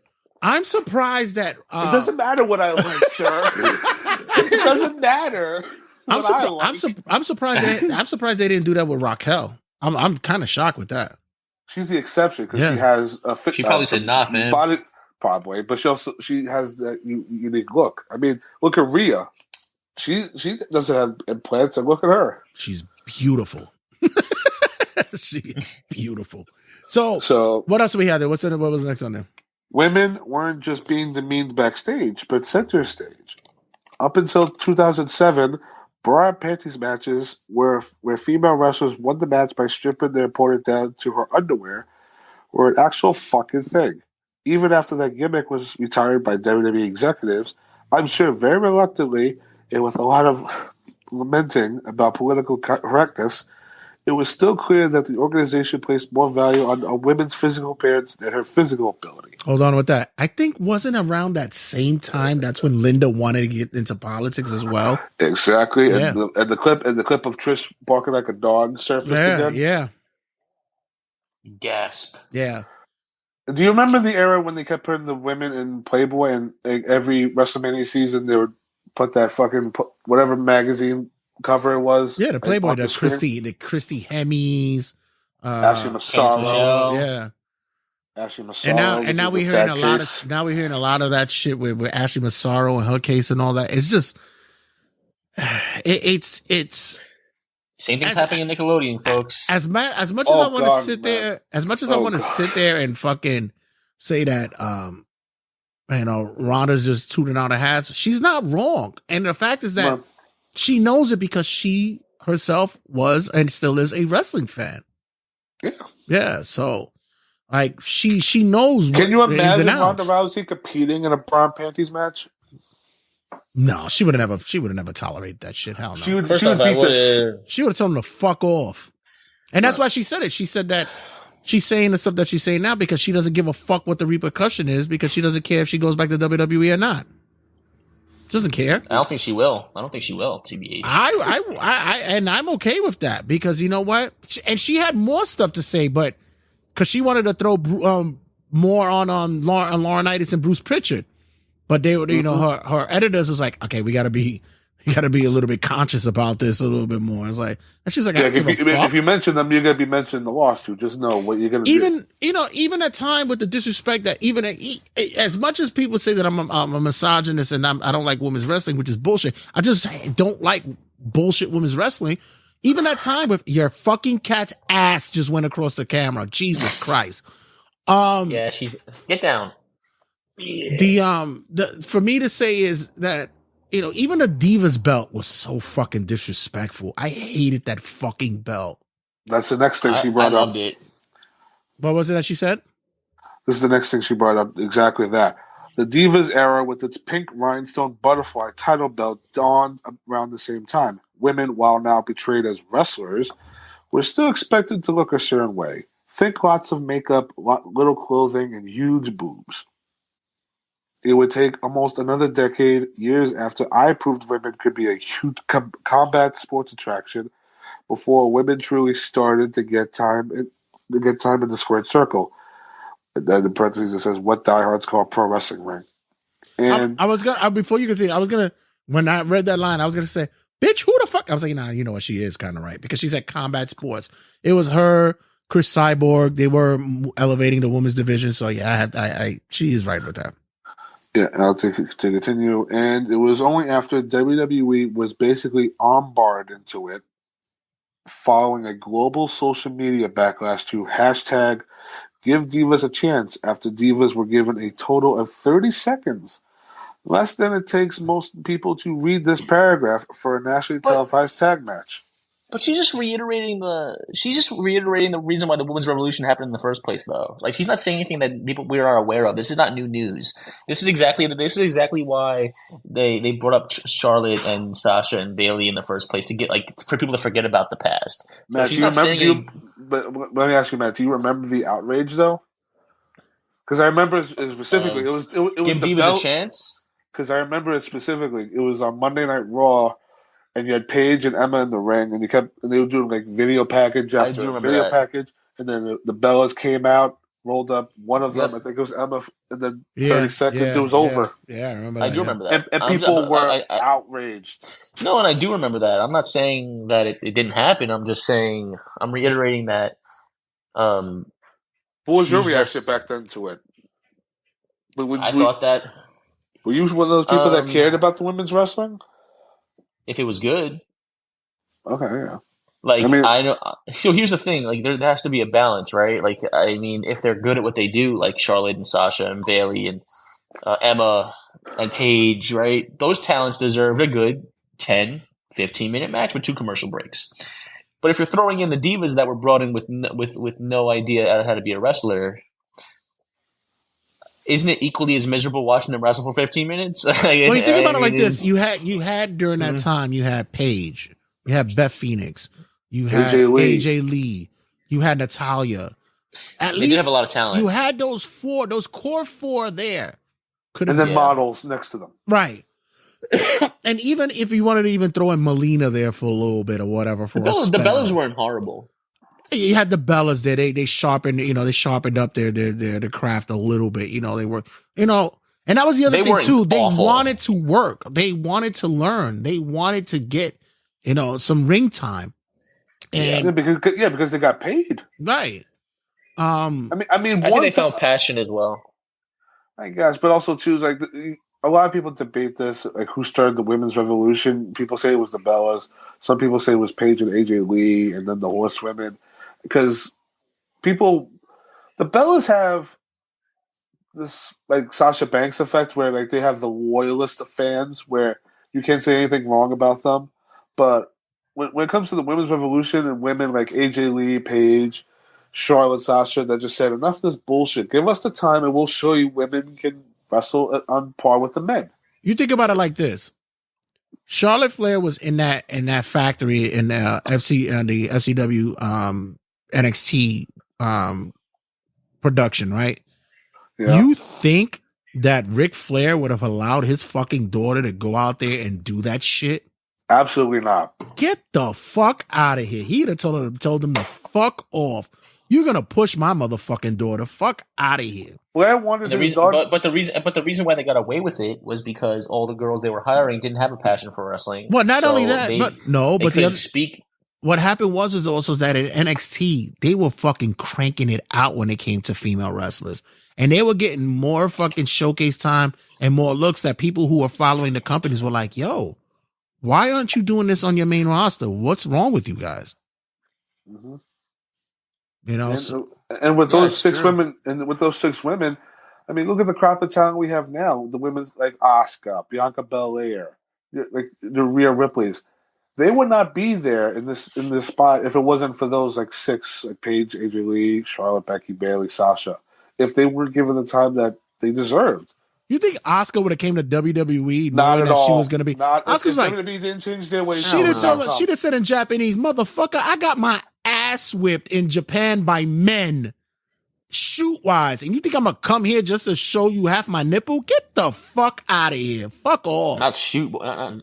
I'm surprised that it doesn't matter what I like, sir. It doesn't matter. I'm surprised. I'm surprised they didn't do that with Raquel. I'm kind of shocked with that. She's the exception because she has a fit. She probably said nah, man. Body, probably, but she has that unique look. I mean, look at Rhea. She doesn't have implants, and look at her. She's beautiful. She is beautiful. So what else do we have there? What was the next on there? Women weren't just being demeaned backstage, but center stage. Up until 2007, bra and panties matches where female wrestlers won the match by stripping their opponent down to her underwear were an actual fucking thing. Even after that gimmick was retired by WWE executives, I'm sure very reluctantly and with a lot of lamenting about political correctness, it was still clear that the organization placed more value on a women's physical appearance than her physical ability. Hold on with that. I think wasn't around that same time that's when Linda wanted to get into politics as well. Exactly. Yeah. And the clip of Trish barking like a dog surfaced again. Yeah. Gasp. Yeah. Do you remember the era when they kept putting the women in Playboy and every WrestleMania season they would put that fucking whatever magazine cover it was? Yeah, the Playboy, the Christy Hemmings, Ashley Massaro. Yeah. Ashley Massaro. And now we're hearing a lot of that shit with Ashley Massaro and her case and all that. It's just it's same thing's happening in Nickelodeon, folks. As much as I want to sit there, as much as I want to sit there and fucking say that Ronda's just tooting out her ass, she's not wrong. And the fact is that she knows it because she herself was and still is a wrestling fan. Yeah. Yeah, so like she knows. Can you imagine Ronda Rousey competing in a bra and panties match? No, she would have never tolerated that shit. Hell no. She would have told him to fuck off. And that's why she said it. She said that she's saying the stuff that she's saying now because she doesn't give a fuck what the repercussion is because she doesn't care if she goes back to WWE or not. She doesn't care. I don't think she will. TBH. And I'm okay with that because you know what? And she had more stuff to say, but because she wanted to throw more on Laurinaitis and Bruce Pritchard. But they were, her editors was like, okay, we gotta be a little bit conscious about this a little bit more. It's like, and she's like, if you mention them, you're gonna be mentioned in the lawsuit. Just know what you're gonna do. Even at time with the disrespect that as much as people say that I'm a misogynist and I don't like women's wrestling, which is bullshit. I just don't like bullshit women's wrestling. Even that time with your fucking cat's ass just went across the camera. Jesus Christ. Yeah, get down. Yeah. The for me to say is that, even the Divas belt was so fucking disrespectful. I hated that fucking belt. That's the next thing she brought up. I loved it. What was it that she said? This is the next thing she brought up. Exactly that. The Divas era with its pink rhinestone butterfly title belt dawned around the same time. Women, while now portrayed as wrestlers, were still expected to look a certain way. Think lots of makeup, little clothing, and huge boobs. It would take almost another decade, years after I proved women could be a huge combat sports attraction, before women truly started to get time in the squared circle. And then in parentheses it says, "What diehards call pro wrestling ring." And I was gonna before you continue, when I read that line, I was gonna say, "Bitch, who the fuck?" I was like, "Nah, you know what? She is kind of right because she said combat sports. It was her, Chris Cyborg. They were elevating the women's division. So yeah, she is right with that." Yeah, I'll to continue. And it was only after WWE was basically armbarred into it, following a global social media backlash to hashtag Give Divas a Chance after Divas were given a total of 30 seconds, less than it takes most people to read this paragraph for a nationally televised tag match. But she's just reiterating the reason why the women's revolution happened in the first place, though. Like, she's not saying anything that we are aware of. This is not new news. This is exactly why they brought up Charlotte and Sasha and Bailey in the first place, to get, like, for people to forget about the past. So Matt, she's not saying but let me ask you, Matt, do you remember the outrage though? Because I remember it specifically, it was give Divas a chance. Because I remember it specifically, it was on Monday Night Raw. And you had Paige and Emma in the ring, and they were doing like video package after video package, and then the Bellas came out, rolled up one of them. I think it was Emma, and then 30 seconds it was over. Yeah, I remember. I do remember that, and people were outraged. No, and I do remember that. I'm not saying that it didn't happen. I'm just saying I'm reiterating that. What was your reaction back then to it? I thought that. Were you one of those people that cared about the women's wrestling? If it was good. Okay, yeah. Like, I know. So here's the thing. Like, there has to be a balance, right? Like, I mean, if they're good at what they do, like Charlotte and Sasha and Bailey and Emma and Paige, right? Those talents deserve a good 10, 15-minute match with 2 commercial breaks. But if you're throwing in the divas that were brought in with no idea how to be a wrestler, isn't it equally as miserable watching them wrestle for 15 minutes? Well, you think about it like this: you had during that time, you had Paige, you had Beth Phoenix, you had AJ Lee, you had Natalia. At least did have a lot of talent. You had those core 4 there, and then models next to them, right? And even if you wanted to even throw in Melina there for a little bit or whatever, the Bellas weren't horrible. You had the Bellas there. They sharpened up their craft a little bit. They were, and that was the other thing too. They wanted to work. They wanted to learn. They wanted to get, some ring time. And because they got paid. Right. I mean, I think they found passion as well. I guess, but also too, is like a lot of people debate this, like who started the women's revolution. People say it was the Bellas. Some people say it was Paige and AJ Lee, and then the Horsewomen. Because the Bellas have this like Sasha Banks effect where like they have the loyalist of fans where you can't say anything wrong about them. But when it comes to the women's revolution and women like AJ Lee, Paige, Charlotte, Sasha, that just said enough of this bullshit. Give us the time and we'll show you women can wrestle on par with the men. You think about it like this. Charlotte Flair was in that factory in the FCW NXT production, right? Yeah. You think that Ric Flair would have allowed his fucking daughter to go out there and do that shit? Absolutely not. Get the fuck out of here. He'd have told them to fuck off. You're gonna push my motherfucking daughter. Fuck out of here. Flair wanted his daughter, but the reason why they got away with it was because all the girls they were hiring didn't have a passion for wrestling. Well, not only that, but the other speak. What happened was that at NXT, they were fucking cranking it out when it came to female wrestlers. And they were getting more fucking showcase time and more looks that people who were following the companies were like, yo, why aren't you doing this on your main roster? What's wrong with you guys? Mm-hmm. And with those 6 women, I mean, look at the crop of talent we have now. The women like Asuka, Bianca Belair, like the Rhea Ripleys. They would not be there in this spot if it wasn't for those like 6, like Paige, AJ Lee, Charlotte, Becky, Bailey, Sasha. If they were given the time that they deserved. You think Asuka would have came to WWE knowing that she was going to be? Asuka's like, WWE didn't change their ways. She'd have said in Japanese, motherfucker, I got my ass whipped in Japan by men, shoot wise, and you think I'm gonna come here just to show you half my nipple? Get the fuck out of here! Fuck off! Not shoot,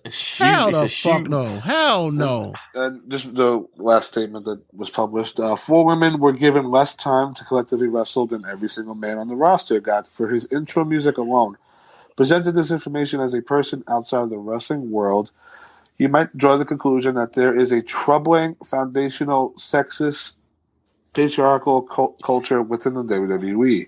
shoot. Hell the fuck no! Hell no! And just the last statement that was published: 4 women were given less time to collectively wrestle than every single man on the roster got for his intro music alone. Presented this information as a person outside of the wrestling world, you might draw the conclusion that there is a troubling, foundational, sexist, patriarchal culture within the WWE.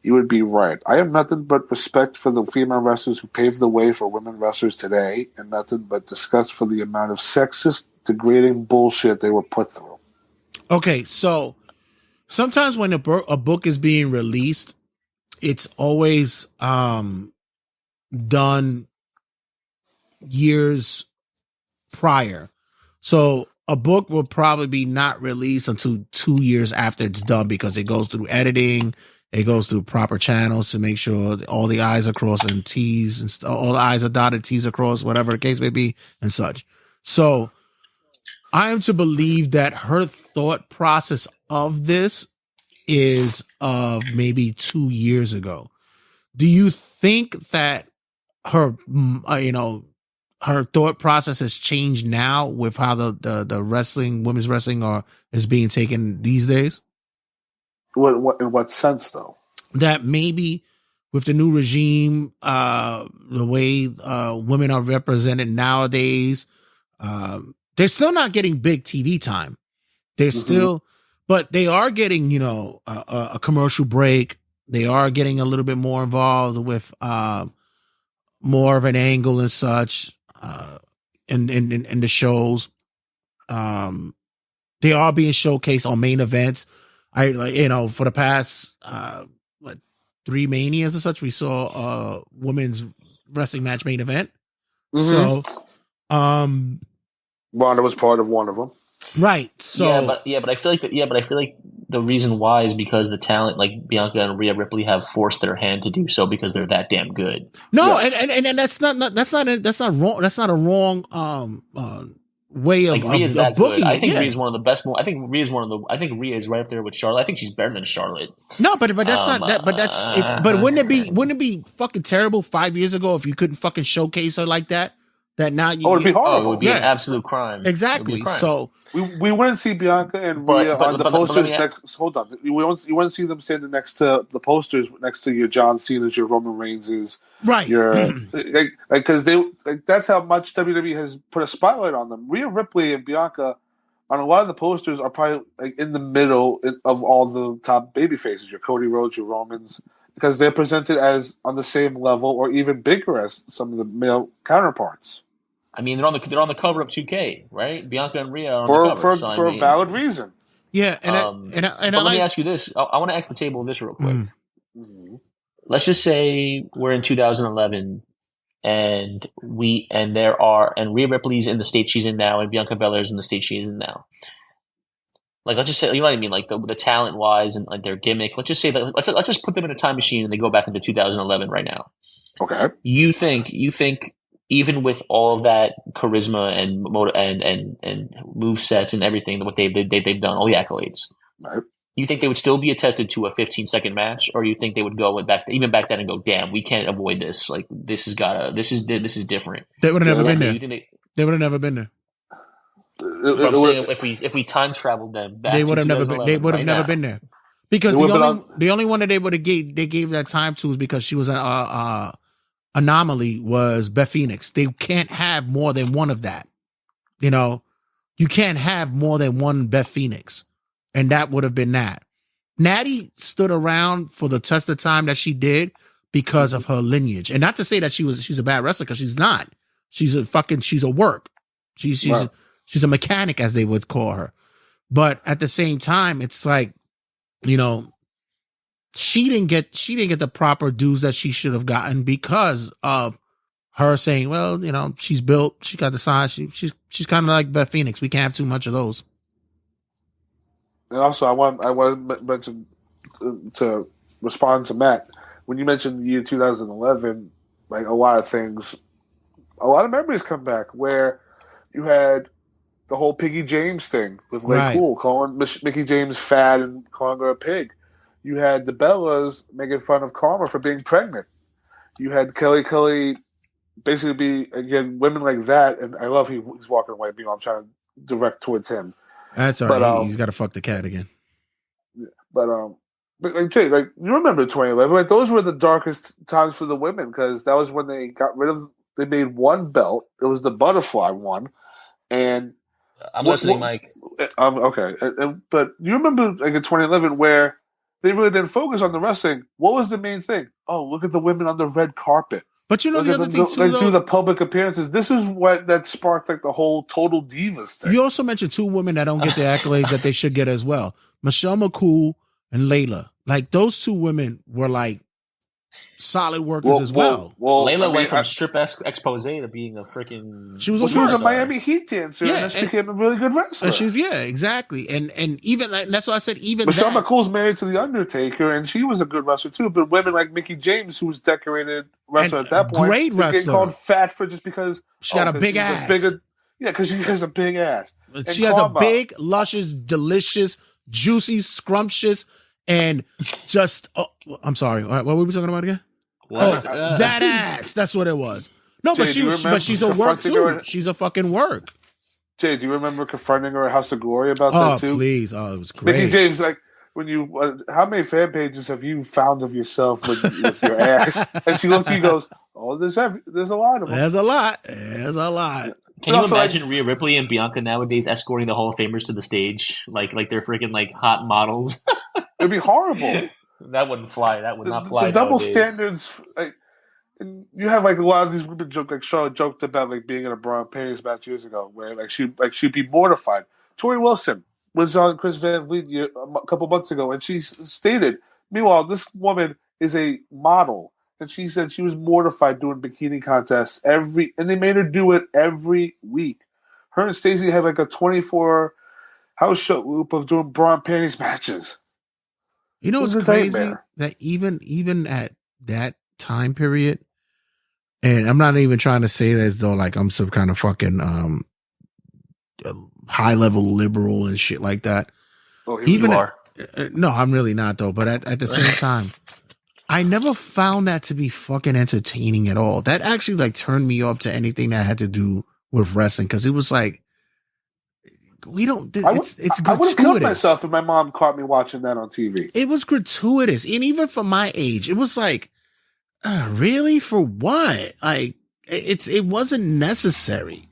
You would be right. I have nothing but respect for the female wrestlers who paved the way for women wrestlers today, and nothing but disgust for the amount of sexist, degrading bullshit they were put through. Okay, so sometimes when a book is being released, it's always done years prior. So a book will probably be not released until 2 years after it's done because it goes through editing. It goes through proper channels to make sure all the I's are crossed and T's and all the I's are dotted, T's are crossed, whatever the case may be and such. So I am to believe that her thought process of this is of maybe 2 years ago. Do you think that her, her thought process has changed now with how the wrestling, women's wrestling is being taken these days? What in what sense though? That maybe with the new regime, the way women are represented nowadays, they're still not getting big TV time. They're still, but they are getting, a commercial break. They are getting a little bit more involved with more of an angle and such in the shows. They are being showcased on main events. For the past 3 Manias and such, we saw a women's wrestling match main event. So, Ronda was part of one of them, right? So, but I feel like the reason why is because the talent like Bianca and Rhea Ripley have forced their hand to do so because they're that damn good. No, and that's not wrong. That's not a wrong way of booking it. I think Rhea's one of the best. I think Rhea is right up there with Charlotte. I think she's better than Charlotte. No, but that's not that. But that's it. But wouldn't it be fucking terrible 5 years ago if you couldn't fucking showcase her like that? That now you it'd be horrible. It would be an absolute crime. Exactly. So we wouldn't see Bianca and Rhea on the posters next. Hold on, you wouldn't see them standing next to the posters next to your John Cena's, your Roman Reigns's, right? Your because that's how much WWE has put a spotlight on them. Rhea Ripley and Bianca on a lot of the posters are probably in the middle of all the top baby faces. Your Cody Rhodes, your Romans, because they're presented as on the same level or even bigger as some of the male counterparts. I mean, they're on the cover of 2K, right? Bianca and Rhea are on the cover for a valid reason. Yeah, let me ask you this. I want to ask the table this real quick. Let's just say we're in 2011, and Rhea Ripley's in the state she's in now, and Bianca Belair's in the state she is in now. Like, let's just say, you know what I mean, like the talent wise and like their gimmick. Let's just say that let's just put them in a time machine and they go back into 2011 right now. Okay. You think even with all of that charisma and move sets and everything, what they've done, all the accolades, right? You think they would still be attested to a 15-second match, or you think they would go back then and go, "Damn, we can't avoid this. Like this is different." They would have never been there. They would have never been there. I'm saying if we time traveled them back, they would have never been. They would have never been there because the only one that they would have gave that time to was because she was an anomaly was Beth Phoenix. They can't have more than one of that. You can't have more than one Beth Phoenix, and that would have been that. Natty stood around for the test of time that she did because of her lineage, and not to say that she's a bad wrestler because she's not. She's a work. She's a mechanic, as they would call her. But at the same time, it's like, she didn't get the proper dues that she should have gotten because of her saying, well, she's built, she got the size, she's kind of like Beth Phoenix. We can't have too much of those. And also, I want to mention to respond to Matt when you mentioned the year 2011. Like a lot of memories come back where you had the whole Piggy James thing with Lay Cool calling Mickey James fat and calling her a pig. You had the Bellas making fun of Karma for being pregnant. You had Kelly basically be, again, women like that. And I love he's walking away. I'm trying to direct towards him. That's all right. He's got to fuck the cat again. But like Jay, you remember 2011? Like those were the darkest times for the women because that was when they they made one belt. It was the butterfly one, and I'm listening, Mike. Okay, but you remember like in 2011 where they really didn't focus on the wrestling. What was the main thing? Oh, look at the women on the red carpet. But the other thing too, do the public appearances. This is what that sparked like the whole Total Divas thing. You also mentioned two women that don't get the accolades that they should get as well. Michelle McCool and Layla. Like those two women were like solid workers as well. Layla went from strip expose to being a freaking. She was a Miami Heat dancer, and she became a really good wrestler. Exactly, and even that's why I said even Michelle McCool's married to the Undertaker, and she was a good wrestler too. But women like Mickie James, who was decorated wrestler at that point, great wrestler, getting called fat for just because she got a big ass. Because she has a big ass. She has a big, luscious, delicious, juicy, scrumptious, and just. Oh, I'm sorry. What were we talking about again? That ass. That's what it was. No, Jay, but she's a work too. She's a fucking work. Jay, do you remember confronting her at House of Glory about that too? Oh, please. Oh, it was great. Mickie James, like, when you, how many fan pages have you found of yourself with your ass? And she looked at you and goes, oh, there's a lot of them. There's a lot. Can you imagine Rhea Ripley and Bianca nowadays escorting the Hall of Famers to the stage? Like they're freaking like hot models. It'd be horrible. That wouldn't fly. That would not fly. The double nowadays. standards, like, and you have like a lot of these women joke, like Charlotte joked about like being in a Braun Perry's match years ago, where she'd be mortified. Tori Wilson was on Chris Van Vliet a couple months ago, and she stated, meanwhile, this woman is a model, and she said she was mortified doing bikini contests and they made her do it every week. Her and Stacey had like a 24 house show group of doing Braun Perry's matches. You know what's crazy? That even at that time period, and I'm not even trying to say that as though like I'm some kind of fucking high level liberal and shit like that. Oh, you are. No, I'm really not though. But at the same time, I never found that to be fucking entertaining at all. That actually like turned me off to anything that had to do with wrestling, because it was like, we don't. It's gratuitous. I would have killed myself if my mom caught me watching that on TV. It was gratuitous, and even for my age, it was like, really, for what? Like, it wasn't necessary.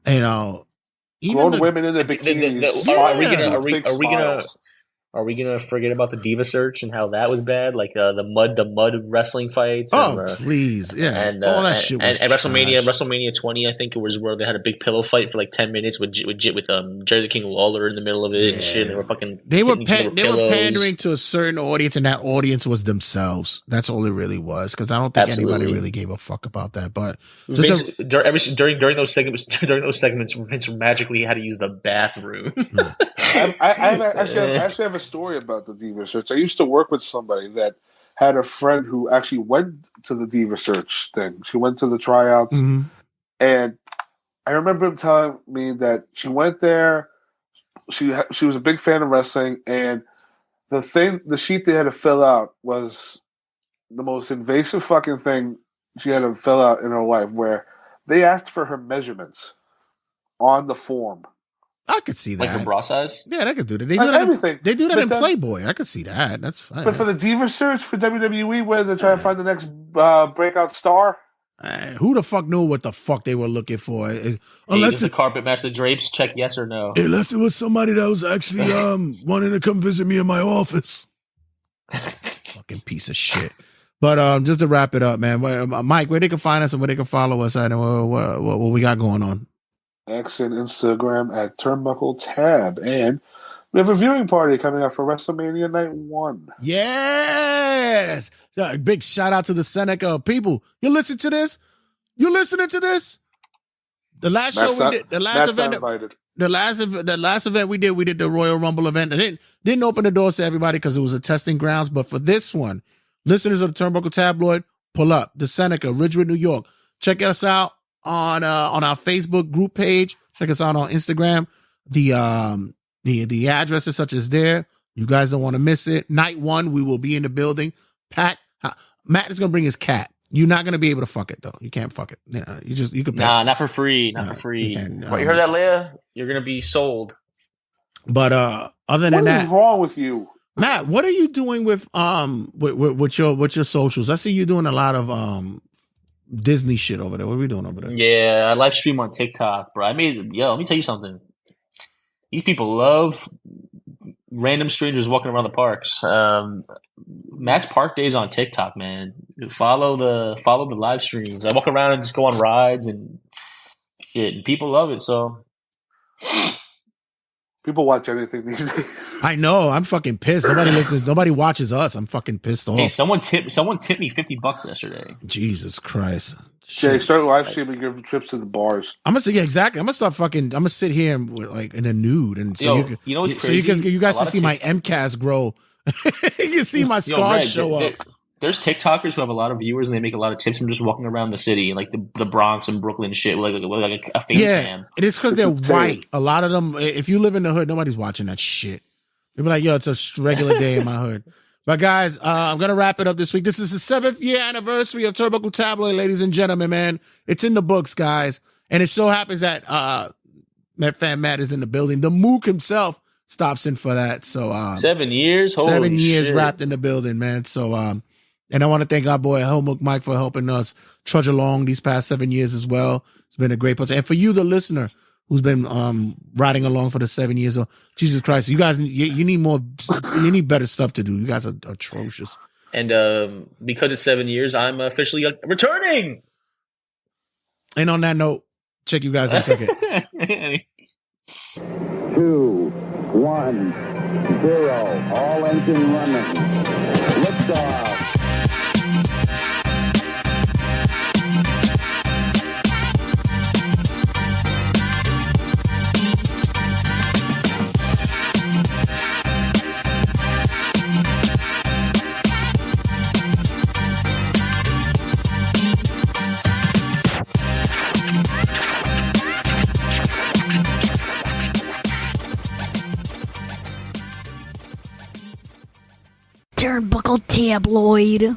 You know, even grown women in their bikinis. Are we gonna forget about the Diva Search and how that was bad? Like the mud wrestling fights. Please, yeah, and all that shit was and WrestleMania 20, I think it was, where they had a big pillow fight for like 10 minutes with Jerry the King Lawler in the middle of it and shit. They were pandering to a certain audience, and that audience was themselves. That's all it really was, because I don't think anybody really gave a fuck about that. But during those segments, Vince magically had to use the bathroom. I actually have a story about the Diva Search. I used to work with somebody that had a friend who actually went to the Diva Search thing. She went to the tryouts, and I remember him telling me that she went there. She was a big fan of wrestling, and the sheet they had to fill out was the most invasive fucking thing she had to fill out in her life, where they asked for her measurements on the form. I could see that. Like her bra size? Yeah, they could do that. They do that everything. They do that in Playboy. I could see that. That's fine. But for the Diva Search for WWE, where they're trying to find the next breakout star, who the fuck knew what the fuck they were looking for? Unless the carpet match the drapes, check yes or no. Unless it was somebody that was actually wanting to come visit me in my office. Fucking piece of shit. But just to wrap it up, man, Mike, where they can find us and where they can follow us at, and what we got going on. X and Instagram at Turnbuckle Tab. And we have a viewing party coming up for WrestleMania Night 1. Yes! Big shout out to the Seneca people. You listen to this? You listening to this? The last show we did, the last event we did the Royal Rumble event. And didn't open the doors to everybody because it was a testing grounds. But for this one, listeners of the Turnbuckle Tabloid, pull up. The Seneca, Ridgewood, New York. Check us out on our Facebook group page. Check us out on Instagram. The address is such as there. You guys don't want to miss it. Night 1, we will be in the building. Matt is gonna bring his cat. You're not gonna be able to fuck it though. You can't fuck it. You could. Not for free. Not for free. You heard that, Leia? You're gonna be sold. But other than that, what is wrong with you, Matt? What are you doing with your socials? I see you doing a lot of Disney shit over there. What are we doing over there? Yeah, I live stream on TikTok, bro. Let me tell you something. These people love random strangers walking around the parks. Matt's Park Days on TikTok, man. Follow the live streams. I walk around and just go on rides and shit, and people love it. So People watch anything these days. I know. I'm fucking pissed. Nobody listens. Nobody watches us. I'm fucking pissed off. Hey, someone tipped me $50 yesterday. Jesus Christ. Jay, start live streaming your trips to the bars. I'm gonna say, yeah, exactly. I'm gonna start fucking. I'm gonna sit here and like in a nude, and so you know what's crazy? So you guys can see my MCAS grow. You can see my scars show up. There's TikTokers who have a lot of viewers and they make a lot of tips from just walking around the city, like the Bronx and Brooklyn and shit, with like a face cam. It is because they're white. A lot of them, if you live in the hood, nobody's watching that shit. They'll be like, yo, it's a regular day in my hood. But guys, I'm going to wrap it up this week. This is the 7th year anniversary of Turnbuckle Tabloid, ladies and gentlemen, man. It's in the books, guys. And it so happens that Matt is in the building. The Mook himself stops in for that. So 7 years? Holy 7 years shit. wrapped in the building, man. So, and I want to thank our boy Helmut Mike for helping us trudge along these past 7 years as well. It's been a great project. And for you, the listener, who's been riding along for the 7 years. Jesus Christ, you guys, you need more, you need better stuff to do. You guys are atrocious. And because it's 7 years, I'm officially returning. And on that note, check you guys in a second. 2, 1, 0. All engine running. Liftoff. Turnbuckle Tabloid.